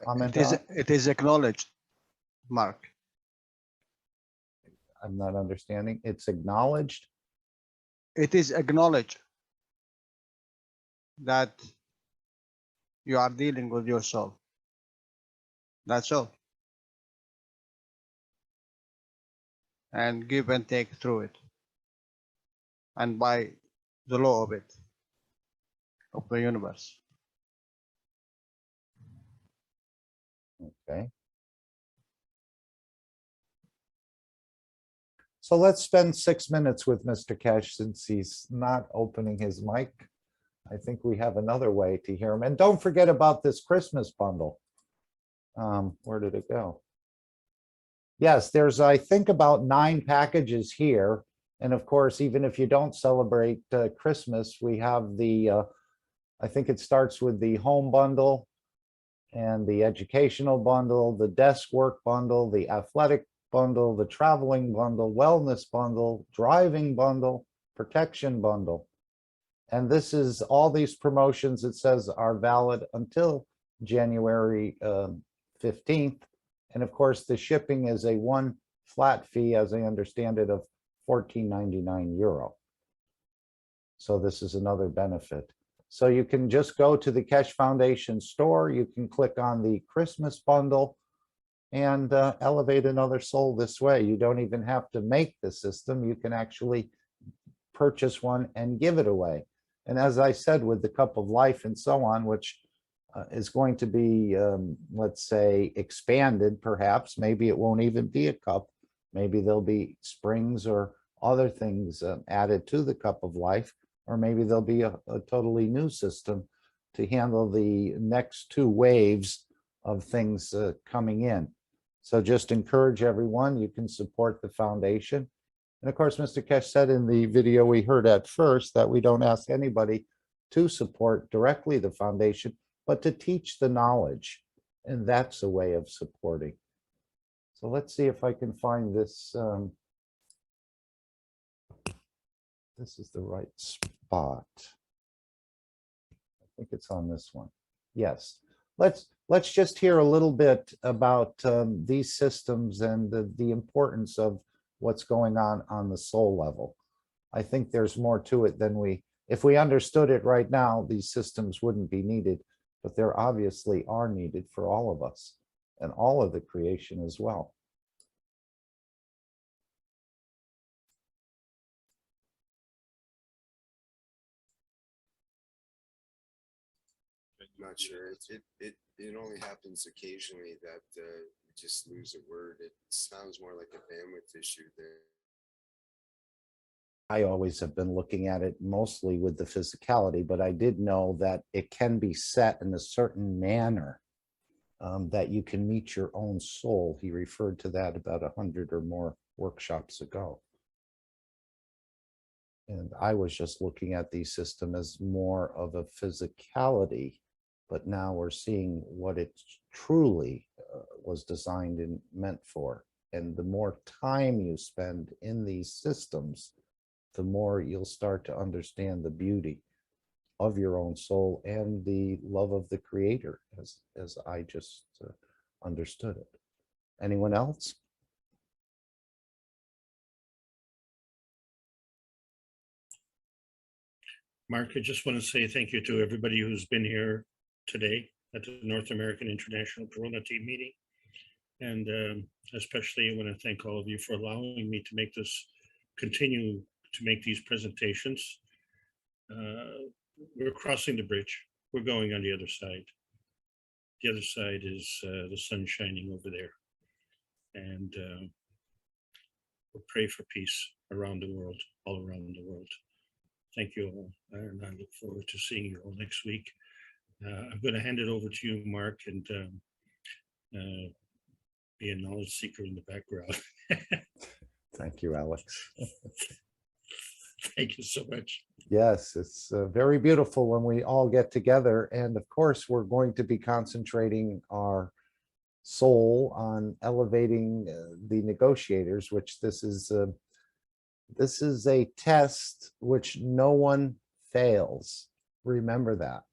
comment on. It is acknowledged, Mark. I'm not understanding. It's acknowledged. It is acknowledged that you are dealing with your soul. That's all. And give and take through it. And by the law of it, of the universe. Okay. So let's spend 6 minutes with Mr. Kesh since he's not opening his mic. I think we have another way to hear him. And don't forget about this Christmas bundle. Where did it go? Yes, there's, I think, about 9 packages here. And of course, even if you don't celebrate Christmas, we have the, I think it starts with the home bundle and the educational bundle, the desk work bundle, the athletic bundle, the traveling bundle, wellness bundle, driving bundle, protection bundle. And this is all these promotions, it says, are valid until January 15th. And of course, the shipping is a one flat fee, as I understand it, of €14.99. So this is another benefit. So you can just go to the Kesh Foundation store. You can click on the Christmas bundle, and elevate another soul this way. You don't even have to make the system. You can actually purchase one and give it away. And as I said, with the cup of life and so on, which is going to be, let's say, expanded, perhaps, maybe it won't even be a cup. Maybe there'll be springs or other things added to the cup of life, or maybe there'll be a totally new system to handle the next two waves of things coming in. So just encourage everyone. You can support the foundation. And of course, Mr. Kesh said in the video we heard at first that we don't ask anybody to support directly the foundation, but to teach the knowledge. And that's a way of supporting. So let's see if I can find this. This is the right spot. I think it's on this one. Yes. Let's just hear a little bit about these systems and the importance of what's going on the soul level. I think there's more to it than if we understood it right now, these systems wouldn't be needed, but there obviously are needed for all of us and all of the creation as well. I'm not sure. It only happens occasionally that we just lose a word. It sounds more like a bandwidth issue than. I always have been looking at it mostly with the physicality, but I did know that it can be set in a certain manner that you can meet your own soul. He referred to that about 100 or more workshops ago. And I was just looking at the system as more of a physicality, but now we're seeing what it truly was designed and meant for. And the more time you spend in these systems, the more you'll start to understand the beauty of your own soul and the love of the creator, as I just understood it. Anyone else? Mark, I just want to say thank you to everybody who's been here today at the North American International Corona Team meeting. And especially I want to thank all of you for allowing me to continue to make these presentations. We're crossing the bridge. We're going on the other side. The other side is the sun shining over there. And we'll pray for peace around the world, all around the world. Thank you all, and I look forward to seeing you all next week. I'm going to hand it over to you, Mark, and be a knowledge seeker in the background. Thank you, Alex. Thank you so much. Yes, it's very beautiful when we all get together. And of course, we're going to be concentrating our soul on elevating the negotiators, which this is a test which no one fails. Remember that.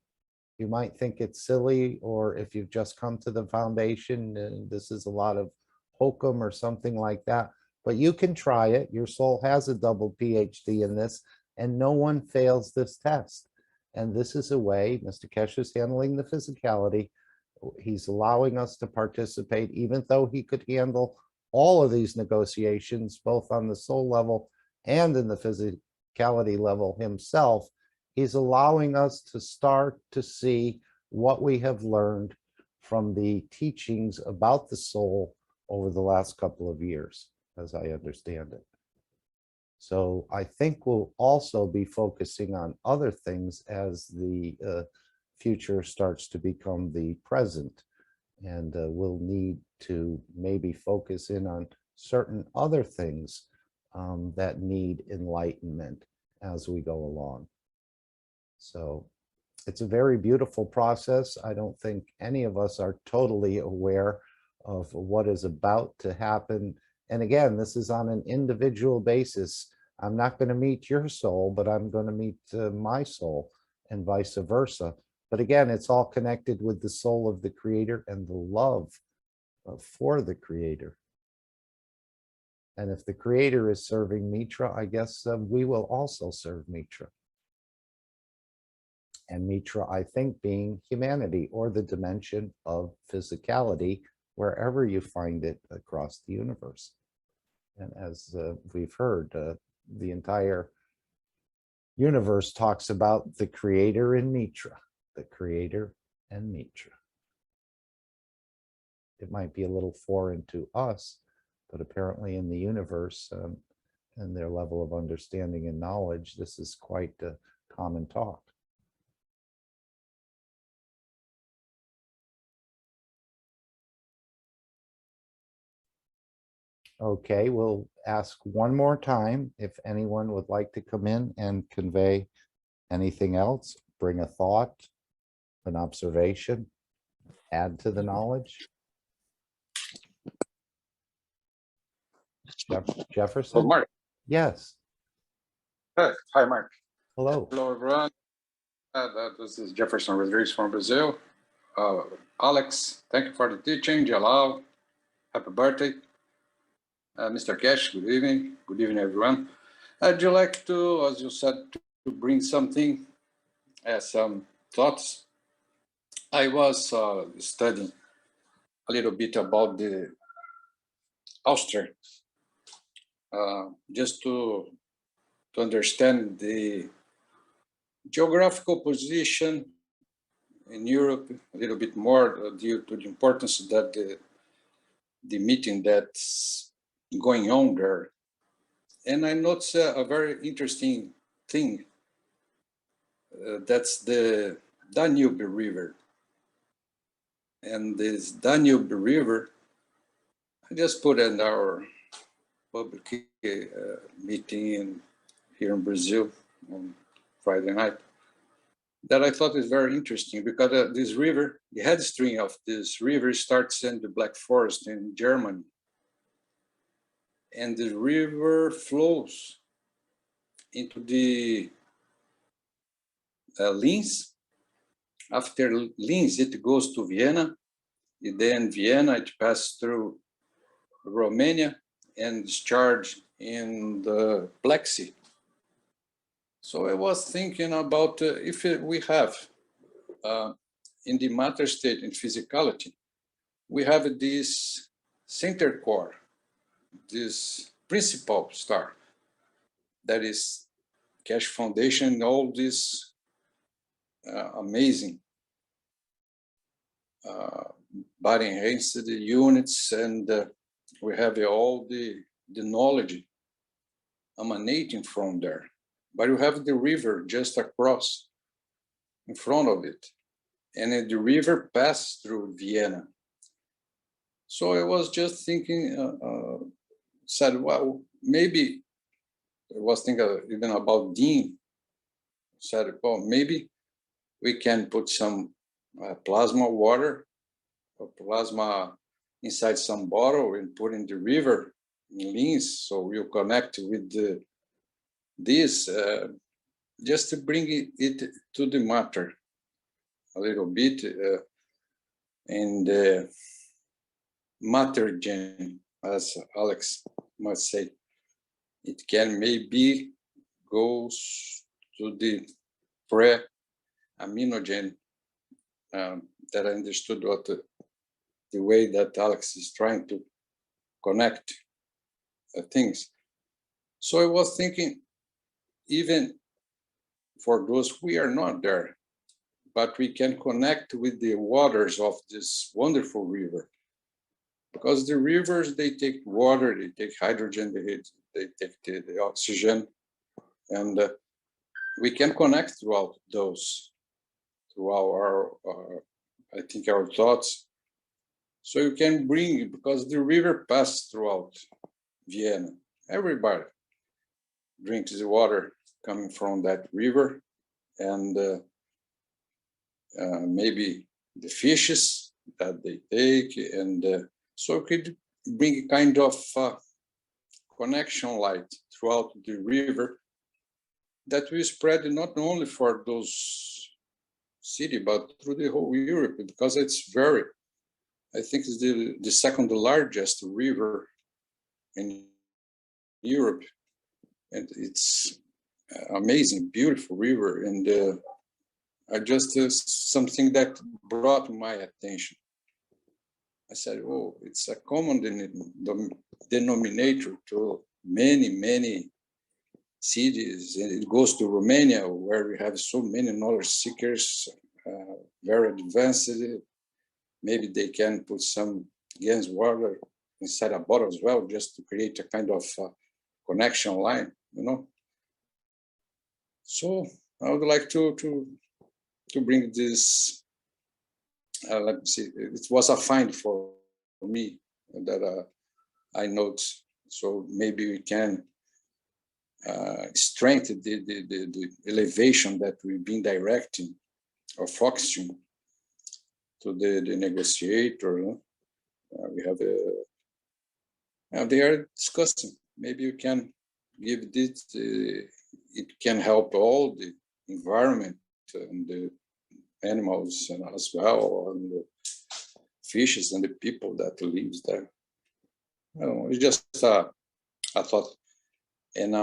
You might think it's silly, or if you've just come to the foundation, this is a lot of hokum or something like that. But you can try it. Your soul has a double PhD in this, and no one fails this test. And this is a way, Mr. Kesh is handling the physicality. He's allowing us to participate, even though he could handle all of these negotiations, both on the soul level and in the physicality level himself. He's allowing us to start to see what we have learned from the teachings about the soul over the last couple of years, as I understand it. So I think we'll also be focusing on other things as the future starts to become the present. And we'll need to maybe focus in on certain other things that need enlightenment as we go along. So it's a very beautiful process. I don't think any of us are totally aware of what is about to happen. And again, this is on an individual basis. I'm not going to meet your soul, but I'm going to meet my soul, and vice versa. But again, it's all connected with the soul of the creator and the love for the creator. And if the creator is serving Mitra, I guess we will also serve Mitra. And Mitra, I think, being humanity, or the dimension of physicality, wherever you find it across the universe. And as we've heard, the entire universe talks about the creator in Mitra, the creator and Mitra. It might be a little foreign to us, but apparently in the universe and their level of understanding and knowledge, this is quite common talk. Okay, we'll ask one more time if anyone would like to come in and convey anything else, bring a thought, an observation, add to the knowledge. Jefferson? Mark. Yes. Hi, Mark. Hello. Hello, everyone. This is Jefferson Rodriguez from Brazil. Alex, thank you for the teaching. Jalal, happy birthday. Mr. Cash, good evening. Good evening, everyone. I'd you like to, as you said, to bring something, some thoughts. I was studying a little bit about the Austria, just to understand the geographical position in Europe a little bit more due to the importance that the meeting that's going on there. And I noticed a very interesting thing. That's the Danube River. And this Danube River, I just put in our public meeting here in Brazil on Friday night, that I thought is very interesting because this river, the headstream of this river starts in the Black Forest in Germany. And the river flows into the Linz. After Linz, it goes to Vienna. And then Vienna, it passes through Romania and discharges in the Black Sea. So I was thinking about if we have in the matter state in physicality, we have this center core, this principal star that is Cash Foundation, all these amazing body enhanced units, and we have all the knowledge emanating from there. But you have the river just across in front of it. And the river passed through Vienna. So I was just thinking, said, well, maybe I was thinking even about Dean. Said, well, maybe we can put some plasma water or plasma inside some bottle and put in the river in Linz, so we'll connect with this just to bring it to the matter a little bit, and matter gen, as Alex must say, it can maybe goes to the pre-aminogen that I understood what the way that Alex is trying to connect things. So I was thinking, even for those we are not there, but we can connect with the waters of this wonderful river. Because the rivers, they take water, they take hydrogen, they take the oxygen, and we can connect throughout those, through our I think, our thoughts. So you can bring, because the river passes throughout Vienna. Everybody drinks the water coming from that river, and maybe the fishes that they take, and so it could bring a kind of connection light throughout the river that will spread not only for those cities, but through the whole Europe, because it's very, I think it's the second largest river in Europe. And it's amazing, beautiful river. And I just, something that brought my attention. I said, oh, it's a common denominator to many, many cities. And it goes to Romania, where we have so many knowledge seekers, very advanced. Maybe they can put some against water inside a bottle as well, just to create a kind of connection line, you know. So I would like to bring this. Let me see. It was a find for me that I noticed. So maybe we can strengthen the elevation that we've been directing or focusing to the negotiator. We have they are discussing. Maybe you can give this. It can help all the environment and the animals and as well, and the fishes and the people that lives there. I don't know, it's just a thought, and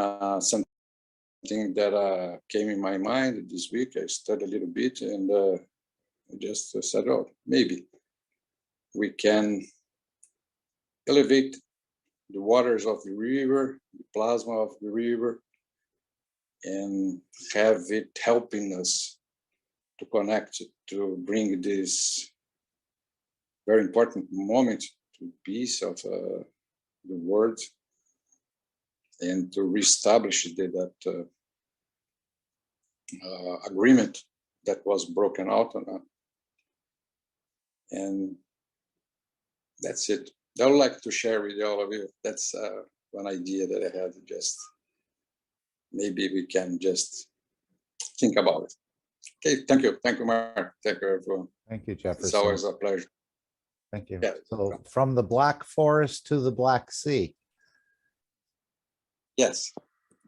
something that came in my mind this week. I studied a little bit, and I just said, oh, maybe we can elevate the waters of the river, the plasma of the river, and have it helping us to connect, to bring this very important moment to peace of the world, and to reestablish that agreement that was broken out on. And that's it. I would like to share with all of you. That's one idea that I had. Just maybe we can just think about it. Okay, thank you, Mark. Thank you, everyone. Thank you, Jefferson. It's always a pleasure. Thank you. Yeah. So from the Black Forest to the Black Sea. Yes,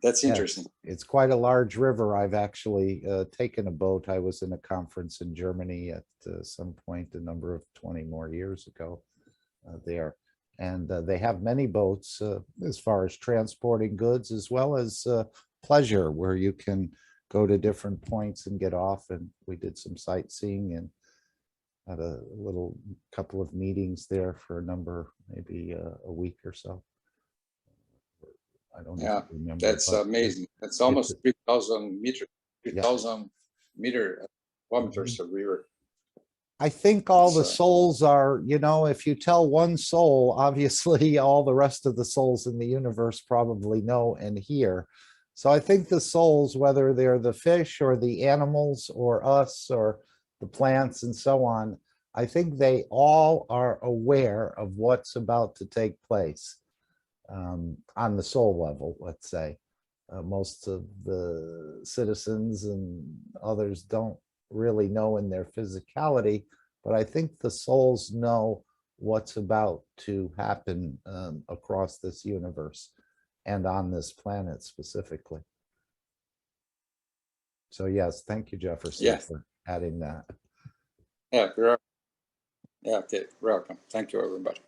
that's Yes, interesting. it's quite a large river. I've actually taken a boat. I was in a conference in Germany at some point a number of 20 more years ago there. And they have many boats as far as transporting goods, as well as pleasure, where you can go to different points and get off. And we did some sightseeing and had a little couple of meetings there for a number, maybe a week or so. I don't Yeah, remember. that's amazing. That's almost 3,000 meters, 3,000 kilometers of river. I think all the souls are, you know, if you tell one soul, obviously all the rest of the souls in the universe probably know and hear. So I think the souls, whether they're the fish or the animals or us or the plants and so on, I think they all are aware of what's about to take place on the soul level, let's say. Most of the citizens and others don't really know in their physicality, but I think the souls know what's about to happen across this universe and on this planet specifically. So yes, thank you, Jefferson, for adding that. Yeah, yeah, okay, welcome. Thank you, everybody.